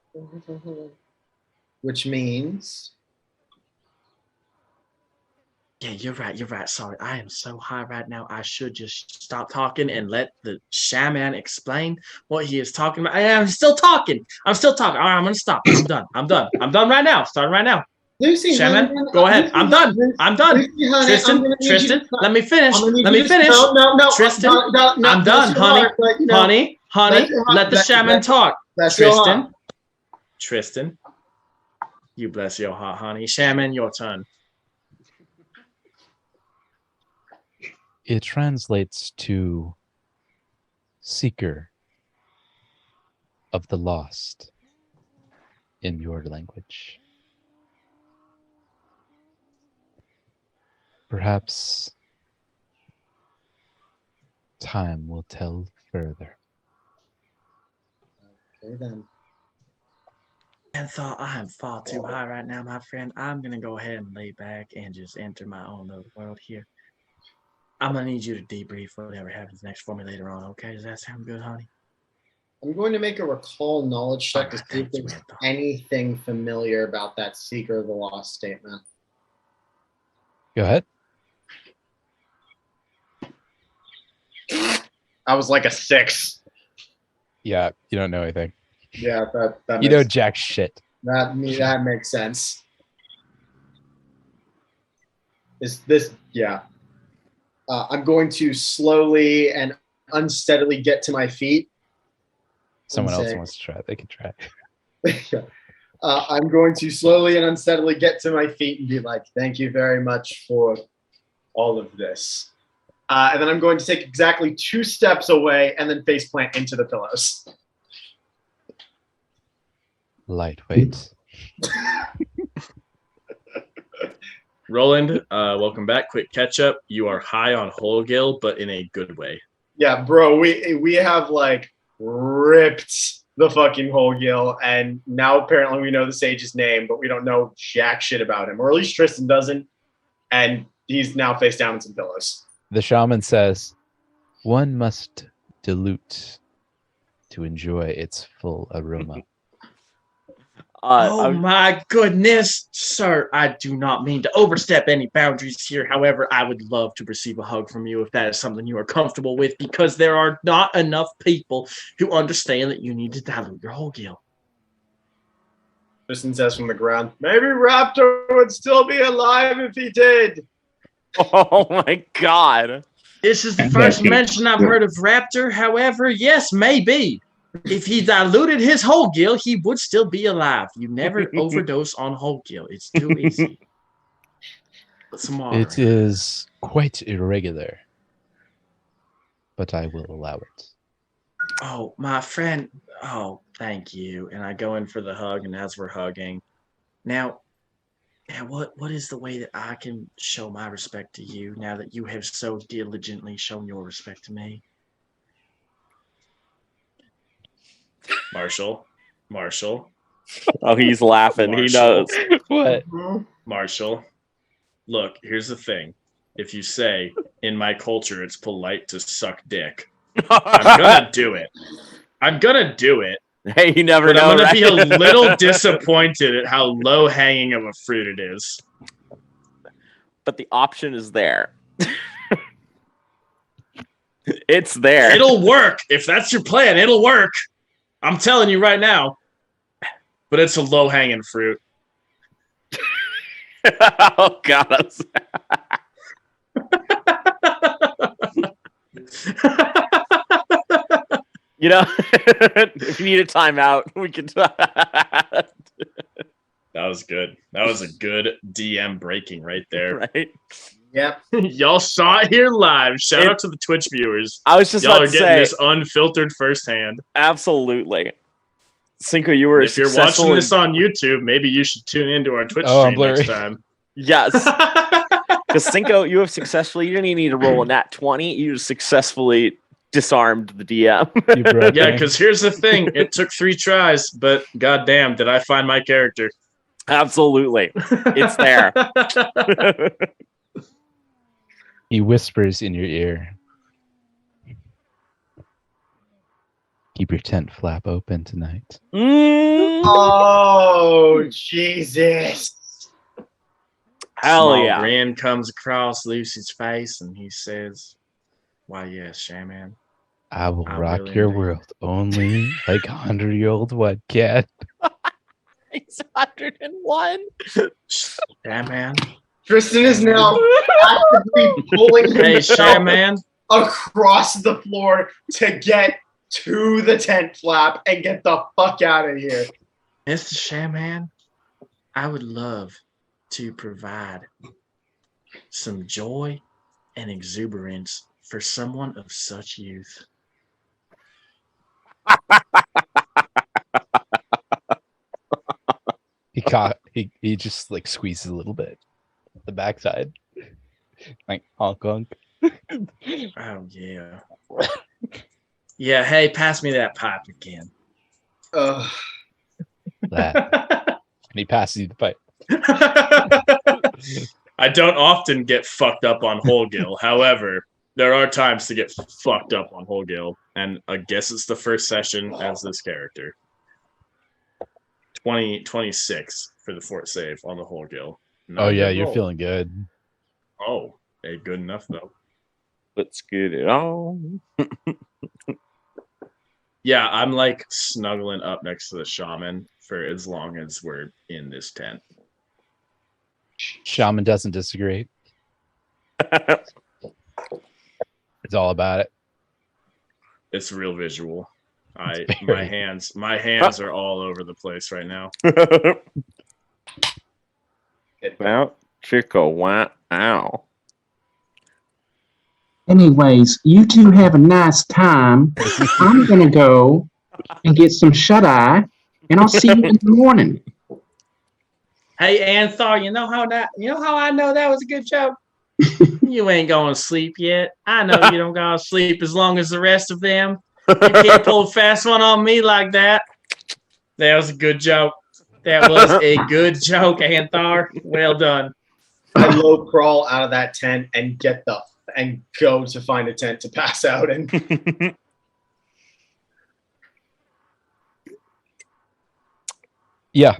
Which means Yeah, you're right. Sorry, I am so high right now. I should just stop talking and let the shaman explain what he is talking about. I'm still talking. All right, I'm gonna stop. I'm done right now. Starting right now. Lucy, Shaman, honey, go ahead. I'm done. Lucy, honey, Tristan, let me finish. No, Tristan, I'm done, honey. Honey, let the shaman talk. Tristan, you bless your heart, honey. Shaman, your turn. It translates to seeker of the lost in your language. Perhaps time will tell further. Okay, then. Anthor, I am far too high right now, my friend. I'm gonna go ahead and lay back and just enter my own little world here. I'm gonna need you to debrief whatever happens next for me later on, okay? Does that sound good, honey? I'm going to make a recall knowledge check to see if there's anything familiar about that Seeker of the Lost statement. Go ahead. I was like a 6. Yeah, you don't know anything. Yeah, that You know jack shit. that makes sense. Is this? Yeah. I'm going to slowly and unsteadily get to my feet. Someone else wants to try. They can try. Yeah. I'm going to slowly and unsteadily get to my feet and be like, thank you very much for all of this. And then I'm going to take exactly 2 steps away and then faceplant into the pillows. Lightweight. Roland, welcome back. Quick catch up. You are high on Holgill, but in a good way. Yeah, bro, we have like ripped the fucking Holgill, and now apparently we know the sage's name, but we don't know jack shit about him, or at least Tristan doesn't, and he's now face down in some pillows. The shaman says, one must dilute to enjoy its full aroma. Oh my goodness, sir. I do not mean to overstep any boundaries here. However, I would love to receive a hug from you if that is something you are comfortable with, because there are not enough people who understand that you need to dilute your Holgill. Tristan says from the ground, maybe Raptor would still be alive if he did. Oh my god. This is the first mention I've heard of Raptor. However, yes, maybe. If he diluted his Holgill, he would still be alive. You never overdose on Holgill. It's too easy. Put some water. It is quite irregular, but I will allow it. Oh, my friend. Oh, thank you. And I go in for the hug, and as we're hugging, now, what is the way that I can show my respect to you now that you have so diligently shown your respect to me? Marshall. Oh, he's laughing. He knows. What? Marshall. Look, here's the thing. If you say, in my culture, it's polite to suck dick, I'm gonna do it. Hey, you never But know. I'm gonna right? be a little disappointed at how low hanging of a fruit it is. But the option is there. It's there. It'll work. If that's your plan, it'll work. I'm telling you right now. But it's a low hanging fruit. Oh god. You know, if you need a timeout, we can. That was good. That was a good DM breaking right there. Right? Yep. Y'all saw it here live. Shout out to the Twitch viewers. I was just Y'all about are to getting say, this unfiltered firsthand. absolutely. Cinco, you were If you're successful watching this on YouTube, maybe you should tune into our Twitch Oh, I'm stream next blurry. time. Yes. Because Cinco, you have successfully, you didn't even need to roll a nat 20. You just successfully disarmed the DM. You broke Yeah, me. because here's the thing. It took 3 tries, but goddamn, did I find my character. Absolutely. It's there. He whispers in your ear. Keep your tent flap open tonight. Oh, Jesus. Hell Small yeah. grin comes across Lucy's face, and he says, "Why, yes, Shaman. I will I rock will your indeed." world only like a 100-year-old white cat. He's 101. Shaman. Tristan is now actively pulling Hey, himself Shaman. across the floor to get to the tent flap and get the fuck out of here. Mr. Shaman, I would love to provide some joy and exuberance for someone of such youth. He just like squeezes a little bit at the backside. Like honk honk. Oh, yeah. Yeah, hey, pass me that pipe again. Ugh. That. And he passes you the pipe. I don't often get fucked up on Holgill. However, there are times to get fucked up on Holgill, and I guess it's the first session as this character. 26 for the fort save on the Holgill. Oh yeah, you're feeling good. Oh, hey, good enough though. Let's get it on. Yeah, I'm like snuggling up next to the shaman for as long as we're in this tent. Shaman doesn't disagree. It's all about it. It's real visual. It's My very- hands are all over the place right now. Well, Chico, wow. Anyways, you two have a nice time. I'm gonna go and get some shut eye, and I'll see you in the morning. Hey, Anthar, you know how I know that was a good joke? You ain't going to sleep yet. I know you don't go to sleep as long as the rest of them. You can't pull a fast one on me like that. That was a good joke. That was a good joke, Anthar. Well done. I low crawl out of that tent and go to find a tent to pass out in. Yeah.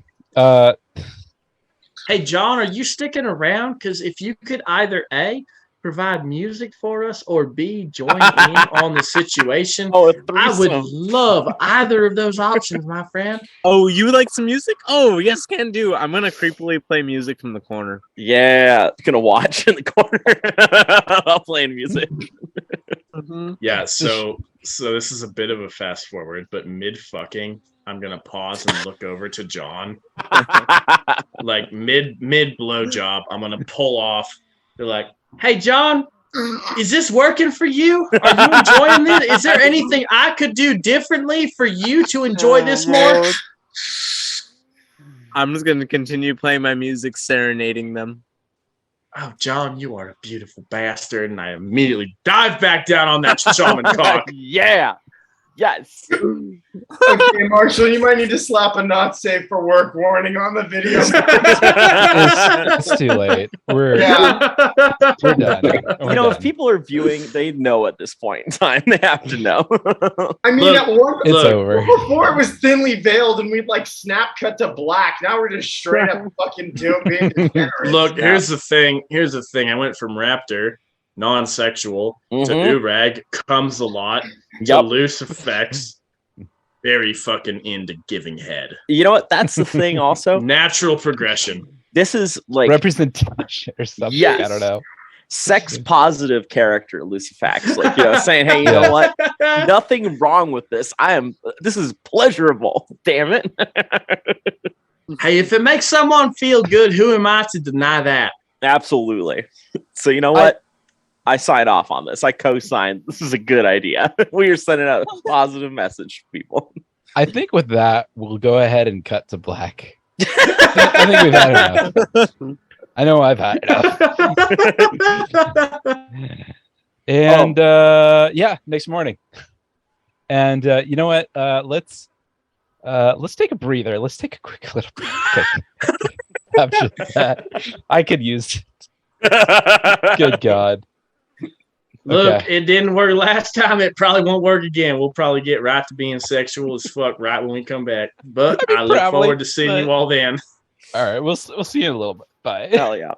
Hey, John, are you sticking around? Because if you could either A, provide music for us, or B, join in on the situation, Oh, a I would threesome. love either of those options, my friend. Oh, you would like some music? Oh, yes, can do. I'm gonna creepily play music from the corner. Yeah, gonna watch in the corner while playing music. Yeah, so this is a bit of a fast forward, but mid fucking, I'm gonna pause and look over to John. Like mid blowjob, I'm gonna pull off. They're like, Hey, John, is this working for you? Are you enjoying this? Is there anything I could do differently for you to enjoy this more? I'm just gonna continue playing my music, serenading them. Oh, John, you are a beautiful bastard. And I immediately dive back down on that shaman cock. Yeah. Yes. Okay, Marshall, you might need to slap a not safe for work warning on the video. It's too late. We're Yeah. we're done. You know, if people are viewing, they know at this point in time. They have to know. I mean, Look, at one It's Look, over. before it was thinly veiled and we'd like snap cut to black. Now we're just straight up fucking being degenerates. look, here's the thing. I went from Raptor, non-sexual, to Mhm. Urag, comes a lot, to Yup. loose effects. Very fucking into giving head. You know what? That's the thing also. Natural progression. This is like Representation or something. Yes. I don't know. sex positive character, Lucifax. Like, you know, saying, hey, you know what? Nothing wrong with this. This is pleasurable. Damn it. Hey, if it makes someone feel good, who am I to deny that? Absolutely. So you know what? I sign off on this. I co-sign. This is a good idea. We are sending out a positive message to people. I think with that, we'll go ahead and cut to black. I think we've had enough. I know I've had enough. And yeah, next morning. And you know what? Let's take a breather. Let's take a quick little break. After that, I could use. Good God. Look, Okay. it didn't work last time. It probably won't work again. We'll probably get right to being sexual as fuck right when we come back. But I look probably, forward to seeing you all then. All right, we'll see you in a little bit. Bye. Hell yeah.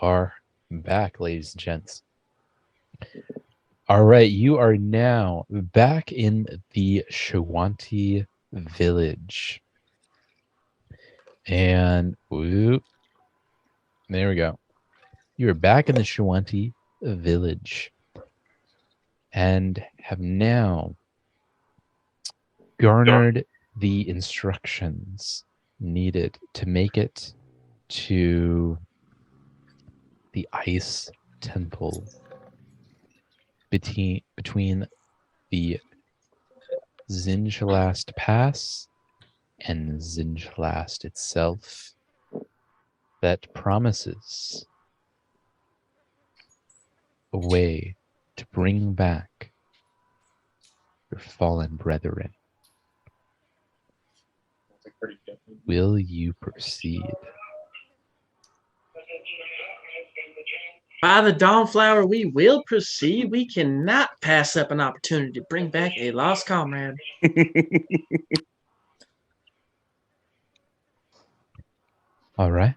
are back, ladies and gents. All right, you are now back in the Shawanti village. And whoop, there we go. You are back in the Shawanti village and have now garnered the instructions needed to make it to the ice temple between the Zinjalast Pass and Zinjalast itself that promises a way to bring back your fallen brethren. Will you proceed? By the Dawnflower, we will proceed. We cannot pass up an opportunity to bring back a lost comrade. All right.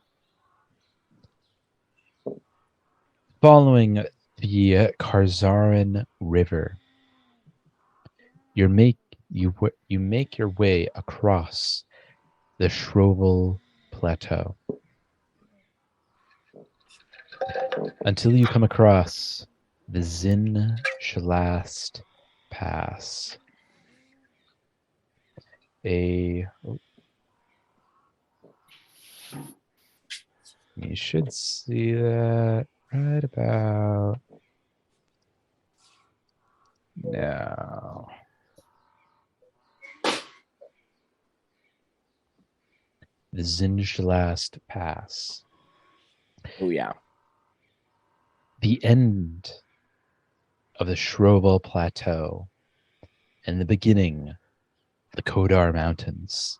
Following the Karzaran River, you make your way across the Shroval Plateau until you come across the Zin Shalast Pass. You should see that right about now. The Zinjalast Pass. Oh yeah. The end of the Shroval Plateau and the beginning of the Kodar Mountains,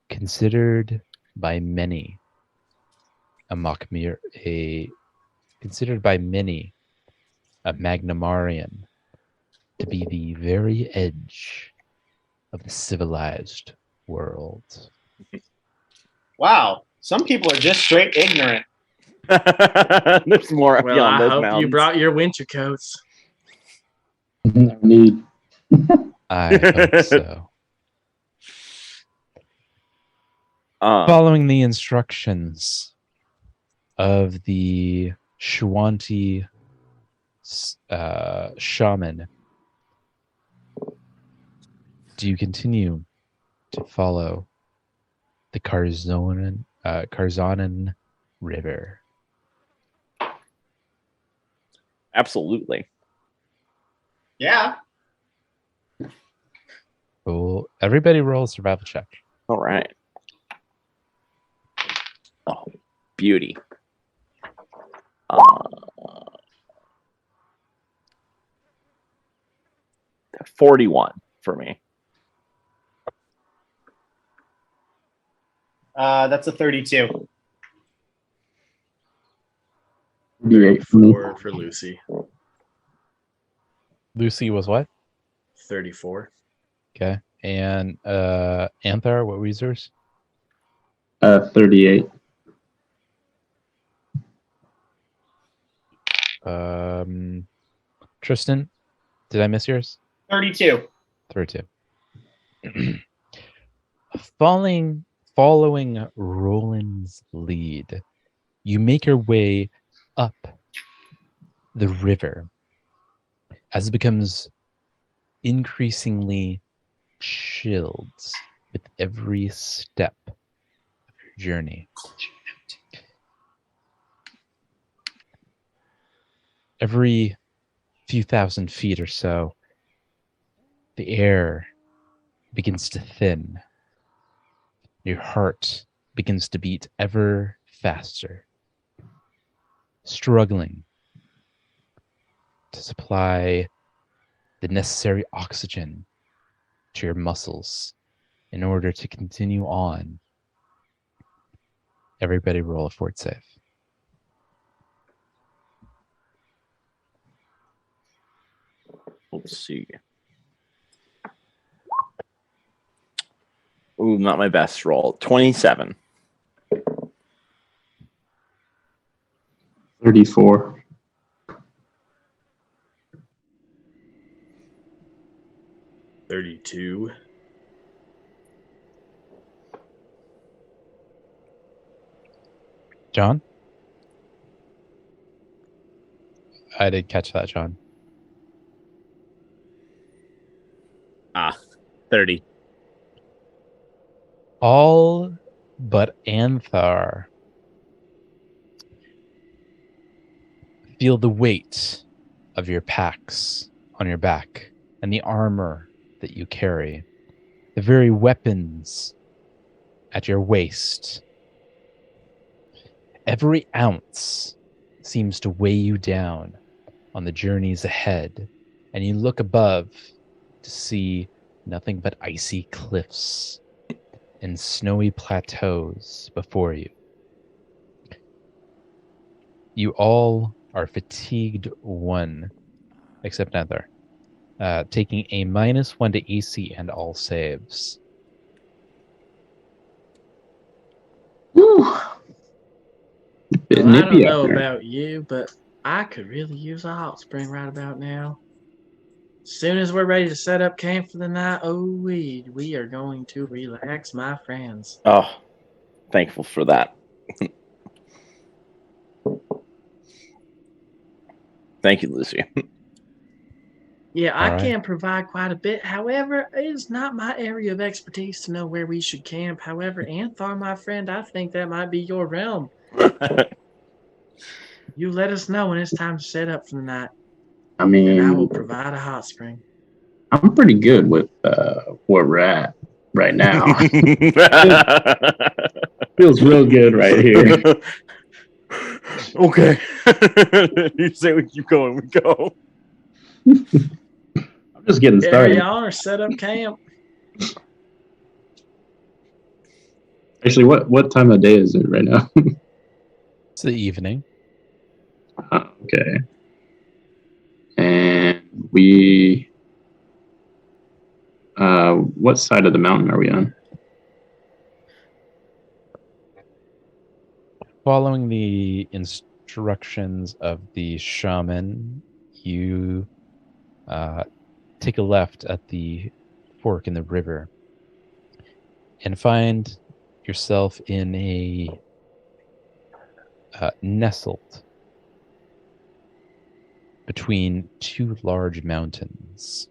considered by many a Magnamarian to be the very edge of the civilized world. Wow, some people are just straight ignorant. There's more Well, beyond I those hope mountains. you brought your winter coats. No need. I hope so. Um, Following the instructions of the Shawanti shaman, do you continue to follow the Karzanan River? absolutely. Yeah. Cool. Everybody roll a survival check. All right. Oh, beauty. 41 for me. That's a 32. 34 for Lucy. Lucy was what? 34. Okay. And Anthar, what was yours? 38. Tristan, did I miss yours? 32. 32. Following Roland's lead, you make your way up the river as it becomes increasingly chilled with every step of your journey. Every few thousand feet or so, the air begins to thin. Your heart begins to beat ever faster, struggling to supply the necessary oxygen to your muscles in order to continue on. Everybody roll a fort save. Let's see. Ooh, not my best roll. 27. 38. 34. $32. John? I did catch that, John. 30. All but Anthar feel the weight of your packs on your back and the armor that you carry, the very weapons at your waist. Every ounce seems to weigh you down on the journeys ahead, and you look above to see nothing but icy cliffs and snowy plateaus before you. You all are fatigued one, except Nether, taking a -1 to AC and all saves. Woo. Well, I don't Nippy out know there. about you, but I could really use a hot spring right about now. As soon as we're ready to set up camp for the night, we are going to relax, my friends. Oh, thankful for that. Thank you, Lucy. Yeah, I All right. can provide quite a bit. However, it is not my area of expertise to know where we should camp. However, Anthar, my friend, I think that might be your realm. You let us know when it's time to set up for the night, I and I will mean, provide a hot spring. I'm pretty good with where we're at right now. Feels real good right here. Okay. You say we keep going, we go. I'm just getting Carry started. on or set up camp. Actually, what time of day is it right now? It's the evening. Okay. And we, what side of the mountain are we on? Following the instructions of the shaman, you take a left at the fork in the river and find yourself in a nestled between two large mountains,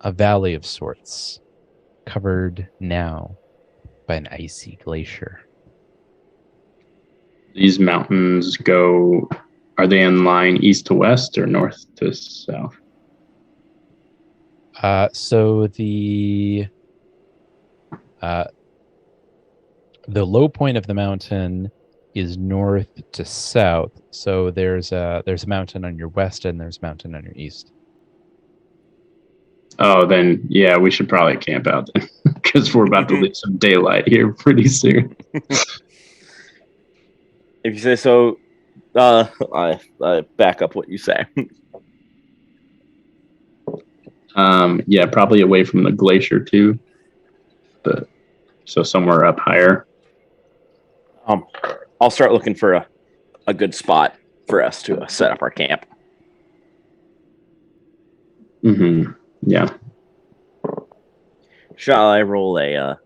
a valley of sorts, covered now by an icy glacier. These mountains go, are they in line east to west or north to south? So the low point of the mountain is north to south. So there's a mountain on your west and there's a mountain on your east. Oh, then yeah, we should probably camp out then because we're about to lose some daylight here pretty soon. If you say so, I back up what you say. Yeah, probably away from the glacier too, but so somewhere up higher. I'll start looking for a good spot for us to set up our camp. Mm-hmm. Yeah. Shall I roll a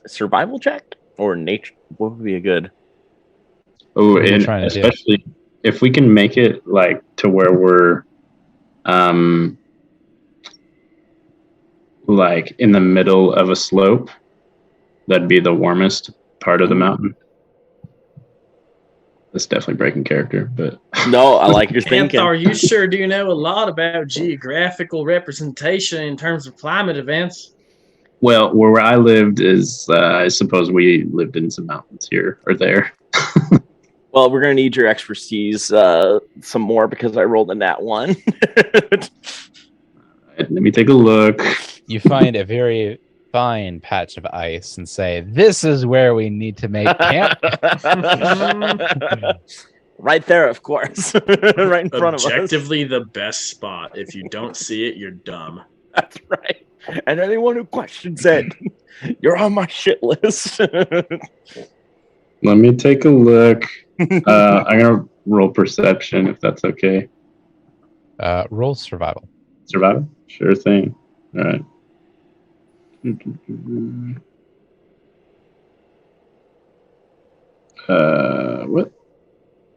survival check or nature? What would be a good? Oh, What are you and trying to do? especially if we can make it like to where we're like in the middle of a slope, that'd be the warmest part of the mountain. That's definitely breaking character, but No, I like your thinking. Anthar, you sure do know a lot about geographical representation in terms of climate events. well, where I lived is I suppose we lived in some mountains here or there. Well, we're gonna need your expertise some more because I rolled a nat 1. Let me take a look. You find a very fine patch of ice and say, "This is where we need to make camp." Right there, of course. Right in front of us. Objectively the best spot. If you don't see it, you're dumb. That's right. And anyone who questions it, you're on my shit list. Let me take a look. I'm gonna roll perception if that's okay. Roll survival. Survival? Sure thing. All right. What?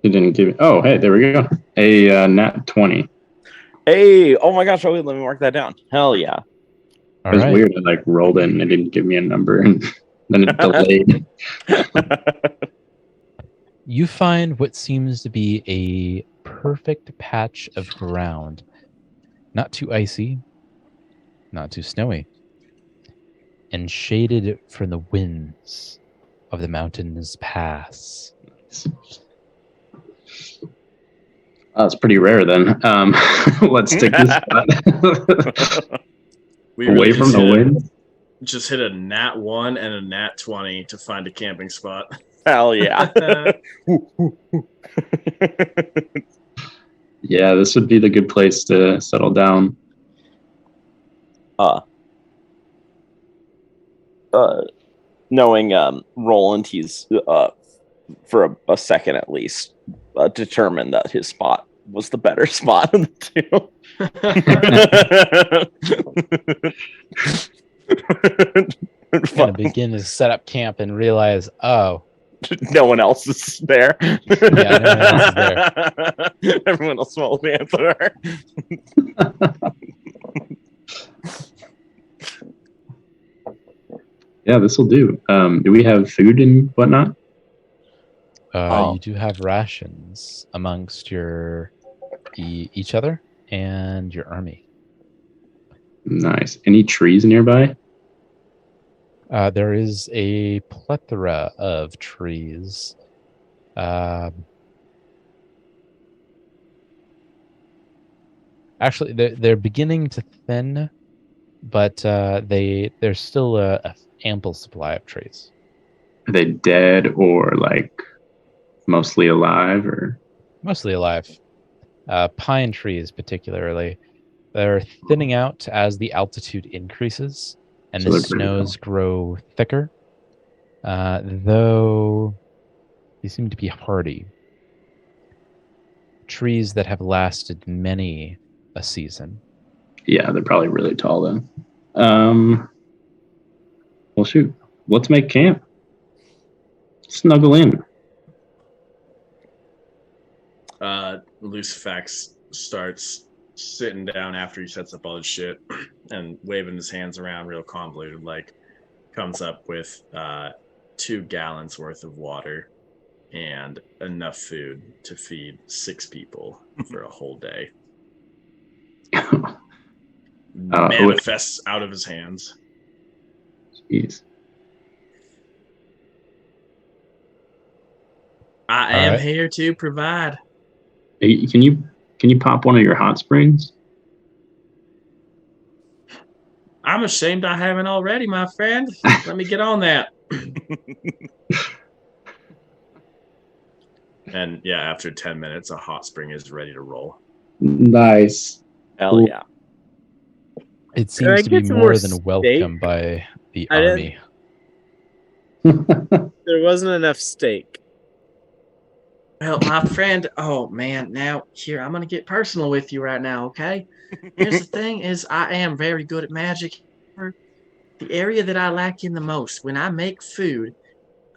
It didn't give me. Oh, hey, there we go. A nat 20. Hey, oh my gosh, let me mark that down. Hell yeah. All It was right. weird. It like rolled in and it didn't give me a number, and then it delayed. You find what seems to be a perfect patch of ground. Not too icy, not too snowy, and shaded from the winds of the mountain's pass. Oh, it's pretty rare then. Let's take this spot. We Away really from the wind. just hit a nat 1 and a nat 20 to find a camping spot. Hell yeah. Yeah, this would be the good place to settle down. Knowing Roland, he's for a second at least determined that his spot was the better spot of the two. Gonna begin to set up camp and realize, oh, no one else is there. Yeah, no one else is there. Everyone else smells the answer. Yeah, this will do. Do we have food and whatnot? you do have rations amongst each other and your army. Nice. Any trees nearby? There is a plethora of trees. Actually, they're beginning to thin, but there's still a ample supply of trees. Are they dead or like mostly alive or? Mostly alive. Pine trees, particularly, they're thinning out as the altitude increases and So the they're pretty snows grow thicker. Though they seem to be hardy. Trees that have lasted many a season. Yeah, they're probably really tall then. Well, shoot. Let's make camp. Snuggle in. Lucifax starts sitting down after he sets up all his shit and waving his hands around real convoluted, like comes up with 2 gallons worth of water and enough food to feed 6 people for a whole day. Manifests out of his hands. Jeez. I am here to provide. Hey, can you pop one of your hot springs? I'm ashamed I haven't already, my friend. Let me get on that. And yeah, after 10 minutes, a hot spring is ready to roll. Nice. Hell yeah. It Can I seems to be get some more more than welcome by the I didn't- army. There wasn't enough steak. Well, my friend, oh man, now here I'm gonna get personal with you right now, okay? Here's the thing: is I am very good at magic. The area that I lack in the most, when I make food,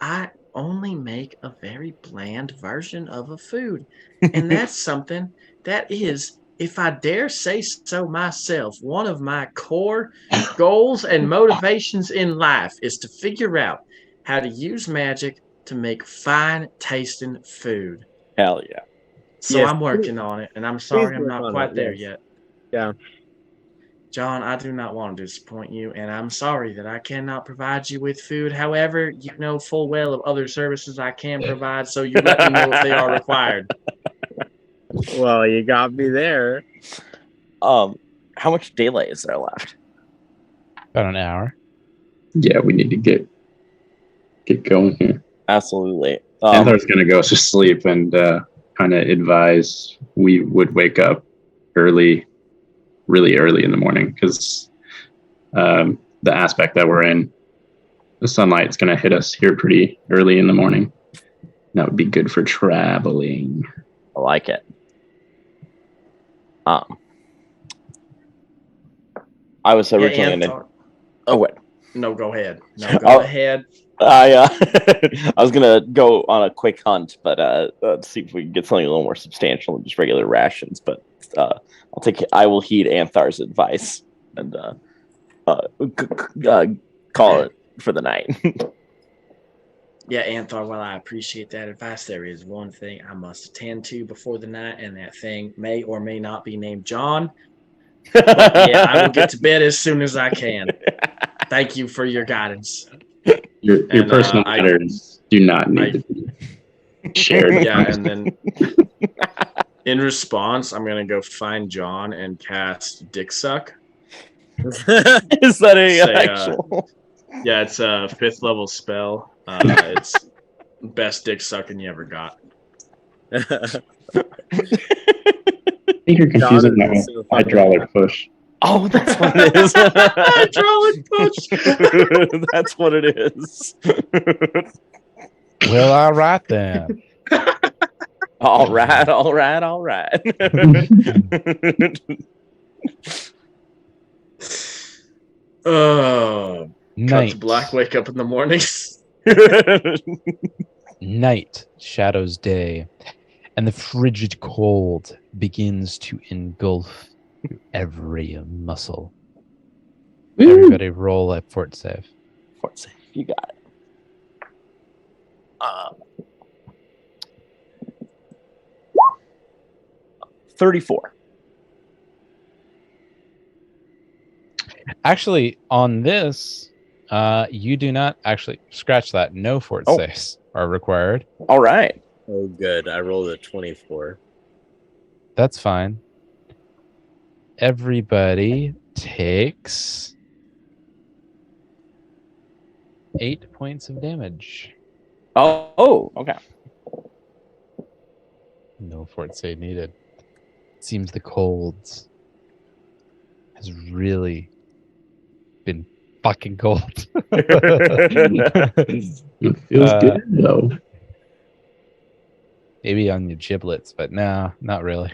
I only make a very bland version of a food, and that's something that is, if I dare say so myself, one of my core goals and motivations in life is to figure out how to use magic to make fine tasting food. Hell yeah. So Yes, I'm working on it, and I'm sorry I'm work not on quite it, there yes. yet. Yeah. John, I do not want to disappoint you, and I'm sorry that I cannot provide you with food. However, you know full well of other services I can provide, so you let me know if they are required. Well, you got me there. How much daylight is there left? About an hour. Yeah, we need to get going here. Absolutely. Panther's gonna go to sleep and kind of advise we would wake up really early in the morning because the aspect that we're in, the sunlight's gonna hit us here pretty early in the morning. That would be good for traveling. I like it. I was originally going to. Oh, wait. No, go ahead. No, go Oh. ahead. I was gonna go on a quick hunt, but let's see if we can get something a little more substantial than just regular rations. But I will heed Anthar's advice and call it for the night. Yeah, Anthar, while I appreciate that advice, there is one thing I must attend to before the night, and that thing may or may not be named John. But yeah, I will get to bed as soon as I can. Thank you for your guidance. Your And, personal matters do not need to be shared. Yeah, and then in response, I'm gonna go find John and cast Dick Suck. Is that a Say, actual? Yeah, it's a 5th level spell. It's best dick sucking you ever got. I think you're confusing that with hydraulic push. Oh, that's what it is. Hydraulic push. That's what it is. Well, all right then. All right. Oh, Night. cut to black. Wake up in the mornings. Night shadows day, and the frigid cold begins to engulf every muscle. Everybody roll a fort save. Fort save. You got it. 34. Actually, on this, you do not actually scratch that. No fort saves are required. All right. Oh, good. I rolled a 24. That's fine. Everybody takes 8 points of damage. Oh, okay. No fort save needed. Seems the cold has really been fucking cold. It feels good though. Maybe on your giblets, but no, not really.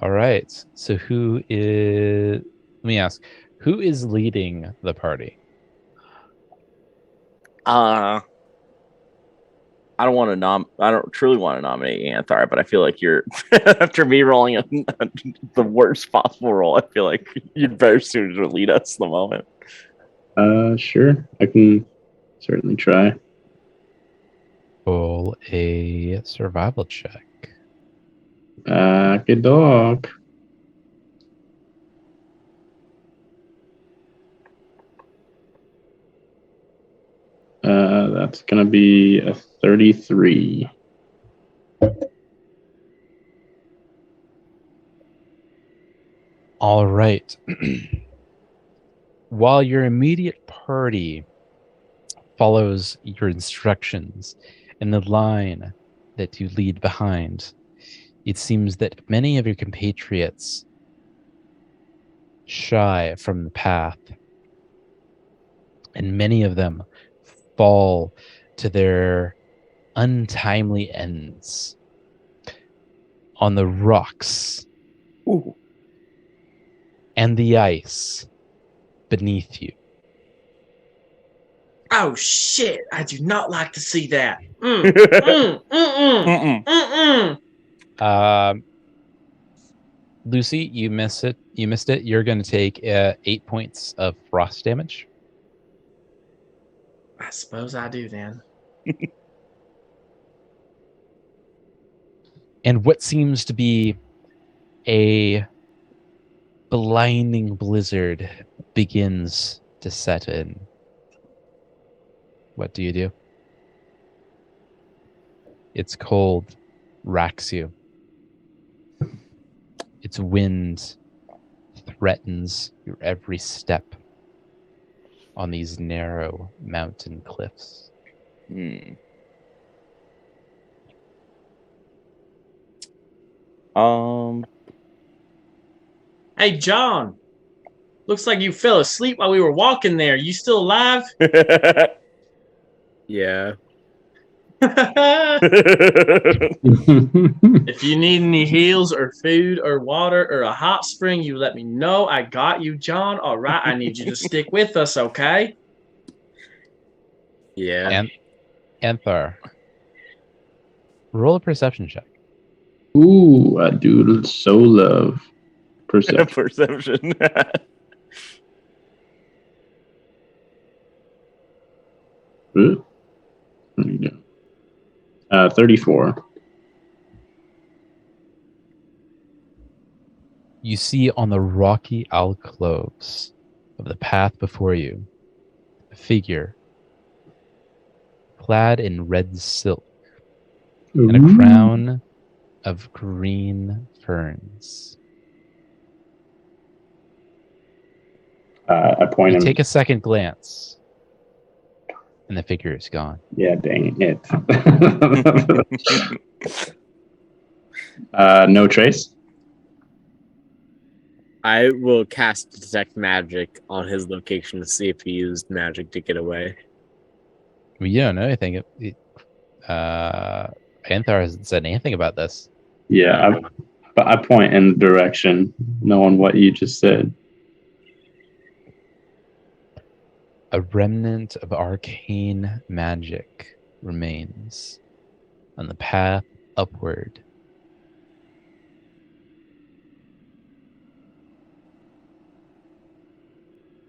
All right. So who is? Let me ask. Who is leading the party? I don't truly want to nominate Anthar, but I feel like you're after me rolling the worst possible roll. I feel like you'd better suited to lead us the moment. Sure. I can certainly try. Roll a survival check. Good dog. That's gonna be a 33. All right. While your immediate party follows your instructions in the line that you lead behind, it seems that many of your compatriots shy from the path, and many of them fall to their untimely ends on the rocks Ooh. and the ice beneath you. Oh shit! I do not like to see that. Lucy, you missed it. You're going to take 8 points of frost damage. I suppose I do then. And what seems to be a blinding blizzard begins to set in. What do you do? Its cold racks you. Its wind threatens your every step on these narrow mountain cliffs. Hey, John. Looks like you fell asleep while we were walking there. You still alive? Yeah. If you need any heals or food or water or a hot spring, you let me know. I got you, John. All right, I need you to stick with us, okay? Yeah. And Anthar, roll a perception check. Ooh, I do so love perception. Perception. Ooh. There you go. 34. You see on the rocky alcoves of the path before you a figure clad in red silk and a crown of green ferns. I point You him. take a second glance, and the figure is gone. Yeah, dang it. No trace. I will cast detect magic on his location to see if he used magic to get away. I mean, you don't know anything. Anthar hasn't said anything about this. Yeah, but I point in the direction, knowing what you just said. A remnant of arcane magic remains on the path upward.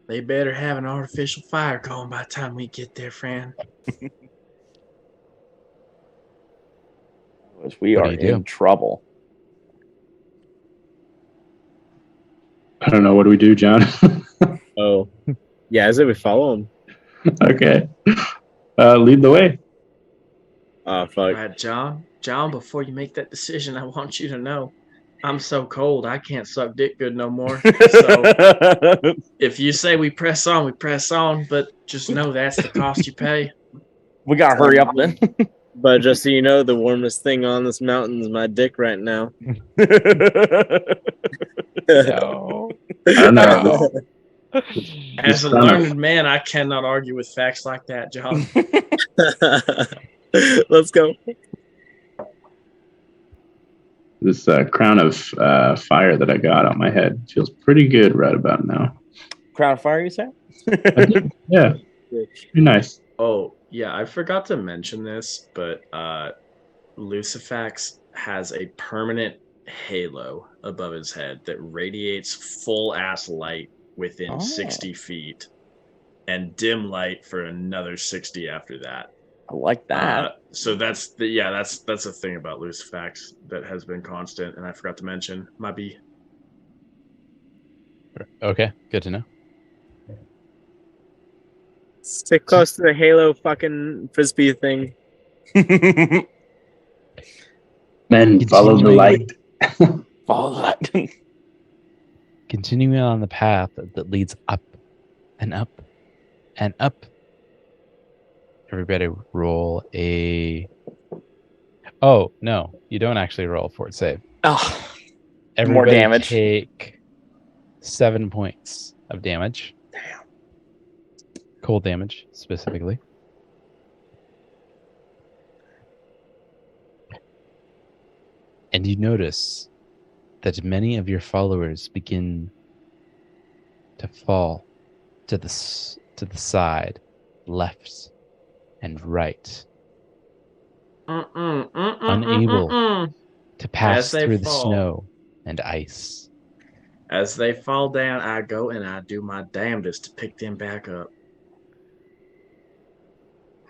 They better have an artificial fire going by the time we get there, friend. We What are do you do? in trouble. I don't know. What do we do, John? Oh. Yeah, I said we follow him. Okay. Lead the way. Oh, All fuck. right, John. John, before you make that decision, I want you to know I'm so cold I can't suck dick good no more. So if you say we press on, we press on, but just know that's the cost you pay. We gotta hurry up then. But just so you know, the warmest thing on this mountain is my dick right now. No. I don't know. As a Son of- learned man, I cannot argue with facts like that, John. Let's go. This crown of fire that I got on my head feels pretty good right about now. Crown of Fire, you say? Yeah, pretty nice. Oh, yeah, I forgot to mention this, but Lucifax has a permanent halo above his head that radiates full ass light within 60 feet and dim light for another 60 after that. I like that. So that's a thing about Lucifax that has been constant, and I forgot to mention. Might be Okay, good to know. Stick close to the Halo fucking frisbee thing. Men, follow the light. Follow that. Continuing on the path that leads up and up and up. Everybody roll a... Oh, no. You don't actually roll a fort save. Oh, Everybody damage. take 7 points of damage. Damn. Cold damage, specifically. And you notice that many of your followers begin to fall to the side, left and right, unable to pass As they through the fall. snow and ice. As they fall down, I go and I do my damnedest to pick them back up.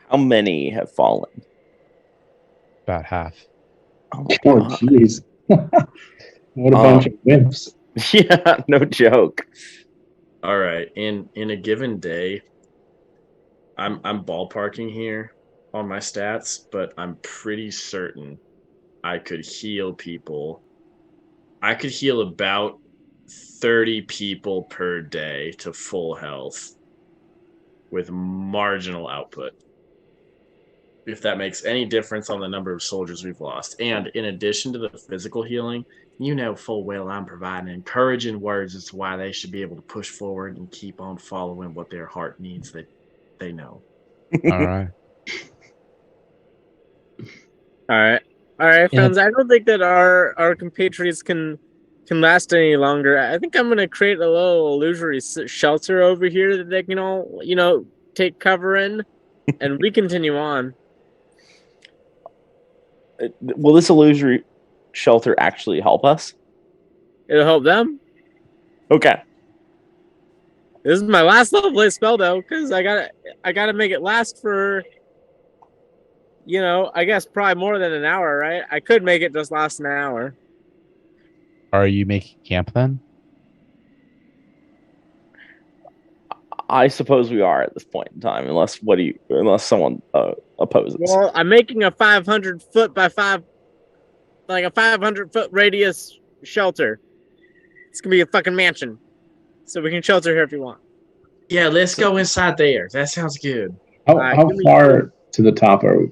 How many have fallen? About half. Oh, Oh, jeez. What a bunch of wimps. Yeah, no joke. All right, in a given day, I'm ballparking here on my stats, but I'm pretty certain I could heal people. I could heal about 30 people per day to full health with marginal output. if that makes any difference on the number of soldiers we've lost. And in addition to the physical healing, you know full well I'm providing encouraging words as to why they should be able to push forward and keep on following what their heart needs that they know. All right. All right, Yeah. friends. I don't think that our compatriots can last any longer. I think I'm gonna create a little illusory shelter over here that they can all, take cover in, and we continue on. Will this illusory shelter actually help us? It'll help them. Okay. This is my last level play spell though, because I gotta make it last for, I guess probably more than an hour, right? I could make it just last an hour. Are you making camp then? I suppose we are at this point in time, unless someone opposes. Well, I'm making a 500 foot by 500 foot radius shelter. It's gonna be a fucking mansion, so we can shelter here if you want. Yeah, let's go inside there. That sounds good. How far to the top or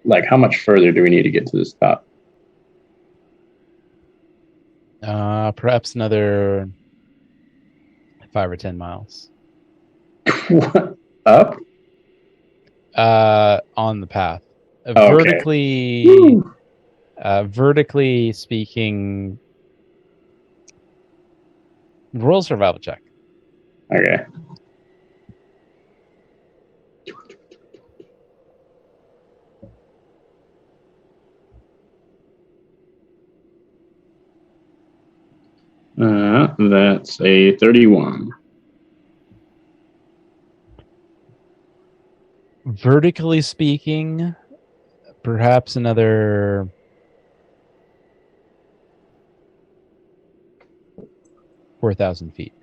like how much further do we need to get to this top? Perhaps another 5 or 10 miles. What? Up? On the path. Okay. Vertically speaking, roll survival check. Okay. That's a 31. Vertically speaking, perhaps another 4,000 feet.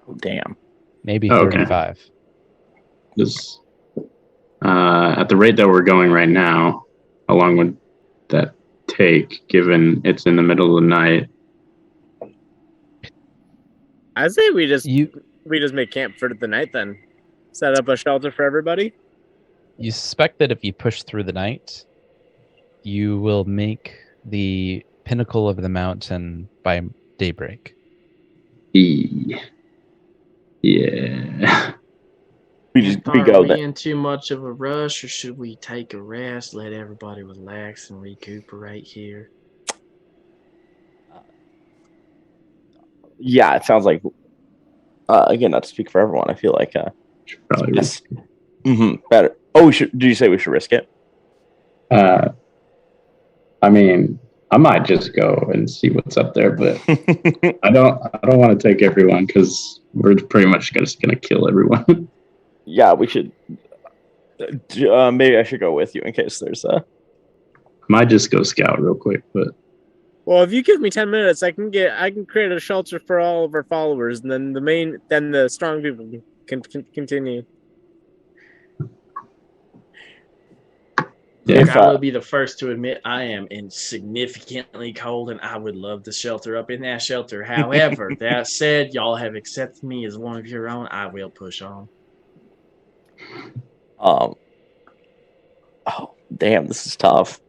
Oh, damn. Maybe Okay. 35. This, at the rate that we're going right now, how long would that take, given it's in the middle of the night? I say we just make camp for the night then. Set up a shelter for everybody. You suspect that if you push through the night, you will make the pinnacle of the mountain by daybreak. Yeah. We Are go we there. in too much of a rush, or should we take a rest, let everybody relax and recuperate here? Yeah, it sounds like. Again, not to speak for everyone, I feel like. Should probably Yes. Better. Oh, did you say we should risk it? I mean, I might just go and see what's up there, but I don't want to take everyone because we're pretty much just gonna kill everyone. Yeah, we should. Maybe I should go with you in case there's a. Might just go scout real quick, but Well, if you give me 10 minutes, I can create a shelter for all of our followers, and then the strong people can continue. yeah. I will be the first to admit I am insignificantly cold, and I would love to shelter up in that shelter. However, that said, y'all have accepted me as one of your own. I will push on. Oh, damn! This is tough.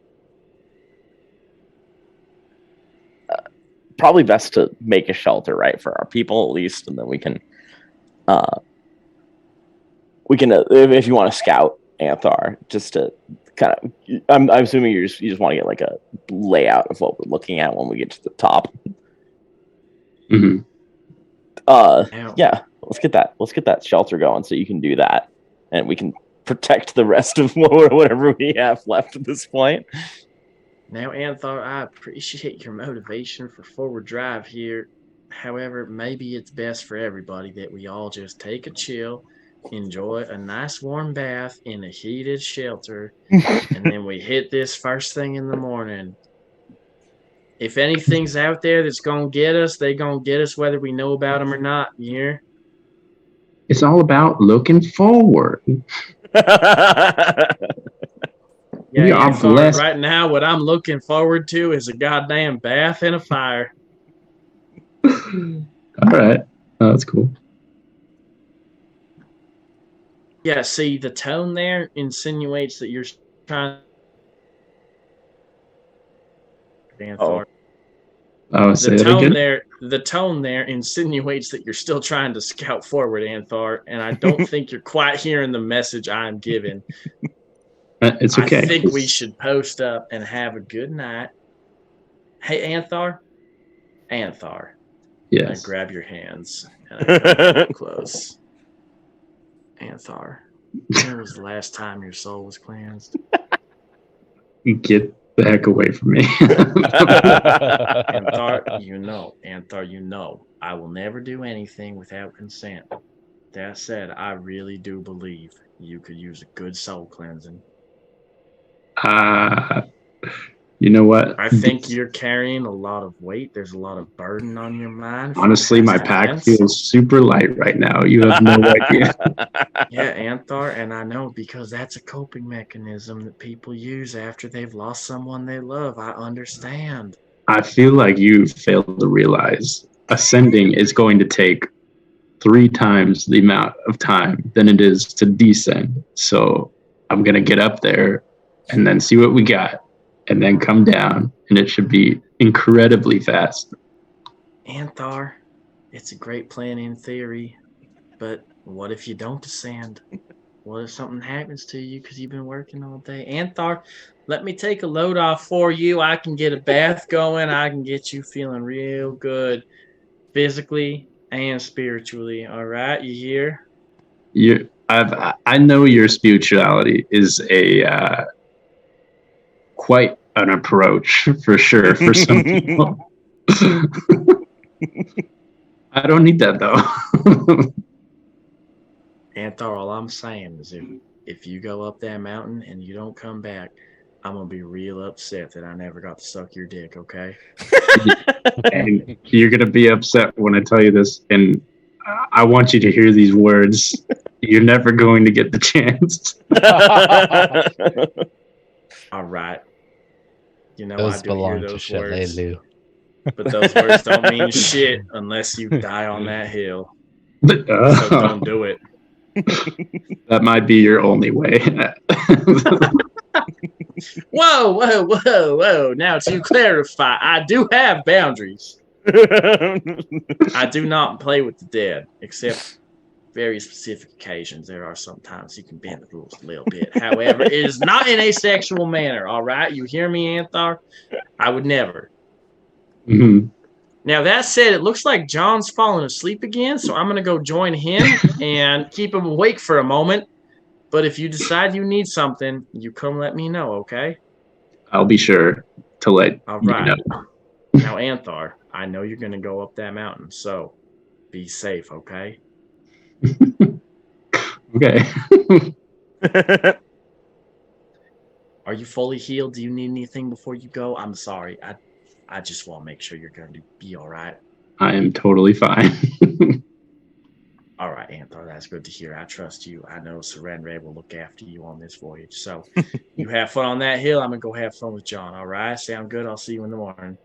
Probably best to make a shelter, right, for our people at least, and then we can, if you want to scout Anthar, just to kind of, I'm assuming you just want to get like a layout of what we're looking at when we get to the top. Mm-hmm. Yeah, let's get that shelter going so you can do that, and we can protect the rest of whatever we have left at this point. Now, Anthar, I appreciate your motivation for forward drive here. However, maybe it's best for everybody that we all just take a chill, enjoy a nice warm bath in a heated shelter, and then we hit this first thing in the morning. If anything's out there that's going to get us, they're going to get us whether we know about them or not, you hear? It's all about looking forward. Yeah, We are Anthar, blessed. right now, what I'm looking forward to is a goddamn bath and a fire. All right. Oh, that's cool. Yeah, see, the tone there insinuates that you're trying. Anthar. Oh, say it again. The tone there insinuates that you're still trying to scout forward, Anthar, and I don't think you're quite hearing the message I'm giving. It's okay. I think we should post up and have a good night. Hey, Anthar. Anthar. Yes. I grab your hands and I come up close. Anthar, when was the last time your soul was cleansed? Get the heck away from me. Anthar, you know, I will never do anything without consent. That said, I really do believe you could use a good soul cleansing. You know what? I think you're carrying a lot of weight. There's a lot of burden on your mind. Honestly, my pack feels super light right now. You have no idea. Yeah, Anthar, and I know because that's a coping mechanism that people use after they've lost someone they love. I understand. I feel like you failed to realize ascending is going to take 3 times the amount of time than it is to descend. So I'm going to get up there and then see what we got and then come down, and it should be incredibly fast. Anthar, it's a great plan in theory, but what if you don't ascend? What if something happens to you because you've been working all day? Anthar, let me take a load off for you. I can get a bath going. I can get you feeling real good physically and spiritually. All right, you hear? I know your spirituality is a quite an approach for sure for some people. I don't need that though. Anthar, all I'm saying is if you go up that mountain and you don't come back, I'm gonna be real upset that I never got to suck your dick, okay? And you're gonna be upset when I tell you this, and I want you to hear these words. You're never going to get the chance. All right. You know, Those I do belong hear to those words. Shalelu. But those words don't mean shit unless you die on that hill. But, So don't do it. That might be your only way. Whoa. Now, to clarify, I do have boundaries. I do not play with the dead, except very specific occasions. There are sometimes you can bend the rules a little bit. However, it is not in a sexual manner, all right? You hear me, Anthar? I would never. Mm-hmm. Now, that said, it looks like John's fallen asleep again, so I'm going to go join him and keep him awake for a moment. But if you decide you need something, you come let me know, okay? I'll be sure to let All you right. know. Now, Anthar, I know you're going to go up that mountain, so be safe, okay? Okay. Are you fully healed? Do you need anything before you go? I'm sorry. I just want to make sure you're going to be all right. I am totally fine. All right, Anthar, that's good to hear. I trust you. I know Surrender will look after you on this voyage. So you have fun on that hill. I'm going to go have fun with John, all right? Sound good? I'll see you in the morning.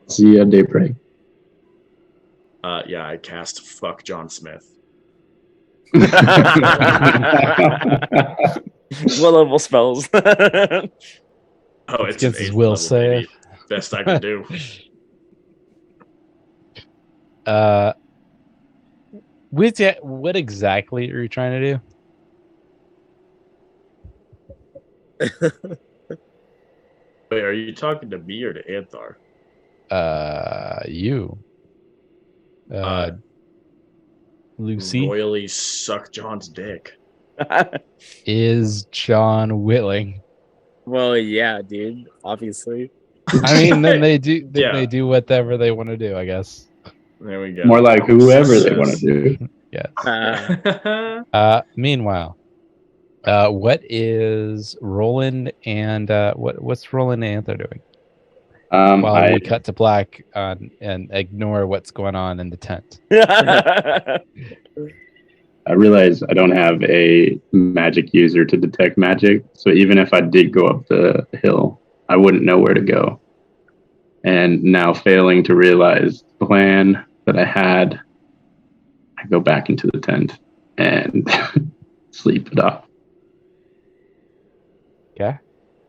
See you at daybreak. Yeah, I cast Fuck John Smith. What level spells? Oh, it's against an his 8th will level, save. baby. Best I can do. What exactly are you trying to do? Wait, are you talking to me or to Anthar? You. Lucy. Royally suck John's dick. Is John willing? Well, yeah, dude. Obviously. I mean, then they do. Then Yeah. they do whatever they want to do. I guess. There we go. More like whoever they want to do. Yes. Meanwhile, what is Roland and what's Roland and Anther doing? While we cut to black and ignore what's going on in the tent. I realize I don't have a magic user to detect magic, so even if I did go up the hill, I wouldn't know where to go. And now failing to realize the plan that I had, I go back into the tent and sleep it off. Okay.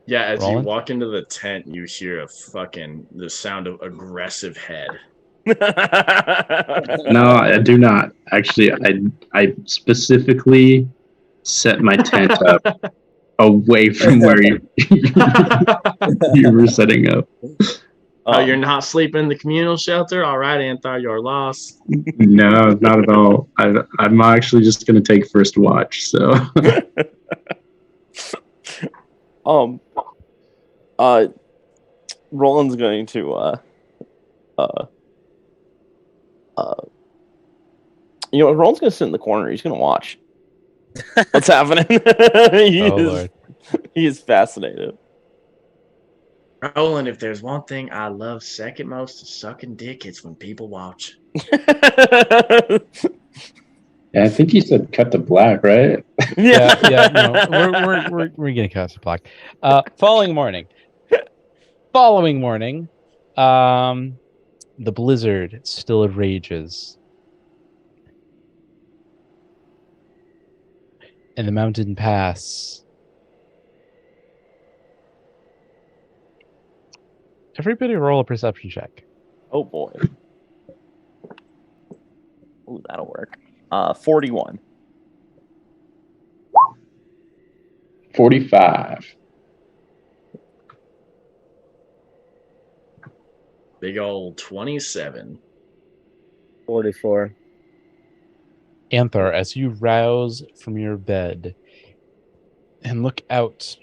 Yeah, as Roland? you walk into the tent, you hear the sound of aggressive head. No, I do not. Actually, I specifically set my tent up away from where you were setting up. Oh, you're not sleeping in the communal shelter? All right, Anthar, your loss. No, not at all. I'm actually just going to take first watch. So, Roland's going to Roland's gonna sit in the corner. He's gonna watch what's happening. Lord. He is fascinated. Roland, if there's one thing I love second most to sucking dick, it's when people watch. yeah, I think you said cut to black, right? Yeah. No, we're getting cast to black. Following morning, the blizzard still rages, and the mountain pass. Everybody roll a perception check. Oh boy. Ooh, that'll work. 41. 45. Big old 27. 44. Anthar, as you rouse from your bed and look out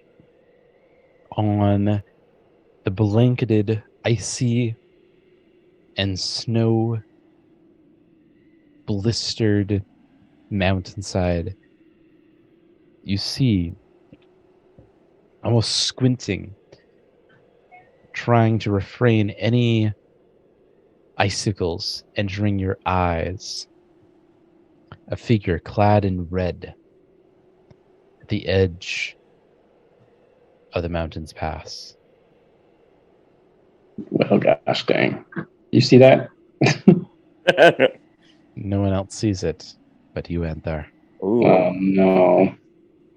on the blanketed, icy, and snow blistered mountainside, you see, almost squinting, trying to refrain any icicles entering your eyes, a figure clad in red at the edge of the mountain's pass. Well, gosh dang. You see that? No one else sees it but you, Anthar. Ooh. Oh, no.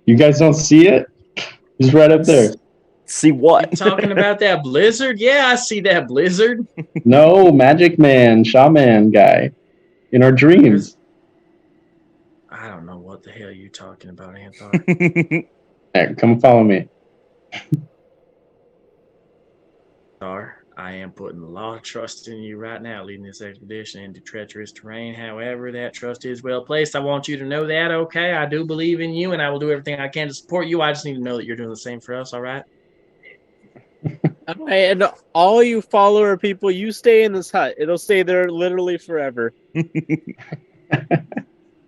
You guys don't see it? He's right up there. See what? You talking about that blizzard? Yeah, I see that blizzard. No, magic man, shaman guy in our dreams. I don't know what the hell you're talking about, Anthar. Hey, come follow me. I am putting a lot of trust in you right now, leading this expedition into treacherous terrain. However, that trust is well placed. I want you to know that, okay? I do believe in you, and I will do everything I can to support you. I just need to know that you're doing the same for us, all right? And all you follower people, you stay in this hut. It'll stay there literally forever.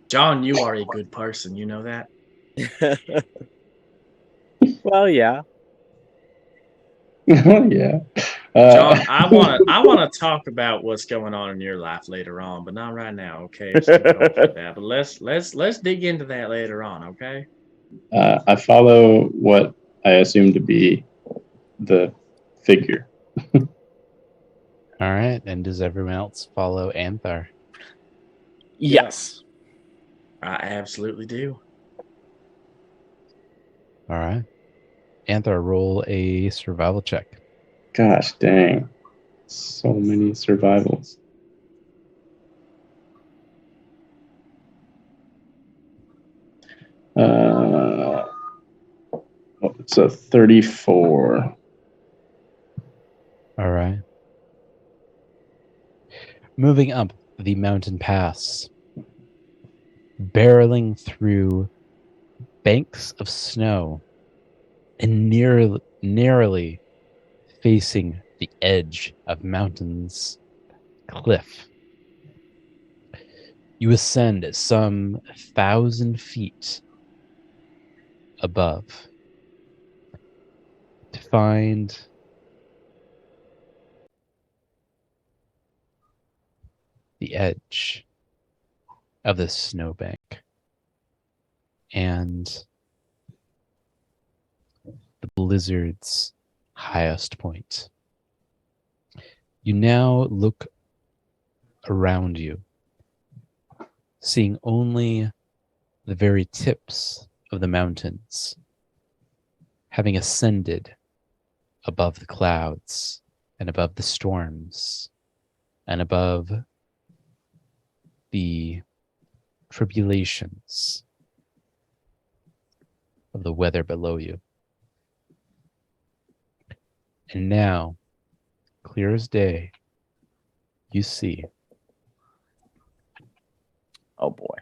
John, you are a good person. You know that? Well, yeah. Yeah. John, I want to talk about what's going on in your life later on, but not right now, okay? Just keep going for that. But let's dig into that later on, okay? I follow what I assume to be the figure. All right, and does everyone else follow Anthar? Yes. I absolutely do. All right. Anthar, roll a survival check. Gosh dang. So many survivals. It's a 34. All right. Moving up the mountain pass, barreling through banks of snow and narrowly facing the edge of mountain's cliff. You ascend some 1,000 feet above to find the edge of the snowbank and the blizzard's highest point. You now look around you, seeing only the very tips of the mountains, having ascended above the clouds and above the storms and above the tribulations of the weather below you. And now, clear as day, you see. Oh boy.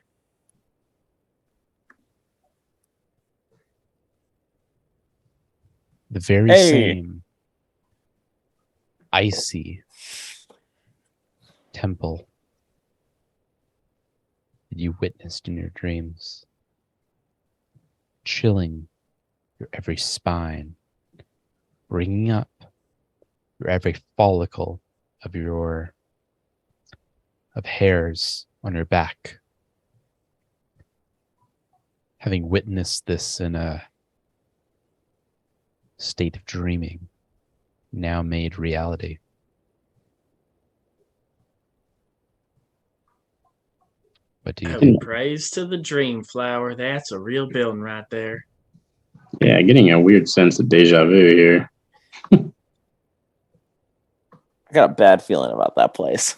The very Hey. same icy temple that you witnessed in your dreams, chilling your every spine, bringing up your every follicle of hairs on your back. Having witnessed this in a state of dreaming, now made reality. What do you do? Praise to the Dream Flower. That's a real building right there. Yeah, getting a weird sense of deja vu here. I got a bad feeling about that place.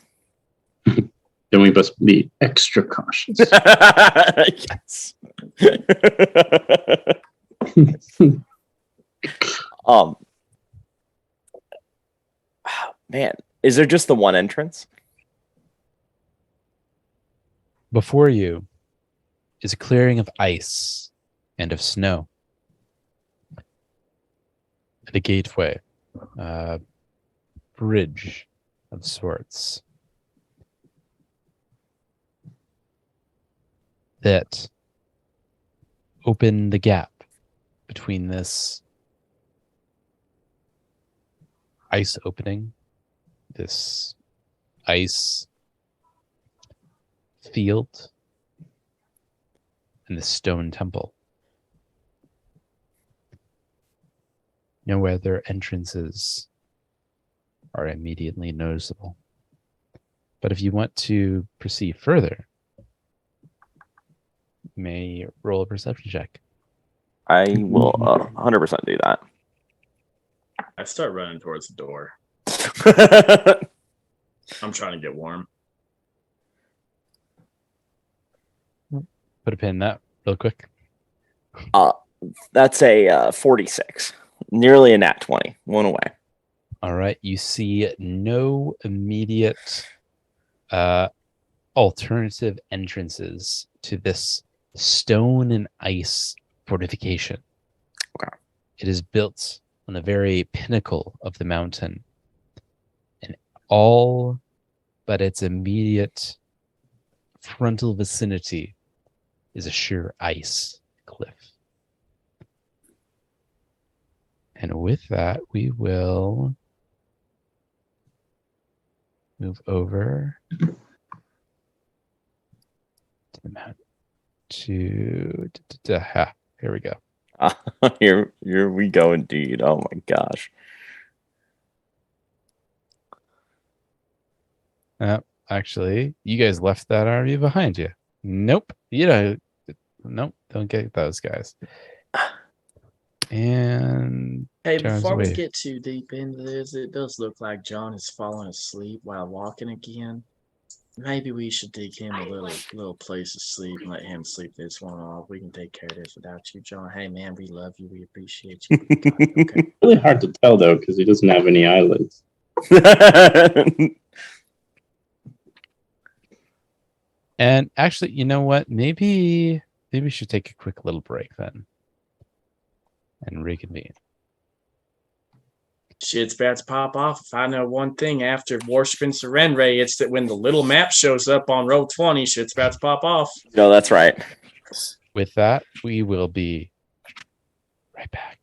Then we must be extra cautious. Yes. Man, is there just the one entrance? Before you is a clearing of ice and of snow. And a gateway, bridge of sorts that open the gap between this ice opening, this ice field, and the stone temple. No other entrances are immediately noticeable. But if you want to proceed further, you may roll a perception check. I will 100% do that. I start running towards the door. I'm trying to get warm. Put a pin in that real quick. That's a 46. Nearly a nat 20. One away. All right. You see no immediate alternative entrances to this stone and ice fortification. Okay. It is built on the very pinnacle of the mountain. And all but its immediate frontal vicinity is a sheer ice cliff. And with that, we will move over to the mountain. Here we go. Here we go indeed. Oh my gosh. Actually, you guys left that RV behind you. Nope. Nope, don't get those guys. And Hey, John's before we away. get too deep into this, it does look like John has fallen asleep while walking again. Maybe we should dig him a little place to sleep and let him sleep this one off. We can take care of this without you, John. Hey, man, we love you. We appreciate you. Okay. Really hard to tell though, because he doesn't have any eyelids. And actually, you know what? Maybe we should take a quick little break then. And reconvene. Shit's bats pop off. If I know one thing after Worshiping Surrender, it's that when the little map shows up on row 20, shit's bats pop off. No, that's right. With that, we will be right back.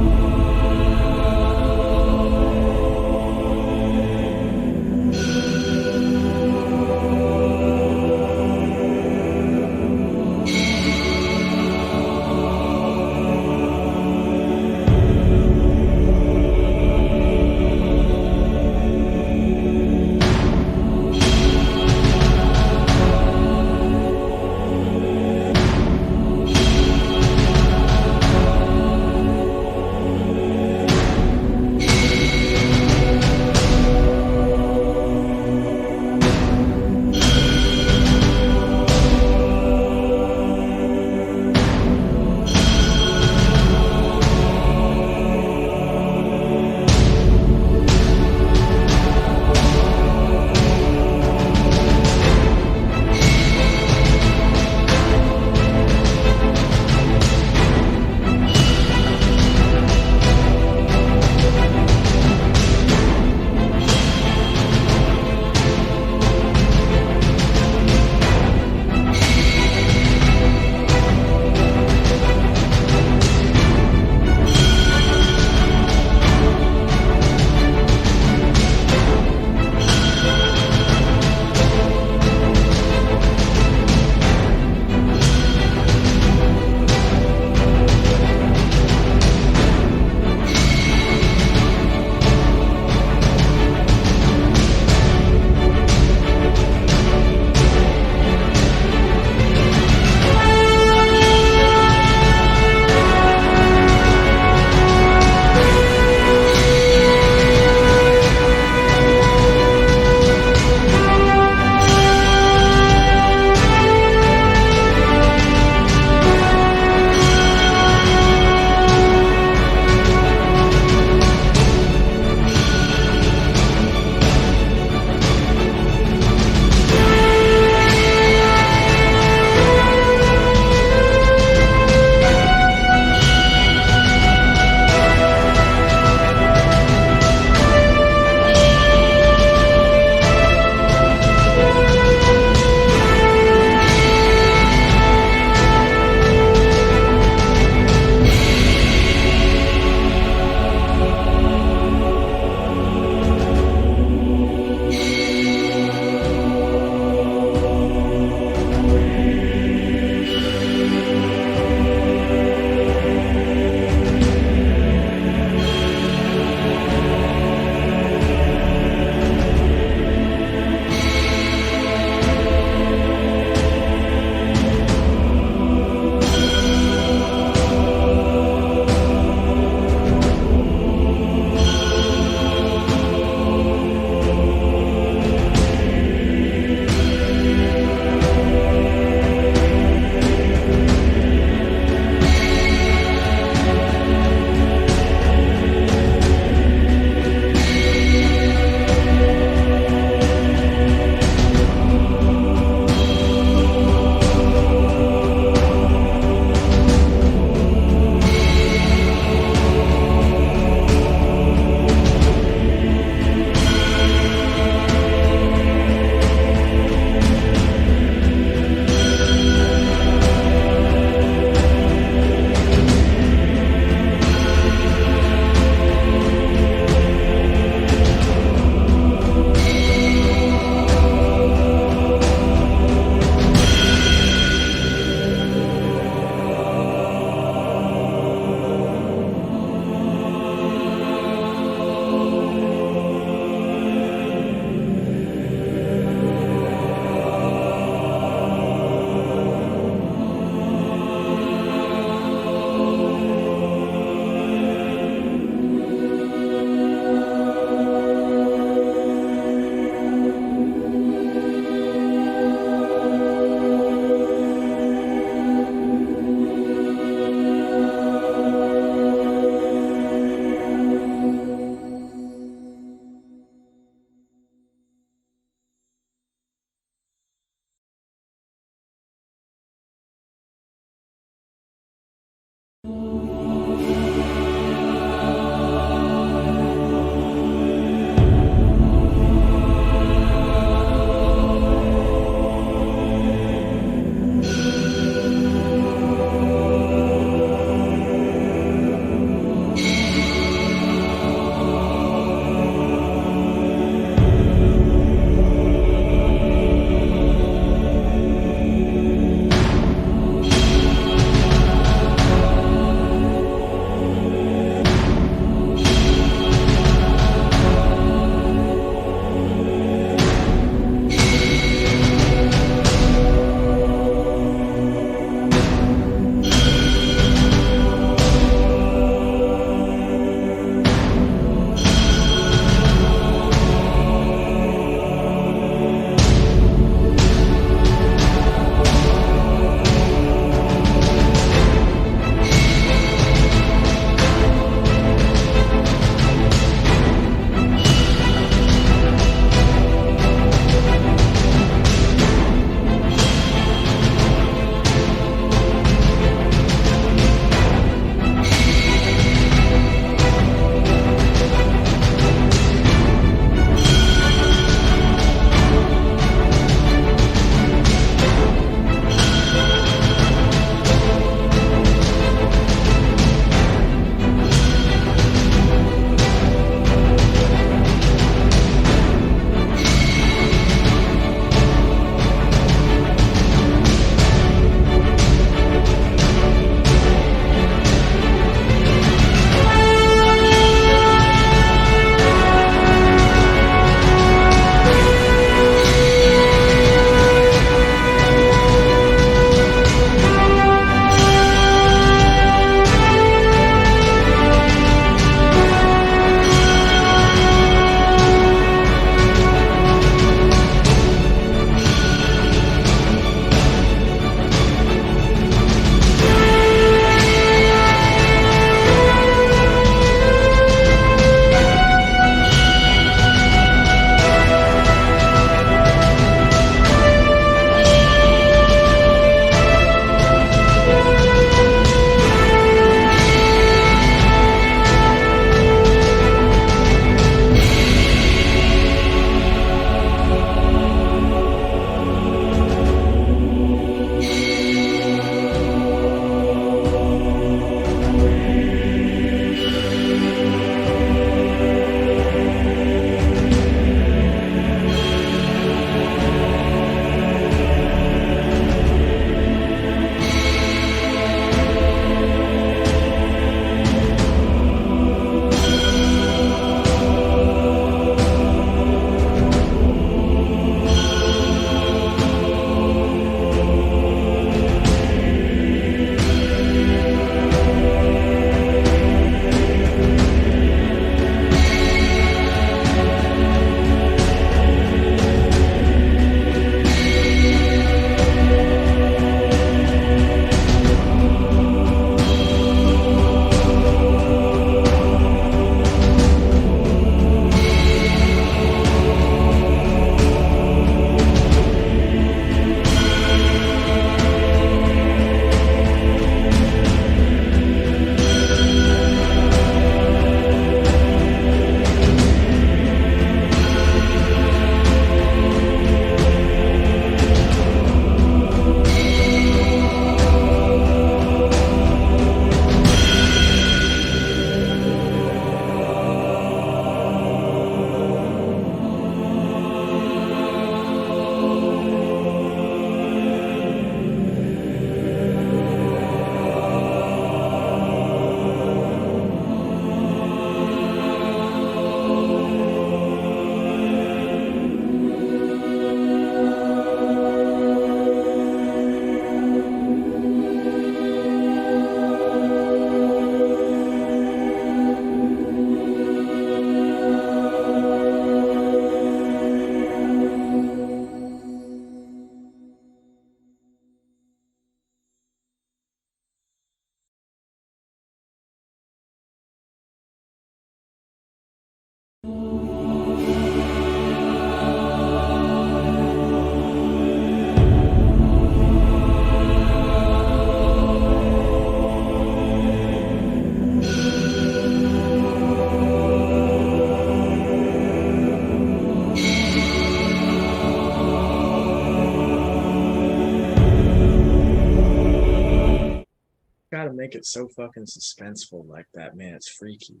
gotta make it so fucking suspenseful like that, man. It's freaky.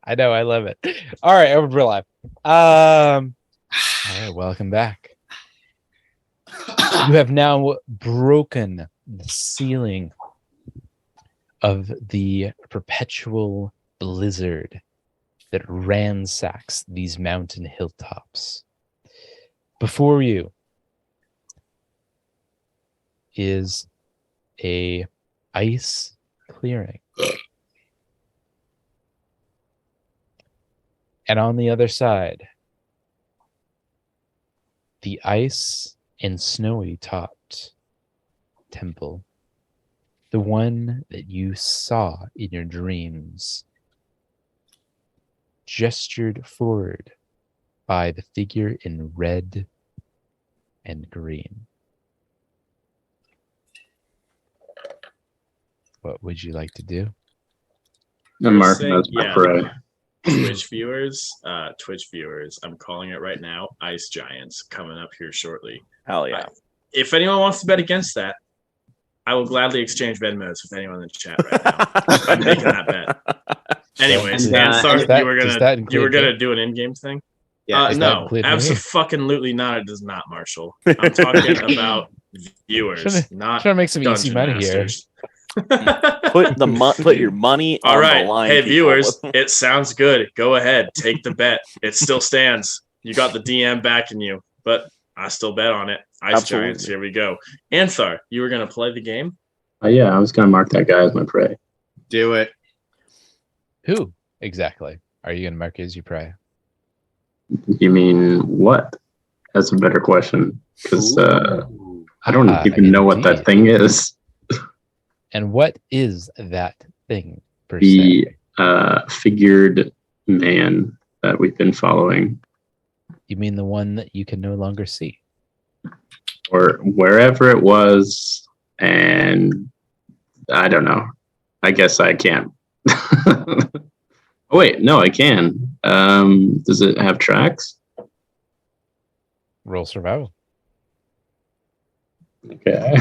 I know, I love it. All right, over to real life. All right, welcome back. You have now broken the ceiling of the perpetual blizzard that ransacks these mountain hilltops. Before you is a ice clearing. And on the other side, the ice and snowy topped temple, the one that you saw in your dreams, gestured forward by the figure in red and green. What would you like to do? I'm First marking thing- as my yeah. prey. Twitch viewers, I'm calling it right now. Ice Giants coming up here shortly. Hell yeah. If anyone wants to bet against that, I will gladly exchange Venmos with anyone in the chat right now. I'm making that bet. Anyways, And, Ansar, does that you were include gonna me? do an in-game thing. Yeah, does that No, include me? absolutely not. It does not, Marshall. I'm talking about viewers, not Trying to make some easy dungeon money here. masters. Put your money All on right, the line. hey people. viewers, it sounds good. Go ahead, take the bet. It still stands. You got the DM backing you, but I still bet on it. Ice Absolutely. Giants, here we go. Anthar, you were gonna play the game? Yeah, I was gonna mark that guy as my prey. do it. Who exactly are you going to mark as your prey? You mean what? That's a better question because I don't even know what that indeed. thing is. And what is that thing per The se? figured man that we've been following, You mean the one that you can no longer see? or wherever it was, and I don't know. I guess I can't. Oh wait, no, I can. Does it have tracks? Roll survival. Okay.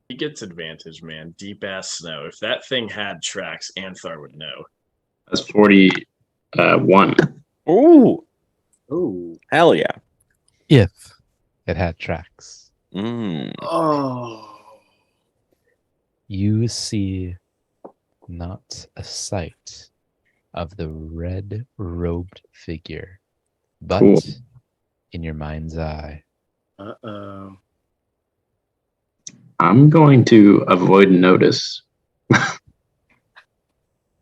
He gets advantage, man. Deep ass snow. If that thing had tracks, Anthar would know. That's 41. Ooh, Ooh. hell yeah. If it had tracks. Mm. Oh. You see not a sight of the red-robed figure, but Cool. in your mind's eye. Uh-oh. I'm going to avoid notice.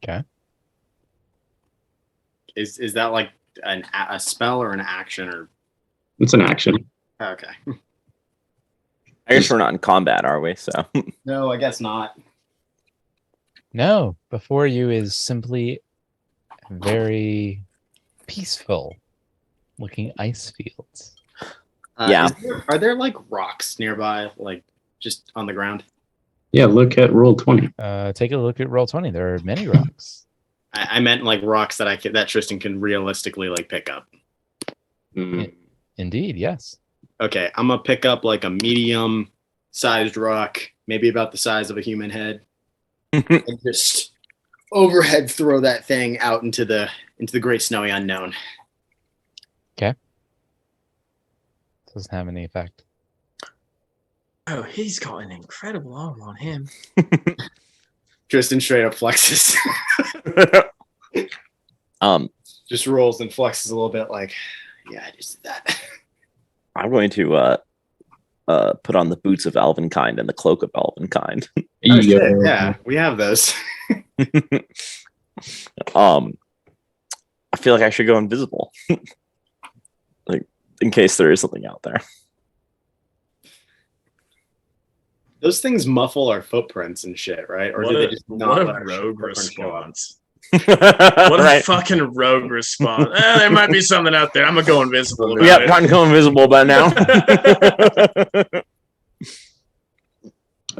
Okay. Is that like a spell or an action or It's an action. okay? I guess we're not in combat, are we? So No, I guess not. No, before you is simply very peaceful looking ice fields. Yeah. Are there like rocks nearby, like just on the ground? Yeah, look at roll 20. Take a look at Roll20. There are many rocks. I meant like rocks that Tristan can realistically like pick up. Mm. Indeed, yes. Okay, I'm gonna pick up like a medium sized rock, maybe about the size of a human head, and just overhead throw that thing out into the great snowy unknown. Doesn't have any effect. Oh, he's got an incredible arm on him. Tristan straight up flexes, just rolls and flexes a little bit, like, yeah, I just did that. I'm going to put on the boots of Elvenkind and the cloak of Elvenkind. Oh, shit, yeah, we have those. I feel like I should go invisible, like in case there is something out there. Those things muffle our footprints and shit, right? Or What do a, they just not what let a our rogue footprints show up? response. What a Right. fucking rogue response. There might be something out there. I'm gonna go invisible about Yep, it. trying to go invisible by now.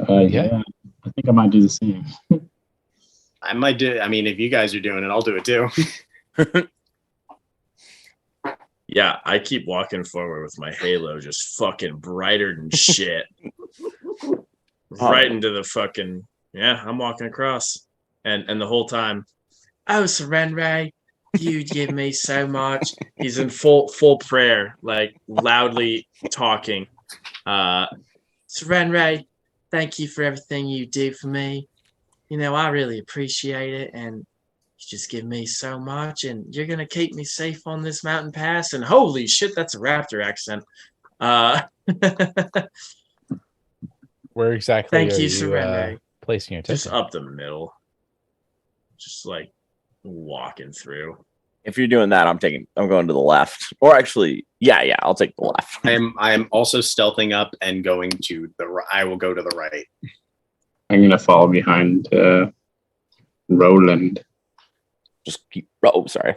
Yeah, I think I might do the same. I might do. I mean, if you guys are doing it, I'll do it too. Yeah, Yeah, I keep walking forward with my halo just fucking brighter than shit. Right into the fucking I'm walking across. And the whole time, oh Serenray, you give me so much. He's in full prayer, like loudly talking. Serenray, thank you for everything you do for me. I really appreciate it, and you just give me so much, and you're gonna keep me safe on this mountain pass. And holy shit, that's a raptor accent. Where exactly Thank are you, you Serenray. placing your Just token? up the middle. Just like walking through. If you're doing that, I'm going to the left. Or actually, yeah, I'll take the left. I am also stealthing up and going to I will go to the right. I'm gonna fall behind Roland. Just keep. Oh, sorry.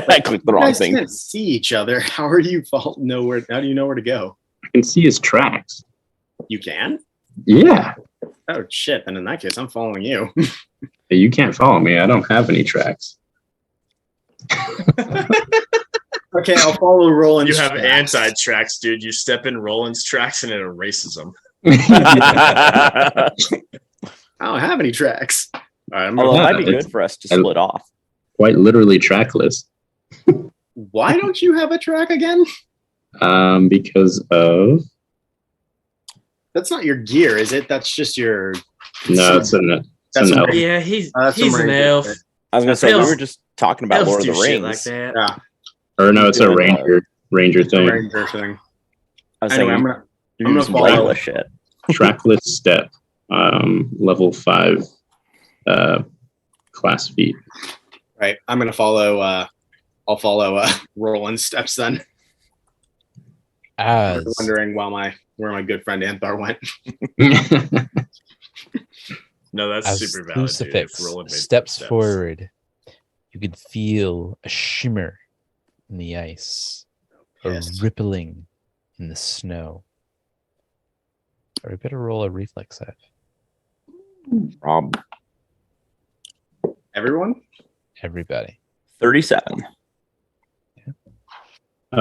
I clicked the wrong guys thing. can't see each other. How are you How do you know where to go? I can see his tracks. You can? Yeah. Oh shit! Then in that case, I'm following you. You can't follow me. I don't have any tracks. Okay, I'll follow Roland's. You have tracks. anti-tracks, dude. You step in Roland's tracks and it erases them. I don't have any tracks. All right, Although it Yeah, might be good for us to split off. Quite literally trackless. Why don't you have a track again? Because of That's not your gear, is it? That's just your. no, it's an elf. Yeah, he's That's an some elf. ranger. I was going to say, we Elves- were just talking about Elves Lord of do the shit Rings. like that. Yeah, Or no, it's a Doing, ranger it's a thing. ranger thing. I was Anyway, thinking, I'm you're gonna doing some follow. Legolas shit. Trackless step. Level 5 class feat. Right, I'm gonna follow. I'll follow Roland's steps then. As Wondering where my good friend Anthar went. No, that's as super valid, dude. If Lucifix Roland made steps footsteps. forward, you can feel a shimmer in the ice, a Yes. rippling in the snow. Or we better roll a reflex save. Everyone. Everybody. 37.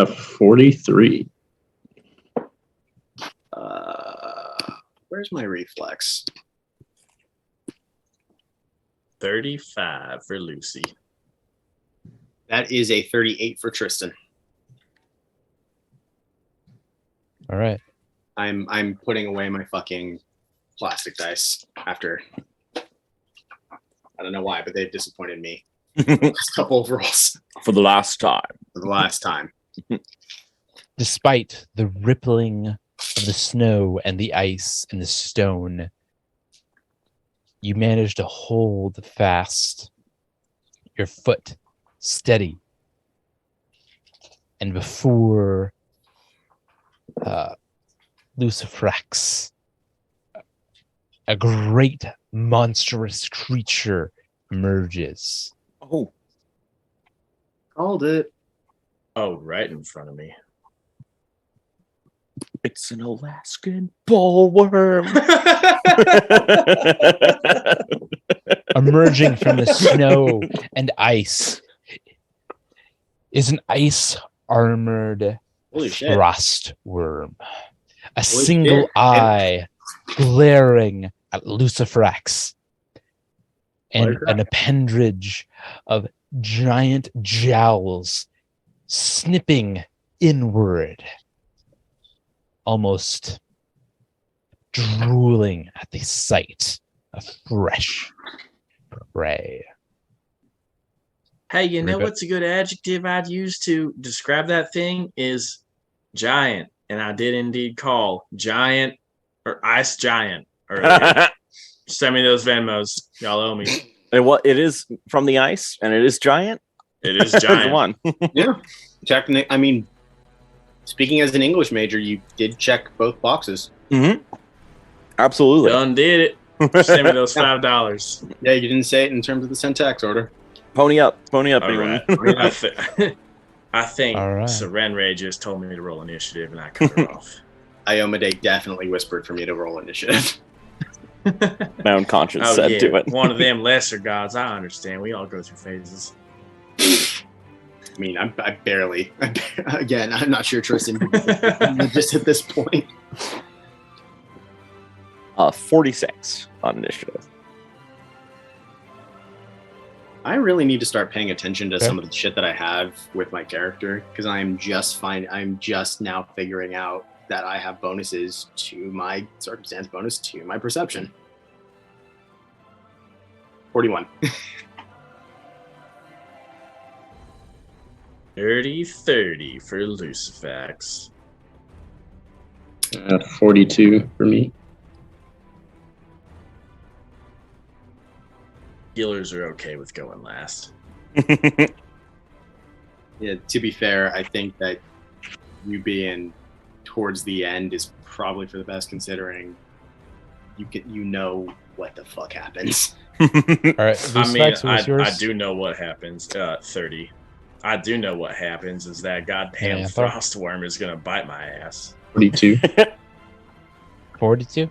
43. Where's my reflex? 35 for Lucy. That is a 38 for Tristan. All right. I'm putting away my fucking plastic dice after. I don't know why, but they've disappointed me. Last couple of rolls For the last time. for the last time. Despite the rippling of the snow and the ice and the stone, you manage to hold fast, your foot steady. And before Lucifrax, a great monstrous creature emerges. Oh. Called it. Oh, right in front of me. It's an Alaskan bullworm. Emerging from the snow and ice is an ice armored Holy shit. frost worm. A Holy single shit. eye glaring at Lucifrax, and Holy crap. an appendage of giant jowls snipping inward, almost drooling at the sight of fresh prey. Hey, you know Ribbit. what's a good adjective I'd use to describe that thing is giant. And I did indeed call giant or ice giant earlier. Send me those Venmos. Y'all owe me. And what it is from the ice, and it is giant. It is That's the giant. one. Yeah. Technically, I mean, speaking as an English major, you did check both boxes. Absolutely. Done did it. Send me those $5. Yeah, you didn't say it in terms of the syntax order. Pony up, All anyone. right. I think All right. Serenray just told me to roll initiative, and I cut her off. Iomade definitely whispered for me to roll initiative. My own conscience Oh, said yeah. do it. One of them lesser gods. I understand. We all go through phases. I mean, I barely. Again, I'm not sure Tristan just at this point. 46 on initiative. I really need to start paying attention to Okay. some of the shit that I have with my character because I'm just now figuring out that I have bonuses to my circumstance bonus to my perception. 41. 30 for Lucifax. 42 for me. Healers are okay with going last. Yeah, to be fair, I think that you being towards the end is probably for the best, considering you know what the fuck happens. All right. I mean, Lucifax, what was yours? I do know what happens. 30. I do know what happens is that goddamn Yeah, I thought- frost worm is gonna bite my ass. 42. 42.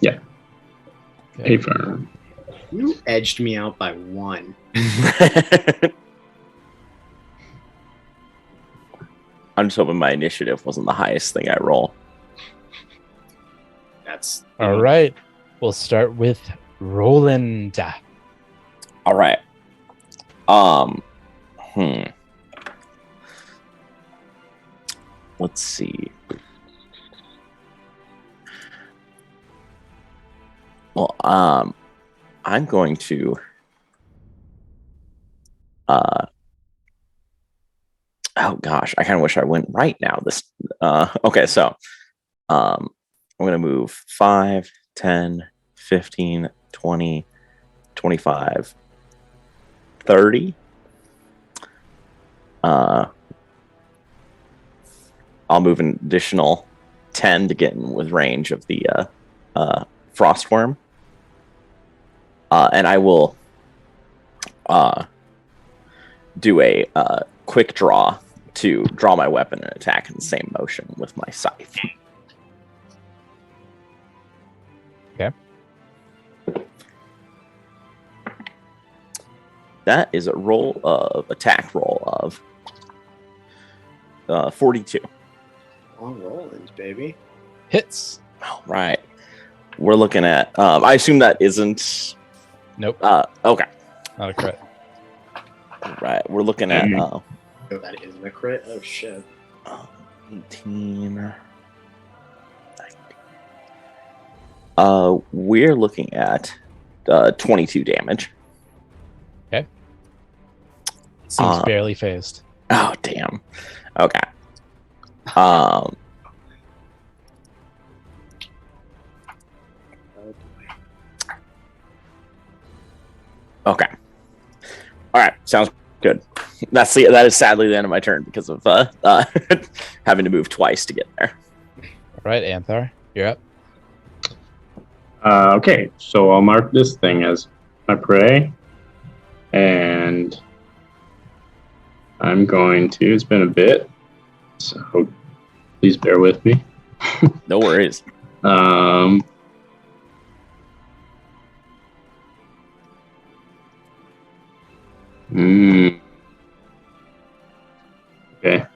Yeah. Okay. Hey, firm. You edged me out by 1. I'm just hoping my initiative wasn't the highest thing I roll. That's All right. We'll start with Roland. All right. Let's see. Well, I'm going to oh gosh, I kind of wish I went right now. Okay, so I'm going to move 5, 10, 15, 20, 25, 30. I'll move an additional 10 to get in with range of the frostworm. And I will do a quick draw to draw my weapon and attack in the same motion with my scythe. Okay. That is a attack roll of 42. all Rollins, baby. Hits. All right. We're looking at, I assume that isn't, Nope. okay. Not a crit. All right. We're looking at Oh, that isn't a crit. Oh shit. 18. 19. We're looking at 22 damage. Seems barely phased. Oh, damn. Okay. Okay. All right. Sounds good. That is sadly the end of my turn because of having to move twice to get there. All right, Anthar, you're up. Okay, so I'll mark this thing as my prey, and I'm going to. It's been a bit, so please bear with me. No worries. Okay.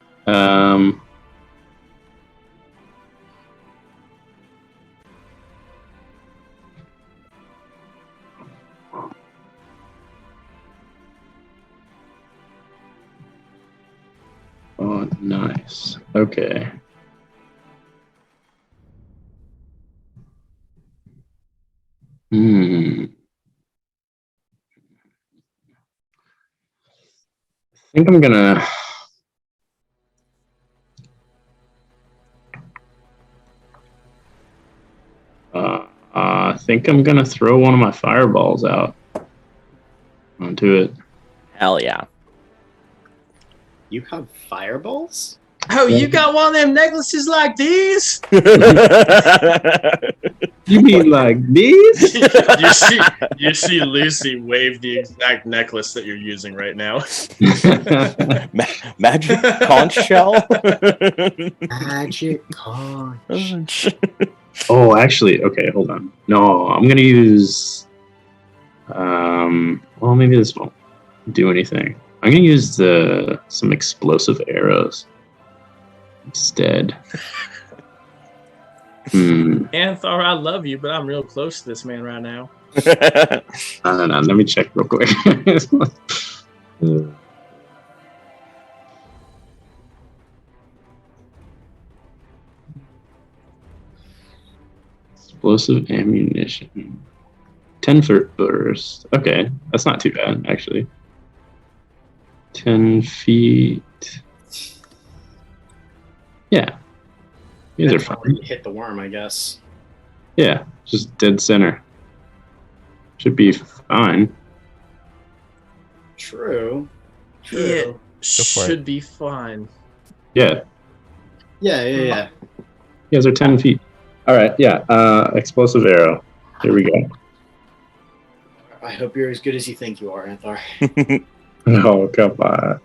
Oh, nice. Okay. I think I'm gonna. I think I'm gonna throw one of my fireballs out onto it. Hell yeah. You have fireballs? Oh, you got one of them necklaces like these? You mean like these? you see Lucy wave the exact necklace that you're using right now. Magic conch shell? Magic conch. Oh, actually, okay, hold on. No, I'm gonna use. Well, maybe this won't do anything. I'm gonna use some explosive arrows instead. Anthar, I love you, but I'm real close to this man right now. No. Let me check real quick. Explosive ammunition. 10 foot burst. Okay, that's not too bad, actually. 10 feet. Yeah. These are Depends on fine. where you hit the worm, I guess. Yeah, just dead center. Should be fine. True. It for should be fine. Yeah, Yeah. you guys are 10 feet. All right, yeah. Explosive arrow. Here we go. I hope you're as good as you think you are, Anthar. Oh, come on.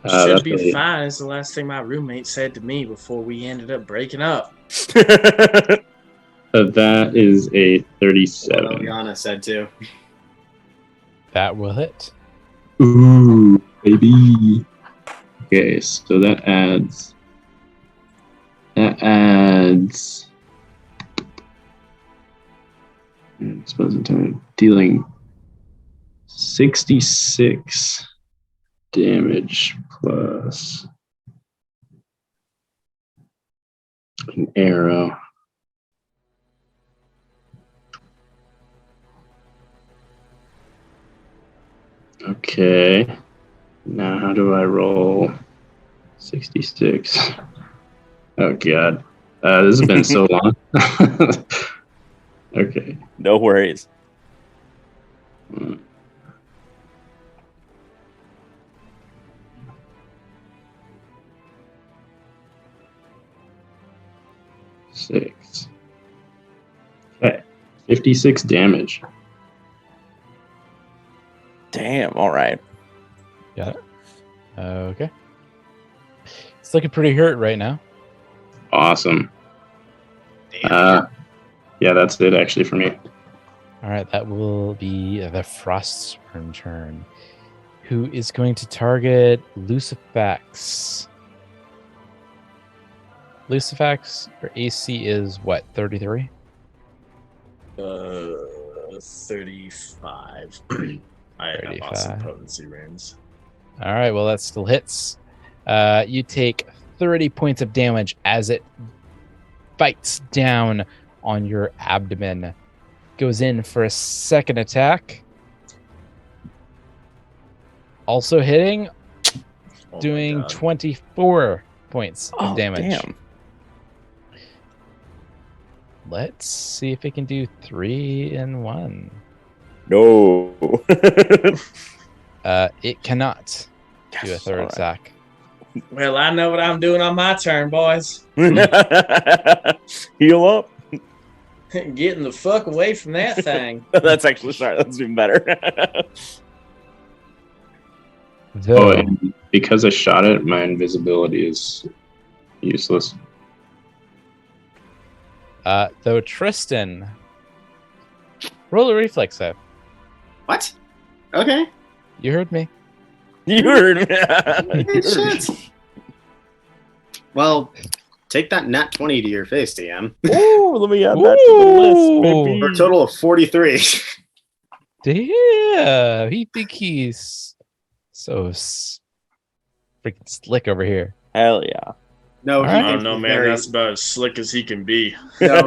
Should be really... fine is the last thing my roommate said to me before we ended up breaking up. That is a 37. What Eliana said too. That will hit. Ooh, baby. Okay, so that adds. Dealing 66 damage plus an arrow. Okay. Now how do I roll 66? Oh god. This has been so long. Okay. No worries. Six. Okay. 56 damage. Damn, all right. Got it. Okay. It's looking pretty hurt right now. Awesome. Yeah, that's it actually for me. All right, that will be the Frostworm turn, who is going to target Lucifax. Lucifax, her AC is what, 33? 35. I have 35. awesome potency runes. All right, well, that still hits. You take 30 points of damage as it bites down on your abdomen. Goes in for a second attack. Also hitting, Oh doing my God. 24 points of damage. Damn. Let's see if it can do 3 in 1. No. It cannot do a third All right. attack. Well, I know what I'm doing on my turn, boys. Heal up. Getting the fuck away from that thing. That's actually sorry. That's even better. Oh, and because I shot it, my invisibility is useless. Though Tristan, roll a reflex save. What? Okay. You heard me. You heard me. Hey, shit. Well, take that nat 20 to your face, DM. Ooh, let me add that to the list, baby. For a total of 43. Damn, he think he's so freaking slick over here. Hell yeah. No, All he right. I thinks don't know, he's man. very, That's about as slick as he can be. no,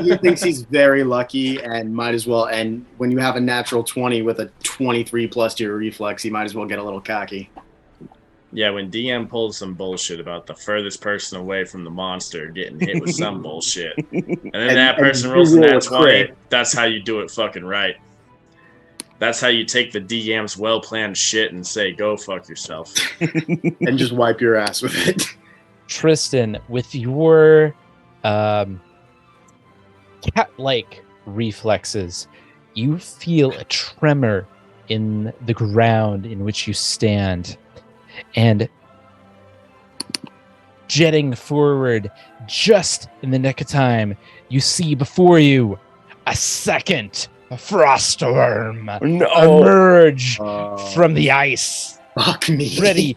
he thinks he's very lucky and might as well. And when you have a natural 20 with a 23 plus to your reflex, you might as well get a little cocky. Yeah, when DM pulls some bullshit about the furthest person away from the monster getting hit with some bullshit, and then that person you rolls a roll nat a 20, crit. that's how you do it fucking right. That's how you take the DM's well-planned shit and say, go fuck yourself. And just wipe your ass with it. Tristan, with your cat-like reflexes, you feel a tremor in the ground in which you stand, and jetting forward just in the nick of time, you see before you a second a frost worm No. emerge Oh, from the ice, fuck me. ready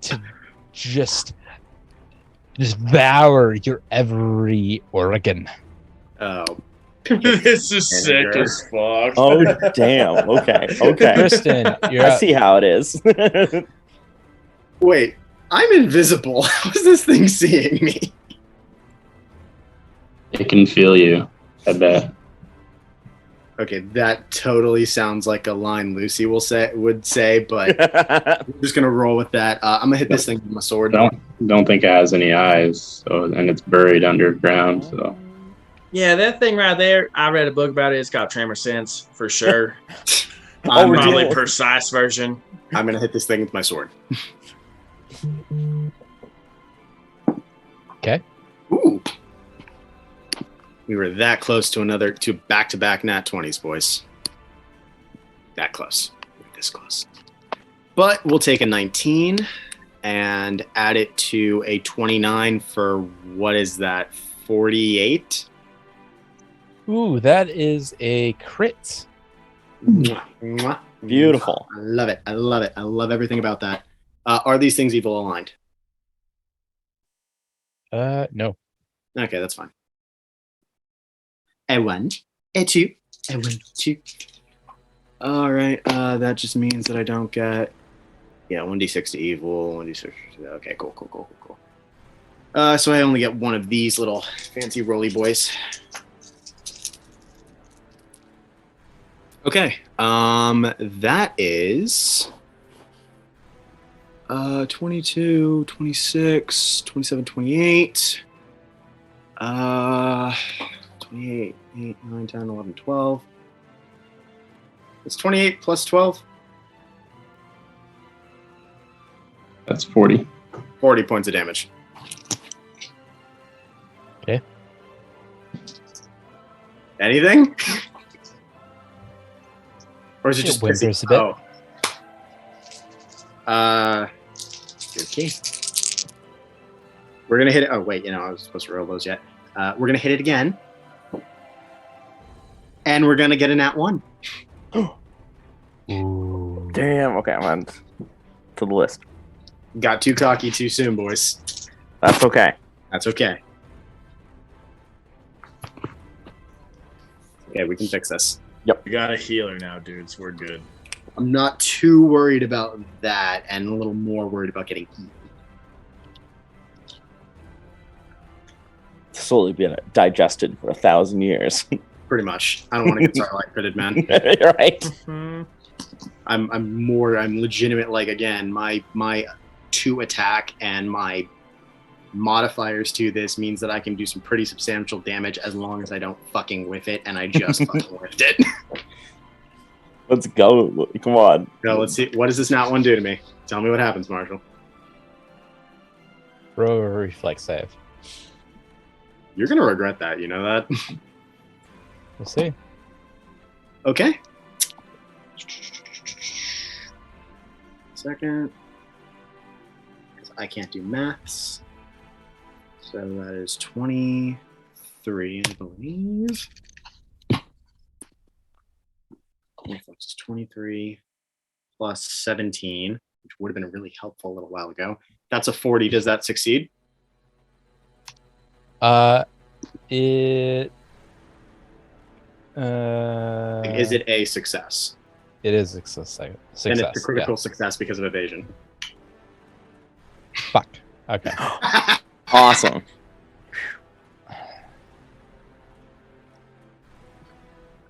to just devour your every organ. Oh, This is sick Vinegar. as fuck. Oh damn. Okay. Okay. Kristen, you're I up. see how it is. wait. I'm invisible. How is this thing seeing me? It can feel you. I bet. Okay, that totally sounds like a line Lucy would say, but I'm just gonna roll with that. I'm gonna hit this thing with my sword. Don't think it has any eyes, so and it's buried underground. So Yeah, that thing right there. I read a book about it. It's got tremor sense for sure. Oh, we're Probably dealing- precise version. I'm gonna hit this thing with my sword. Okay. Ooh. We were that close to two back-to-back nat 20s, boys. That close. This close. But we'll take a 19 and add it to a 29 for, what is that, 48? Ooh, that is a crit. Mwah, mwah, Beautiful. I love it. I love it. I love everything about that. Are these things evil aligned? No. Okay, that's fine. A 1, a 2, a 1, 2. All right, that just means that I don't get, 1d6 to evil, 1d6. Okay, cool. So I only get one of these little fancy roly boys. Okay, that is 22, 26, 27, 28. 28, 8, 9, 10, 11, 12. It's 28 plus 12. that's 40. 40 points of damage. Okay. Anything? Or is it It just whimpers pissy? a bit. Okay. We're gonna hit it. Oh wait, I was supposed to roll those yet. We're gonna hit it again, and we're gonna get a nat 1. Ooh. Damn. Okay, I'm on to the list. Got too cocky too soon, boys. That's okay. That's okay. Okay, we can fix this. We got a healer now, dudes. We're good. I'm not too worried about that, and a little more worried about getting eaten. Slowly being digested for 1,000 years. Pretty much. I don't want to get Starlight critted, man. You're right. I'm legitimate. Like, again, my 2 attack and my modifiers to this means that I can do some pretty substantial damage as long as I don't fucking whiff it, and I just fucking whiffed it. Let's go. Come on. No, let's see. What does this nat 1 do to me? Tell me what happens, Marshall. Roll a reflex save. You're gonna regret that. You know that. We'll see. Okay. Second. Because I can't do maths. So that is 23, I believe. Reflex is 23 plus 17, which would have been really helpful a little while ago. That's a 40. Does that succeed? It. Is it a success? It is a success. Then it's a critical success because of evasion. Fuck. Okay. Awesome.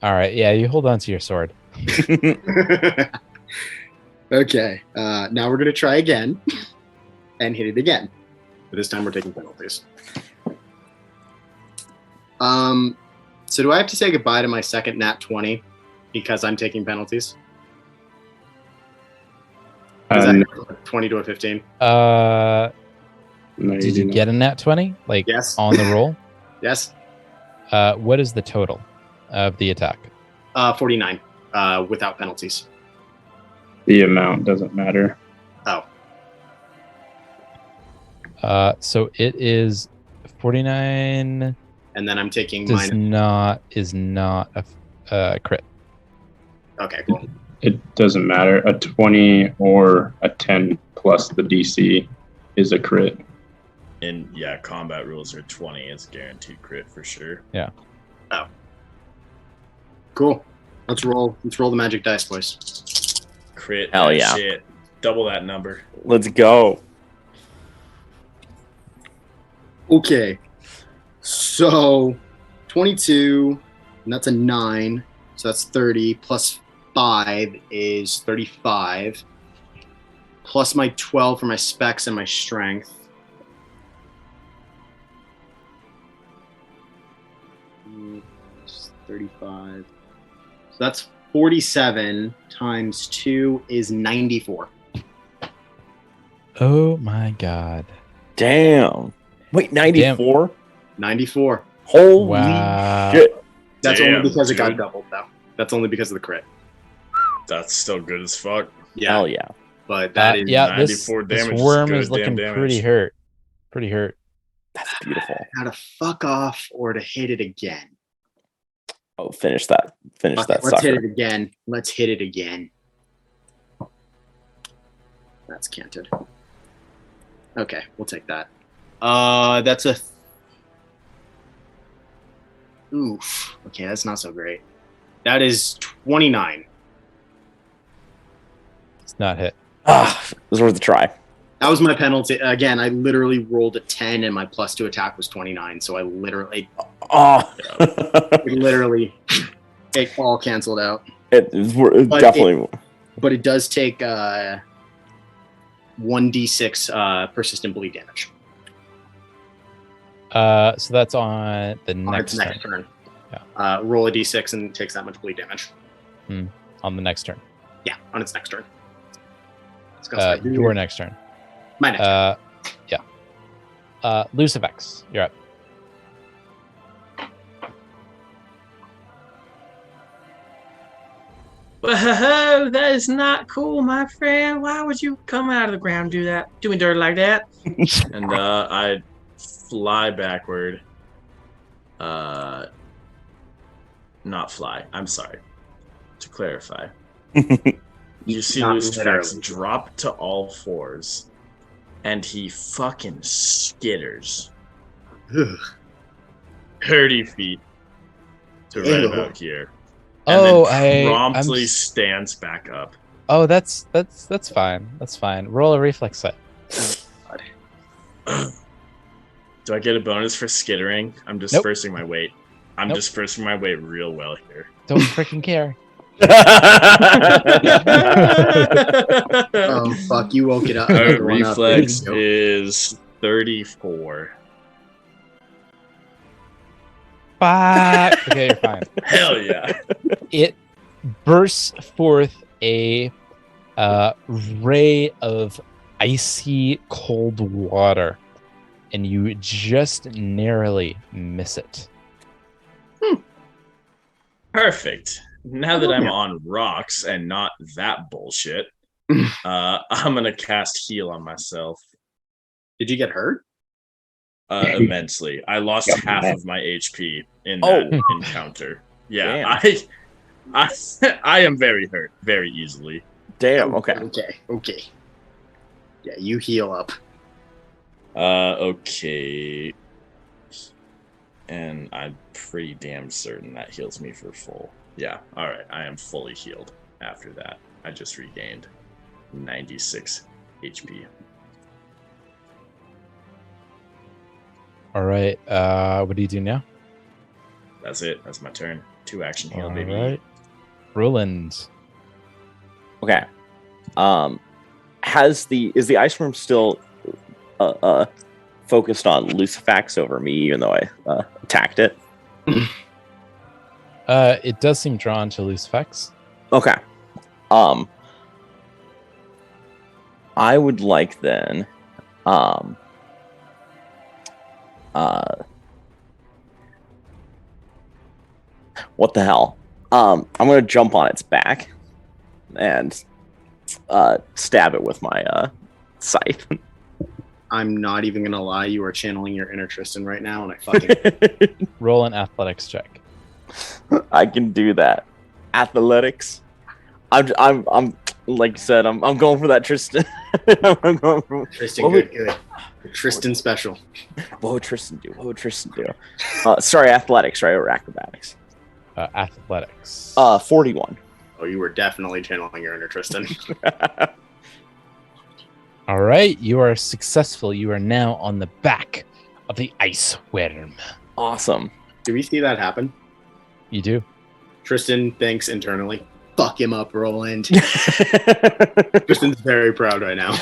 All right. Yeah, you hold on to your sword. Okay. Now we're going to try again and hit it again. But this time we're taking penalties. So do I have to say goodbye to my second nat 20 because I'm taking penalties? Is that No, 20 to a 15? no, you Did you didn't. get a nat 20? Like Yes. on the roll? Yes. What is the total of the attack? 49 without penalties. The amount doesn't matter. Oh. So it is 49. And then I'm taking Is not a crit. Okay, cool. It doesn't matter. A 20 or a 10 plus the DC is a crit. And yeah, combat rules are 20. It's guaranteed crit for sure. Cool. Let's roll the magic dice, boys. Crit. Hell that yeah. Shit. Double that number. Let's go. Okay. So 22, and that's a 9. So that's 30 plus 5 is 35. Plus my 12 for my specs and my strength. It's 35. So that's 47 times 2 is 94. Oh my god. Damn. Wait, 94? 94. Holy Wow. shit. That's Damn, only because it got dude. doubled, though. That's only because of the crit. That's still good as fuck. Hell yeah. But that is Yeah, this 94 this damage is worm good is looking damn pretty damage. hurt. Pretty hurt. That's beautiful. how to fuck off or to hit it again. Oh, finish that. Finish Okay, that let's hit sucker. it again. Let's hit it again. That's canted. Okay, we'll take that. That's a. Oof. Okay, that's not so great. That is 29. It's not hit. Ah, it was worth a try. That was my penalty. Again, I literally rolled a 10 and my +2 attack was 29. So I literally, Oh. it all canceled out. It But definitely. But it does take 1d6 persistent bleed damage. So that's on the next turn. turn. Yeah. Roll a d6 and it takes that much bleed damage. On the next turn. Yeah, on its next turn. It's gonna start Your next turn. my next turn. Yeah. Lucivex, you're up. Whoa, that is not cool, my friend. Why would you come out of the ground and do that? Doing dirt like that? And I fly backward. Not fly. I'm sorry. To clarify. You see Not Lucifax literally. drop to all fours, and he fucking skitters Ugh. 30 feet to right Ew. about here. Oh, and then I'm promptly s- stands back up. Oh, that's fine. That's fine. Roll a reflex set. Do I get a bonus for skittering? I'm Nope. dispersing my weight. I'm Nope. dispersing my weight real well here. Don't freaking care. Oh fuck! You woke it up. Our Everyone up. reflex There you go. is 34. Fuck. Okay, you're fine. Hell yeah. It bursts forth a ray of icy cold water, and you just narrowly miss it. Perfect. Now that I'm on rocks and not that bullshit, I'm gonna cast heal on myself Did you get hurt? immensely. I lost half of my HP in that encounter. Yeah, I am very hurt very easily. Damn. Okay. Okay. Yeah, you heal up. Okay. And I'm pretty damn certain that heals me for full. Yeah, alright. I am fully healed after that. I just regained 96 HP. All right. What do you do now? That's it. That's my turn. 2 action heal, All baby. right. Roland. Okay. Is the ice worm still focused on Lucifax over me, even though I attacked it? It does seem drawn to Lucifax. Okay. I would like then what the hell? I'm gonna jump on its back and stab it with my scythe. I'm not even gonna lie. You are channeling your inner Tristan right now, and I fucking Roll an athletics check. I can do that. Athletics. I'm like you said, I'm going for that Tristan. I'm going for Tristan, good. Tristan special. What would Tristan do? Sorry, athletics, right, or acrobatics? Athletics. 41. Oh, you were definitely channeling your inner Tristan. All right, you are successful. You are now on the back of the ice worm. Awesome. Do we see that happen? You do. Tristan thinks internally, fuck him up, Roland. Tristan's very proud right now.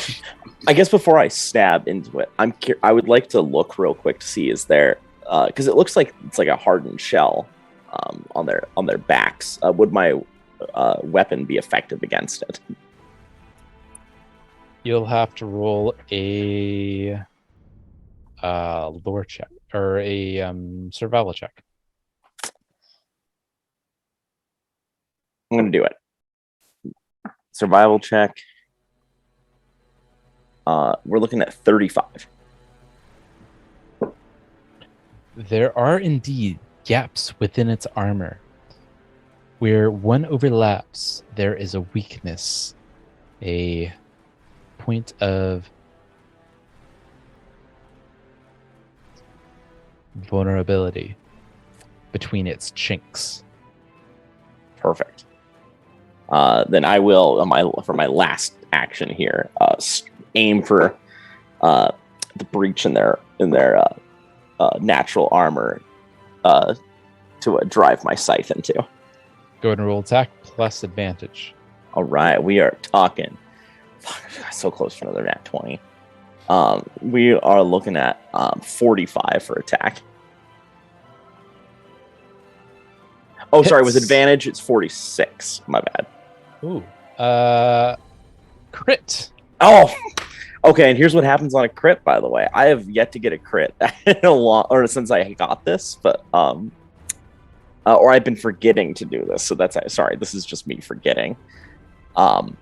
I guess before I stab into it, I would like to look real quick to see is there because it looks like it's like a hardened shell on their backs. Would my weapon be effective against it? You'll have to roll a lore check or a survival check. I'm gonna do it. Survival check. We're looking at 35. There are indeed gaps within its armor. Where one overlaps, there is a weakness, a point of vulnerability between its chinks. Perfect. Then I will, for my last action here, aim for the breach in their natural armor to drive my scythe into. Go ahead and roll attack plus advantage. All right, we are talking. So close for another nat 20. We are looking at 45 for attack. Oh, sorry, with advantage, it's 46. My bad. Ooh. Crit. Oh, okay. And here's what happens on a crit, by the way. I have yet to get a crit since I got this, but or I've been forgetting to do this. So sorry. This is just me forgetting. The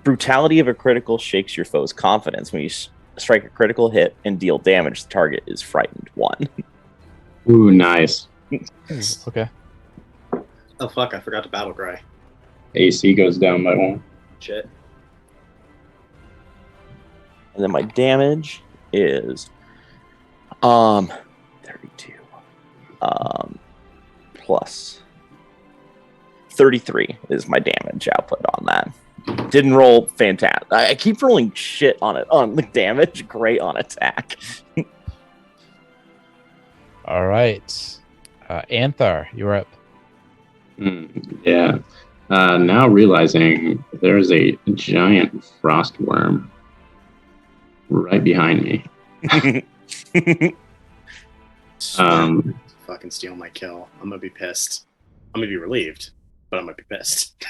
brutality of a critical shakes your foe's confidence. When you strike a critical hit and deal damage, the target is frightened 1. Ooh, nice. Okay. Oh fuck! I forgot to battle cry. AC goes down by 1. Shit. And then my damage is 32 plus 33 is my damage output on that. Didn't roll fantastic. I keep rolling shit on it on the damage. Great on attack. All right. Anthar, you're up. Yeah. Now realizing there's a giant frost worm right behind me. Fucking steal my kill. I'm gonna be pissed. I'm gonna be relieved, but I'm gonna be pissed.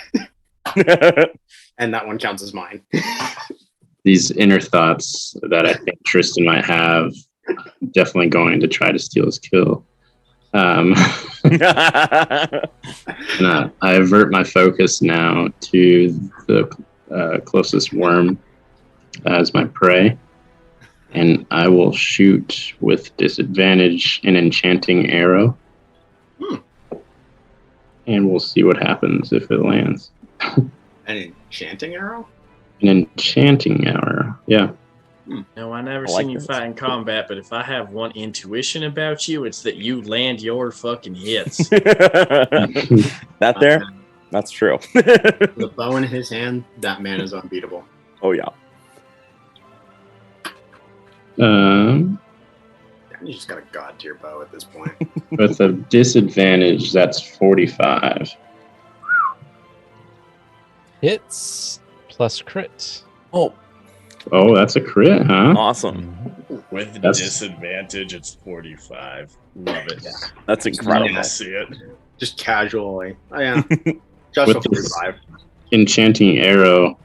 And that one counts as mine. These inner thoughts that I think Tristan might have, definitely going to try to steal his kill. And I avert my focus now to the closest worm as my prey, and I will shoot with disadvantage an enchanting arrow, and we'll see what happens if it lands. An enchanting arrow? An enchanting arrow, yeah. No, I never I like seen you this. fight in combat, but if I have one intuition about you, it's that you land your fucking hits. That there? That's true. The bow in his hand, that man is unbeatable. Oh, yeah. You just got a god tier bow at this point. With a disadvantage, that's 45. Hits plus crit. Oh, that's a crit, huh? Awesome. With That's- disadvantage, it's 45. Love it. That's Love incredible. to see it. Just casually. Oh, yeah. Just With a 45. Enchanting arrow,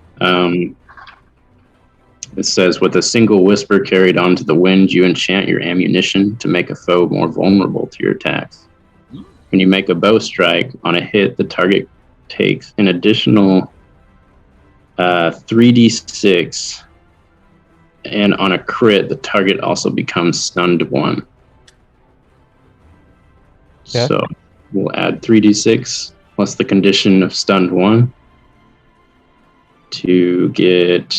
it says, with a single whisper carried onto the wind, you enchant your ammunition to make a foe more vulnerable to your attacks. When you make a bow strike on a hit, the target takes an additional 3d6, and on a crit, the target also becomes stunned 1. Okay. So we'll add 3d6 plus the condition of stunned 1 to get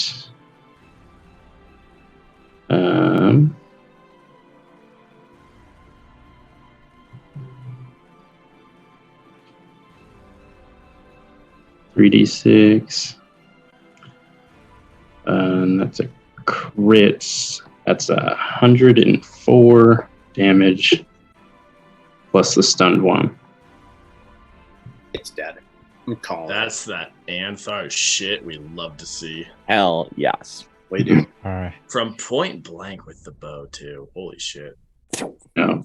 3d6. And that's a crit. That's 104 damage plus the stunned 1. It's dead. I'm calling. That's that Anthar shit we love to see. Hell yes. What do you do? All right. From point blank with the bow, too. Holy shit. No.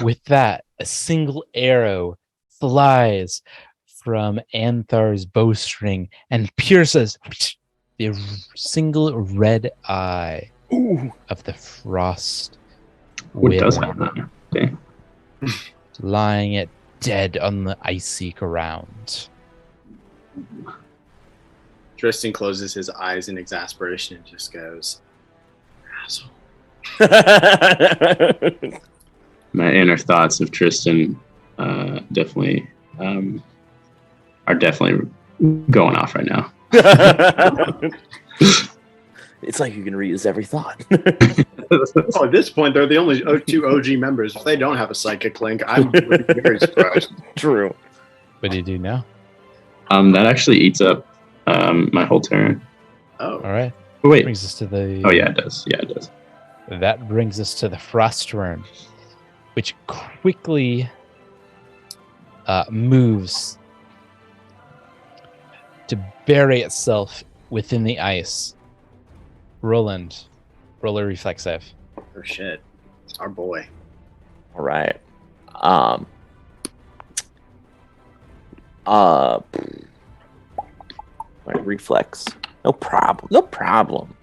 With that, a single arrow flies from Anthar's bowstring and pierces the single red eye of the frost What does wyvern, that? Okay. lying it dead on the icy ground. Tristan closes his eyes in exasperation and just goes, asshole. My inner thoughts of Tristan definitely are definitely going off right now. It's like you can read his every thought. Oh, at this point, they're the only two OG members. If they don't have a psychic link, I'm very surprised. True. What do you do now? That actually eats up my whole turn. Oh, All right. Oh, wait. Brings us to the. Oh, yeah, it does. Yeah, it does. That brings us to the frostworm, which quickly moves to bury itself within the ice. Roland, roll a reflex save. oh shit. Our boy. All right. My reflex. No problem. No problem.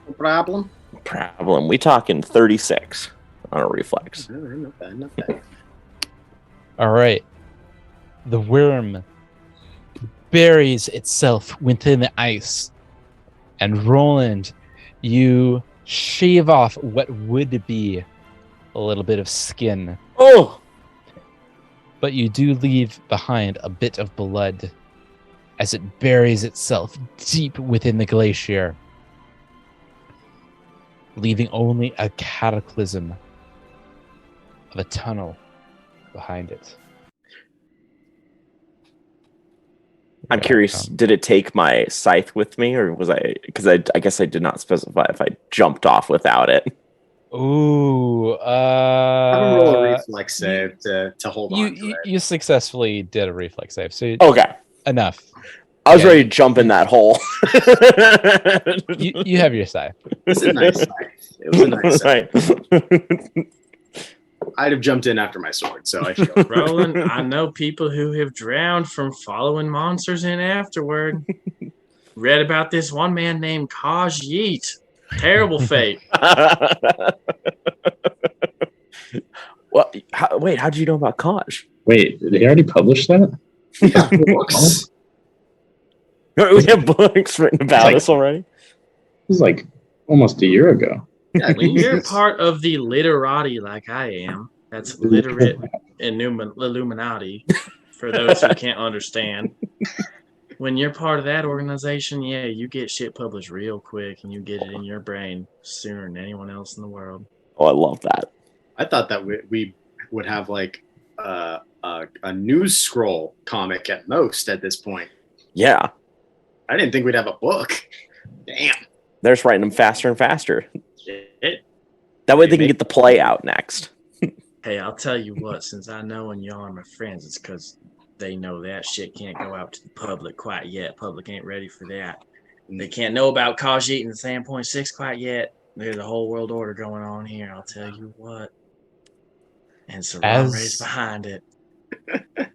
No problem. No problem. We talking 36 on a reflex. Not bad, not bad. All right. The worm buries itself within the ice. And Roland, you shave off what would be a little bit of skin, Oh! but you do leave behind a bit of blood as it buries itself deep within the glacier, leaving only a cataclysm of a tunnel behind it. I'm curious, did it take my scythe with me, or was I... Because I guess I did not specify if I jumped off without it. Ooh, Have him roll a reflex save to hold on to it. you successfully did a reflex save, so Okay. enough. I was Yeah. ready to jump in that hole. You have your scythe. It was a nice scythe. It was a nice scythe. Right. I'd have jumped in after my sword, so I feel Roland, I know people who have drowned from following monsters in afterward. Read about this one man named Kaj Yeet. Terrible fate. What? Wait, how did you know about Kaj? Wait, did they already publish that? yeah, books. We have books written about Like- us already. It was like almost a year ago. Yeah, When you're part of the literati like I am, that's literate Illuminati, for those who can't understand. When you're part of that organization, yeah, you get shit published real quick and you get it in your brain sooner than anyone else in the world. Oh, I love that. I thought that we would have like a news scroll comic at most at this point. Yeah. I didn't think we'd have a book. Damn. They're just writing them faster and faster. Shit. That way they can get the play out next. Hey, I'll tell you what, since I know and y'all are my friends, it's because they know that shit can't go out to the public quite yet. Public ain't ready for that. They can't know about Khajiit and the Sand.6 quite yet. There's a whole world order going on here, I'll tell you what. And Saramre's behind it.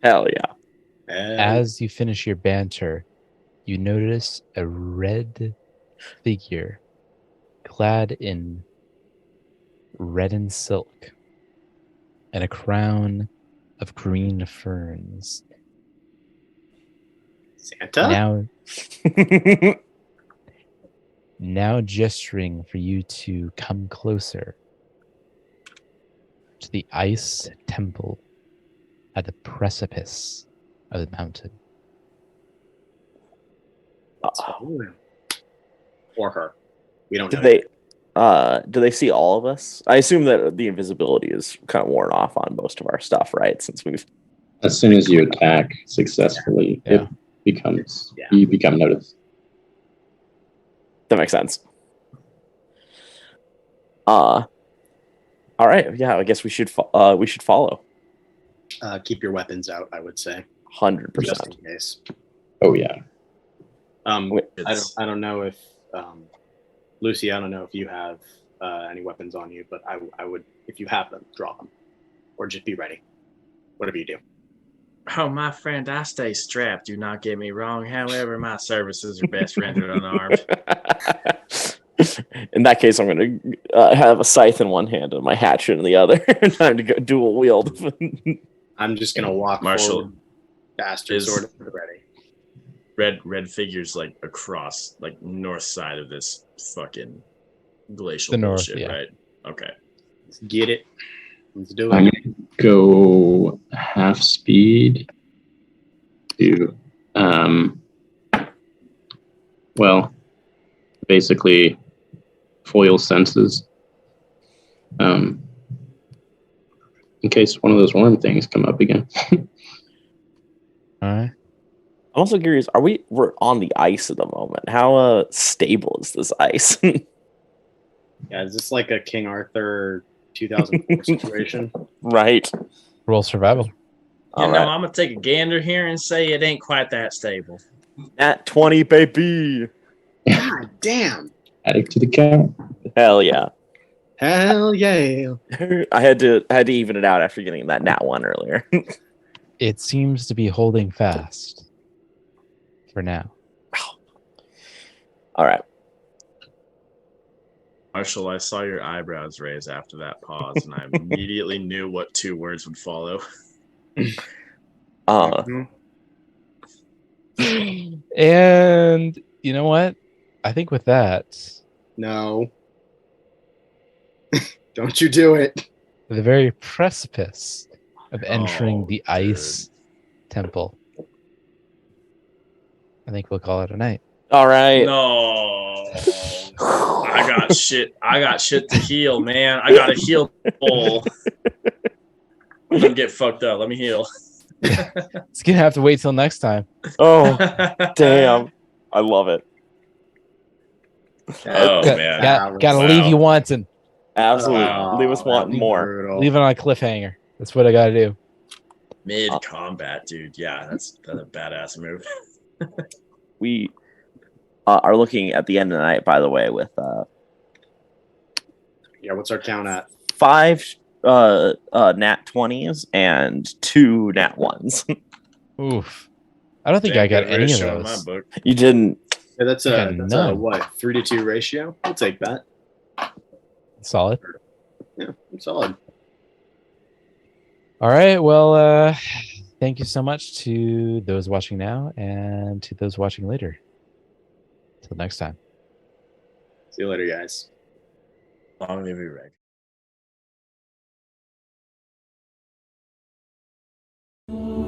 Hell yeah. As you finish your banter, you notice a red figure clad in red and silk and a crown of green ferns. Santa? Now gesturing for you to come closer to the ice temple at the precipice of the mountain. Or her. We don't Do know. they see all of us? I assume that the invisibility is kind of worn off on most of our stuff, right? Since we've As soon as you attack successfully, Yeah. it becomes Yeah. you become noticed. that makes sense. All right, yeah, I guess we should follow. Keep your weapons out, I would say, 100%. just in case. Oh yeah. I don't know if Lucy, I don't know if you have any weapons on you, but I would, if you have them, draw them, or just be ready. Whatever you do. Oh, my friend, I stay strapped. Do not get me wrong. However, my services are best rendered unarmed. In that case, I'm going to have a scythe in one hand and my hatchet in the other. Time to go dual wield. I'm just gonna walk Marshall, forward, bastard is- sword ready. Red figures like across, like north side of this fucking glacial The north, bullshit, yeah. right? Okay. Let's get it. Let's do I'm it. gonna go half speed to well, basically foil senses. In case one of those worm things come up again. All right. I'm also curious, we're on the ice at the moment. How stable is this ice? Yeah, is this like a King Arthur 2004 situation? Right. Roll survival. You All know, right. I'm gonna take a gander here and say it ain't quite that stable. Nat 20, baby. God damn. Add it to the count. Hell yeah. Hell yeah. I had to even it out after getting that nat 1 earlier. It seems to be holding fast for now. All right. Marshall, I saw your eyebrows raise after that pause, and I immediately knew what 2 words would follow. Uh, And you know what? I think with that, No. Don't you do it. the very precipice of entering Oh, the ice temple, I think we'll call it a night. all right. No. I got shit. I got shit to heal, man. I got to heal. Let me get fucked up. Let me heal. It's gonna have to wait till next time. Oh, damn. I love it. Oh, Got- man. gotta Wow. leave you wanting. Absolutely. Wow. Leave us wanting more. Brutal. Leave it on a cliffhanger. That's what I gotta do. Mid combat, dude. Yeah, that's a badass move. We are looking at the end of the night, by the way, with Yeah, what's our count at? 5 nat 20s and 2 nat 1s. Oof. I don't think I got any of those. book. You didn't. Yeah, that's I a got none. what, 3-to-2 ratio? We'll take that. Solid. Yeah, solid. All right. Well, thank you so much to those watching now and to those watching later. Till next time. See you later, guys. Long live you, Reg.